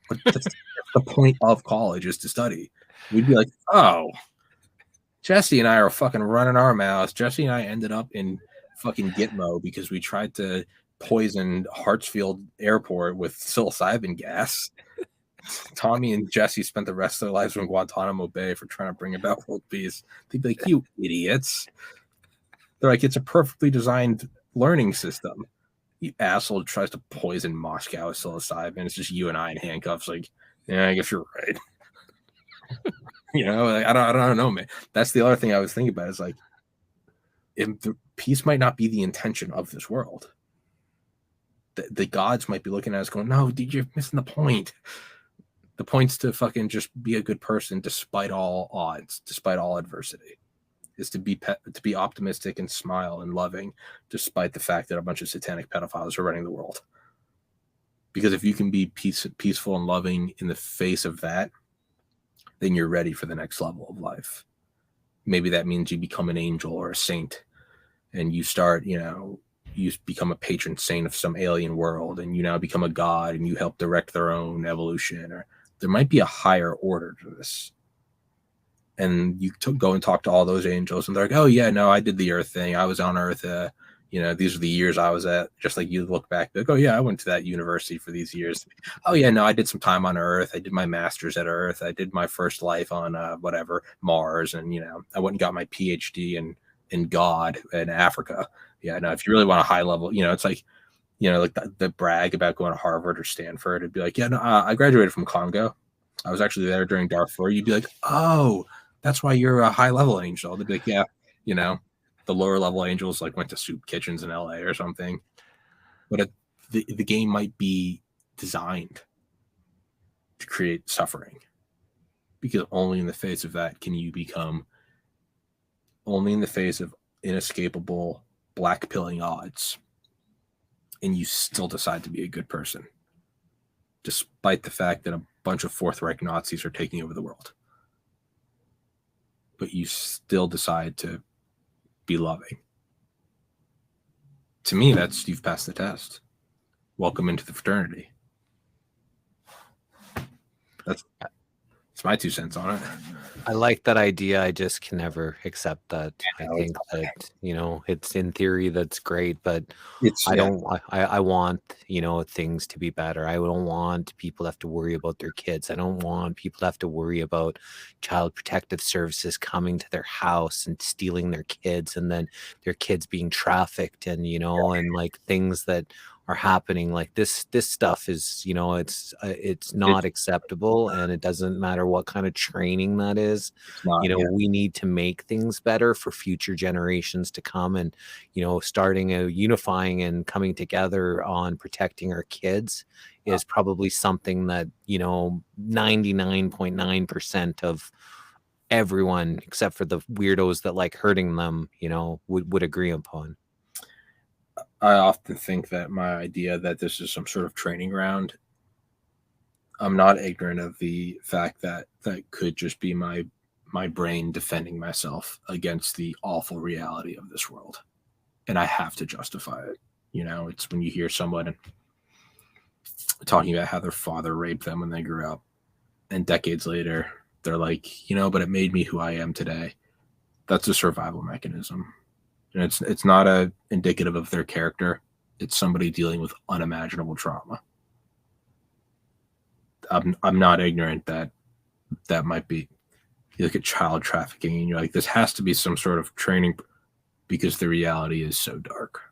[SPEAKER 2] But that's the point of college, is to study. We'd be like, oh, Jesse and I are fucking running our mouths. Jesse and I ended up in fucking Gitmo because we tried to poison Hartsfield Airport with psilocybin gas. Tommy and Jesse spent the rest of their lives in Guantanamo Bay for trying to bring about world peace. They'd be like, you idiots. They're like, it's a perfectly designed learning system. You asshole tries to poison Moscow with psilocybin. It's just you and I in handcuffs. Like, yeah, I guess you're right. Like, I don't know, man. That's the other thing I was thinking about, is like, if the peace might not be the intention of this world. The gods might be looking at us going, no, dude, you're missing the point. The point's to fucking just be a good person despite all odds, despite all adversity. Is to be optimistic and smile and loving despite the fact that a bunch of satanic pedophiles are running the world. Because if you can be peaceful and loving in the face of that, then you're ready for the next level of life. Maybe that means you become an angel or a saint, and you start, you become a patron saint of some alien world, and you now become a god, and you help direct their own evolution. Or there might be a higher order to this. And you go and talk to all those angels, and they're like, oh, yeah, no, I did the Earth thing. I was on Earth. These are the years I was at. Just like you look back, like, oh, yeah, I went to that university for these years. Oh, yeah, no, I did some time on Earth. I did my master's at Earth. I did my first life on Mars. And, I went and got my PhD in God in Africa. Yeah, no, if you really want a high level, it's like, like the brag about going to Harvard or Stanford. It'd be like, yeah, no, I graduated from Congo. I was actually there during Darfur. You'd be like, oh, that's why you're a high level angel. They'd be like, yeah, the lower level angels like went to soup kitchens in LA or something. But the game might be designed to create suffering, because only in the face of that can you become, only in the face of inescapable black pilling odds, and you still decide to be a good person, despite the fact that a bunch of Fourth Reich Nazis are taking over the world. But you still decide to be loving. To me, that's, you've passed the test. Welcome into the fraternity. That's my 2 cents on it.
[SPEAKER 3] I like that idea. I just can never accept that. I think that, it's in theory that's great, but
[SPEAKER 2] It's
[SPEAKER 3] I don't, I want, things to be better. I don't want people to have to worry about their kids. I don't want people to have to worry about child protective services coming to their house and stealing their kids, and then their kids being trafficked, and, and like things that are happening. Like this stuff is, it's not acceptable, and it doesn't matter what kind of training that is. We need to make things better for future generations to come, and starting a unifying and coming together on protecting our kids is probably something that 99.9% of everyone, except for the weirdos that like hurting them, would agree upon.
[SPEAKER 2] I often think that my idea that this is some sort of training ground, I'm not ignorant of the fact that that could just be my brain defending myself against the awful reality of this world. And I have to justify it. It's when you hear someone talking about how their father raped them when they grew up, and decades later, they're like, but it made me who I am today. That's a survival mechanism. And it's not indicative of their character. It's somebody dealing with unimaginable trauma. I'm not ignorant that might be. You look at child trafficking and you're like, this has to be some sort of training, because the reality is so dark.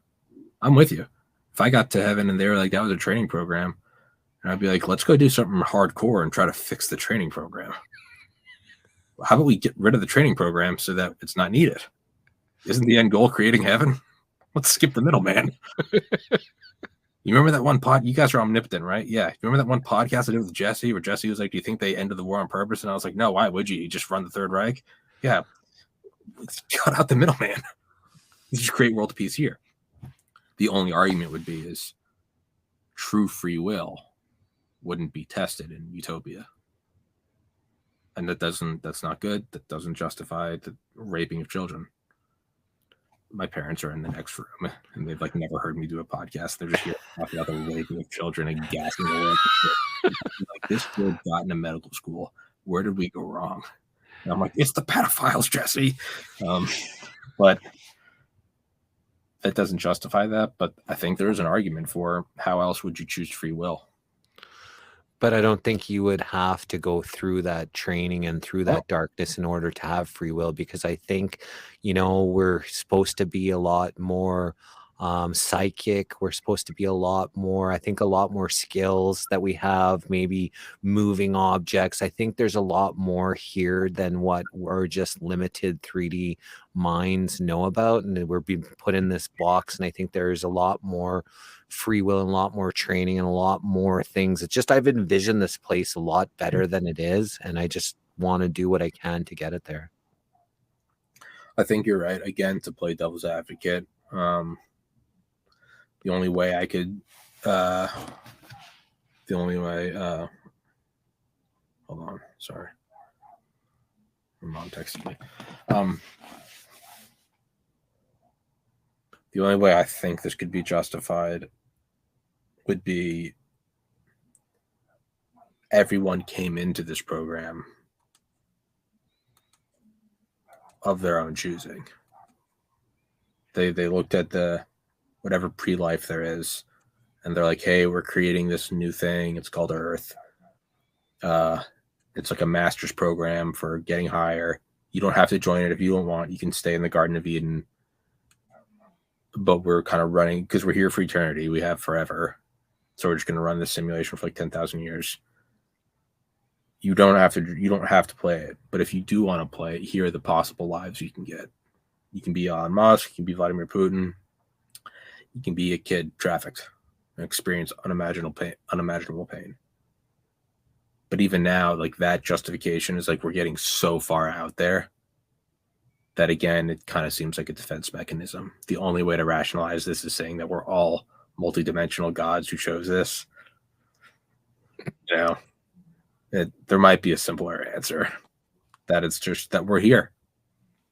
[SPEAKER 2] I'm with you. If I got to heaven and they were like, that was a training program, and I'd be like, let's go do something hardcore and try to fix the training program. How about we get rid of the training program so that it's not needed? Isn't the end goal creating heaven? Let's skip the middleman. You remember that one you guys are omnipotent, right? Yeah. You remember that one podcast I did with Jesse, where Jesse was like, do you think they ended the war on purpose? And I was like, no, why would you? You just run the Third Reich? Yeah. Let's cut out the middleman. You just create world peace here. The only argument would be is true free will wouldn't be tested in utopia. And that's not good. That doesn't justify the raping of children. My parents are in the next room, and they've like never heard me do a podcast. They're just here talking about the raping of children and gassing the world. Like, this kid got into medical school. Where did we go wrong? And I'm like, it's the pedophiles, Jesse. But that doesn't justify that. But I think there is an argument for how else would you choose free will?
[SPEAKER 3] But I don't think you would have to go through that training and through that darkness in order to have free will, because I think, we're supposed to be a lot more psychic. We're supposed to be a lot more skills that we have, maybe moving objects. I think there's a lot more here than what we're just limited 3D minds know about. And we're being put in this box. And I think there's a lot more free will and a lot more training and a lot more things. It's just, I've envisioned this place a lot better than it is. And I just want to do what I can to get it there.
[SPEAKER 2] I think you're right. Again, to play devil's advocate, the only way I could, hold on, sorry. My mom texted me. The only way I think this could be justified would be everyone came into this program of their own choosing. They looked at the whatever pre-life there is, and they're like, hey, we're creating this new thing. It's called Earth. It's like a master's program for getting higher. You don't have to join it if you don't want. You can stay in the Garden of Eden. But we're kind of running, because we're here for eternity. We have forever. So we're just going to run this simulation for like 10,000 years. You don't have to play it. But if you do want to play it, here are the possible lives you can get. You can be Elon Musk. You can be Vladimir Putin. You can be a kid trafficked and experience unimaginable pain. But even now, like, that justification is like, we're getting so far out there that, again, it kind of seems like a defense mechanism. The only way to rationalize this is saying that we're all multidimensional gods who chose this. There might be a simpler answer, that it's just that we're here.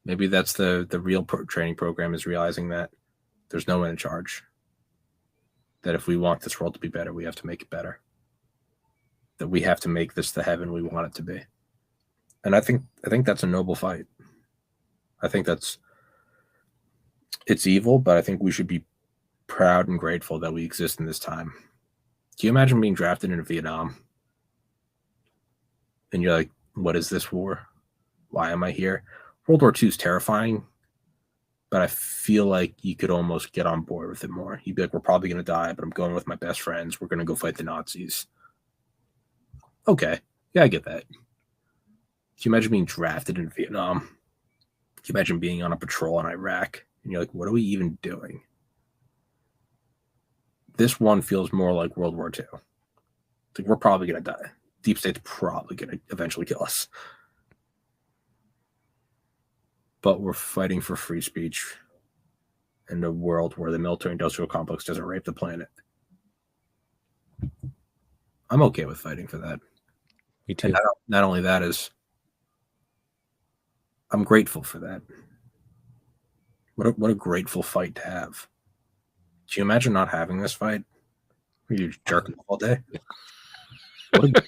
[SPEAKER 2] Maybe that's the real training program, is realizing that there's no one in charge. That if we want this world to be better, we have to make it better. that we have to make this the heaven we want it to be. And I think that's a noble fight. I think it's evil, but I think we should be proud and grateful that we exist in this time. Can you imagine being drafted into Vietnam? And you're like, what is this war? Why am I here? World War II is terrifying, but I feel like you could almost get on board with it more. You'd be like, we're probably going to die, but I'm going with my best friends. We're going to go fight the Nazis. Okay. Yeah, I get that. Can you imagine being drafted in Vietnam? Can you imagine being on a patrol in Iraq? And you're like, what are we even doing? This one feels more like World War II. It's like, we're probably going to die. Deep State's probably going to eventually kill us. But we're fighting for free speech in a world where the military-industrial complex doesn't rape the planet. I'm okay with fighting for that.
[SPEAKER 3] Me too.
[SPEAKER 2] And not only that is, I'm grateful for that. What a grateful fight to have. Can you imagine not having this fight? Are you jerking all day? And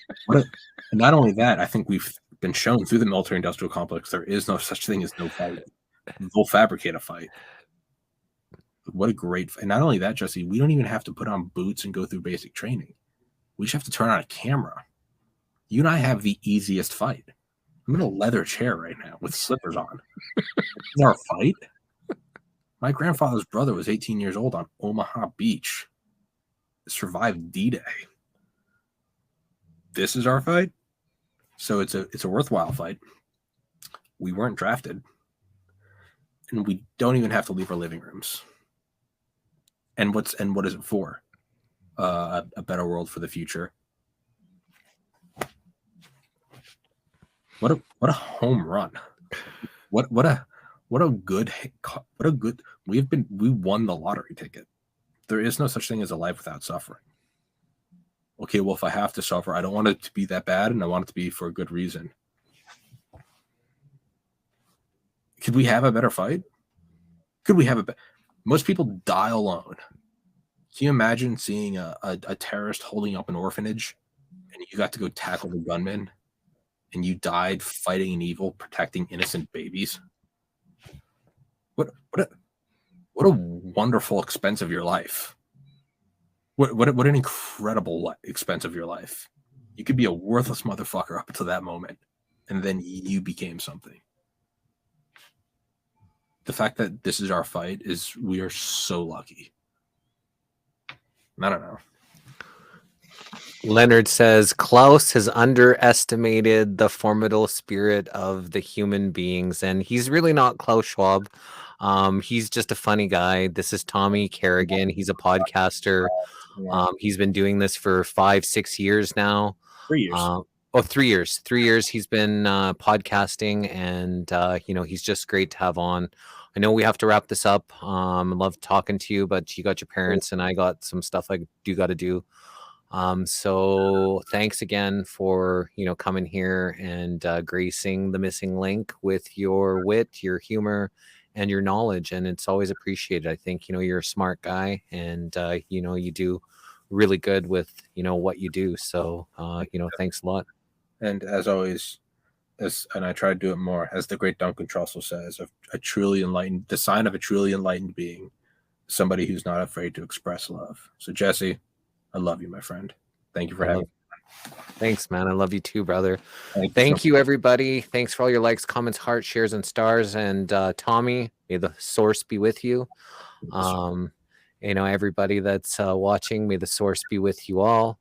[SPEAKER 2] not only that, I think we've been shown through the military-industrial complex there is no such thing as no fight. They'll fabricate a fight. What a great... And not only that, Jesse, we don't even have to put on boots and go through basic training. We just have to turn on a camera. You and I have the easiest fight. I'm in a leather chair right now with slippers on. Is our fight? My grandfather's brother was 18 years old on Omaha Beach. Survived D-Day. This is our fight. So it's a worthwhile fight. We weren't drafted. And we don't even have to leave our living rooms. And what is it for? A better world for the future. What a home run. What a good we won the lottery ticket. There is no such thing as a life without suffering. Okay, well, if I have to suffer, I don't want it to be that bad, and I want it to be for a good reason. Could we have a better fight? Could we have most people die alone. Can you imagine seeing a terrorist holding up an orphanage, and you got to go tackle the gunman, and you died fighting an evil, protecting innocent babies? What a wonderful expense of your life. What an incredible expense of your life. You could be a worthless motherfucker up until that moment, and then you became something. The fact that this is our fight is we are so lucky. I don't know.
[SPEAKER 3] Leonard says Klaus has underestimated the formidable spirit of the human beings, and he's really not Klaus Schwab. He's just a funny guy. This is Tommy Carrigan. He's a podcaster. He's been doing this for 5-6 years now.
[SPEAKER 2] 3 years.
[SPEAKER 3] 3 years. 3 years he's been podcasting, and he's just great to have on. I know we have to wrap this up. I love talking to you, but you got your parents, and I got some stuff I got to do. So thanks again for coming here and gracing the missing link with your wit, your humor, and your knowledge, and it's always appreciated. I think you're a smart guy, and you do really good with what you do. So thanks a lot.
[SPEAKER 2] And as always, and I try to do it more, as the great Duncan Trussell says, a truly enlightened, the sign of a truly enlightened being, somebody who's not afraid to express love. So Jesse, I love you, my friend. Thank you for having me.
[SPEAKER 3] Thanks, man. I love you too, brother.
[SPEAKER 2] Thank
[SPEAKER 3] you, everybody. Thanks for all your likes, comments, hearts, shares, and stars. And Tommy, may the source be with you. Everybody that's watching, may the source be with you all.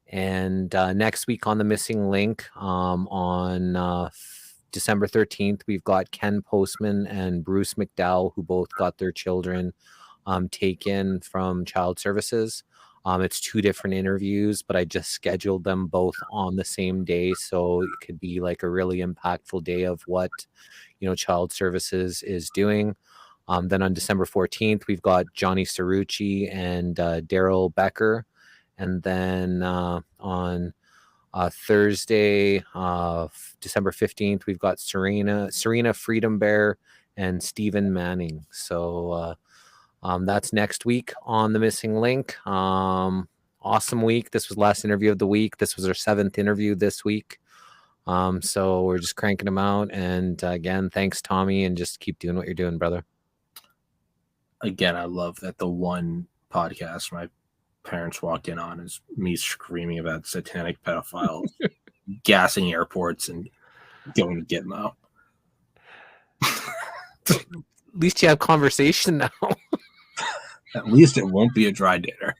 [SPEAKER 3] And next week on The Missing Link, on December 13th, we've got Ken Postman and Bruce McDowell, who both got their children taken from child services. It's 2 different interviews, but I just scheduled them both on the same day, so it could be like a really impactful day of what child services is doing. Then on December 14th, we've got Johnny Cerrucci and Daryl Becker, and then on Thursday, December 15th, we've got Serena Freedom Bear and Stephen Manning. So that's next week on The Missing Link. All awesome week. This was last interview of the week. This was our 7th interview this week. So we're just cranking them out. And again, thanks, Tommy, and just keep doing what you're doing, brother.
[SPEAKER 2] Again, I love that the one podcast my parents walked in on is me screaming about satanic pedophiles, gassing airports, and going to get them out.
[SPEAKER 3] At least you have conversation now.
[SPEAKER 2] At least it won't be a dry dinner.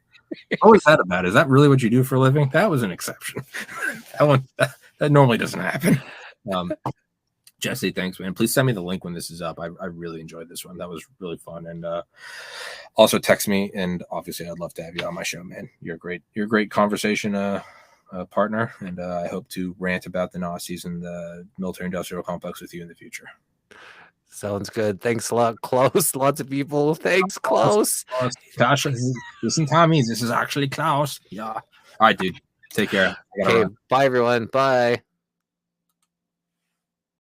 [SPEAKER 2] What was that about? Is that really what you do for a living? That was an exception. That normally doesn't happen. Jesse, thanks, man. Please send me the link when this is up. I really enjoyed this one. That was really fun. And also text me. And obviously, I'd love to have you on my show, man. You're a great conversation partner. And I hope to rant about the Nazis and the military-industrial complex with you in the future.
[SPEAKER 3] Sounds good. Thanks a lot, Klaus. Lots of people. Thanks, Klaus.
[SPEAKER 2] Gosh, listen, Tommy. This is actually Klaus. Yeah. All right, dude. Take care.
[SPEAKER 3] Okay, bye, everyone. Bye.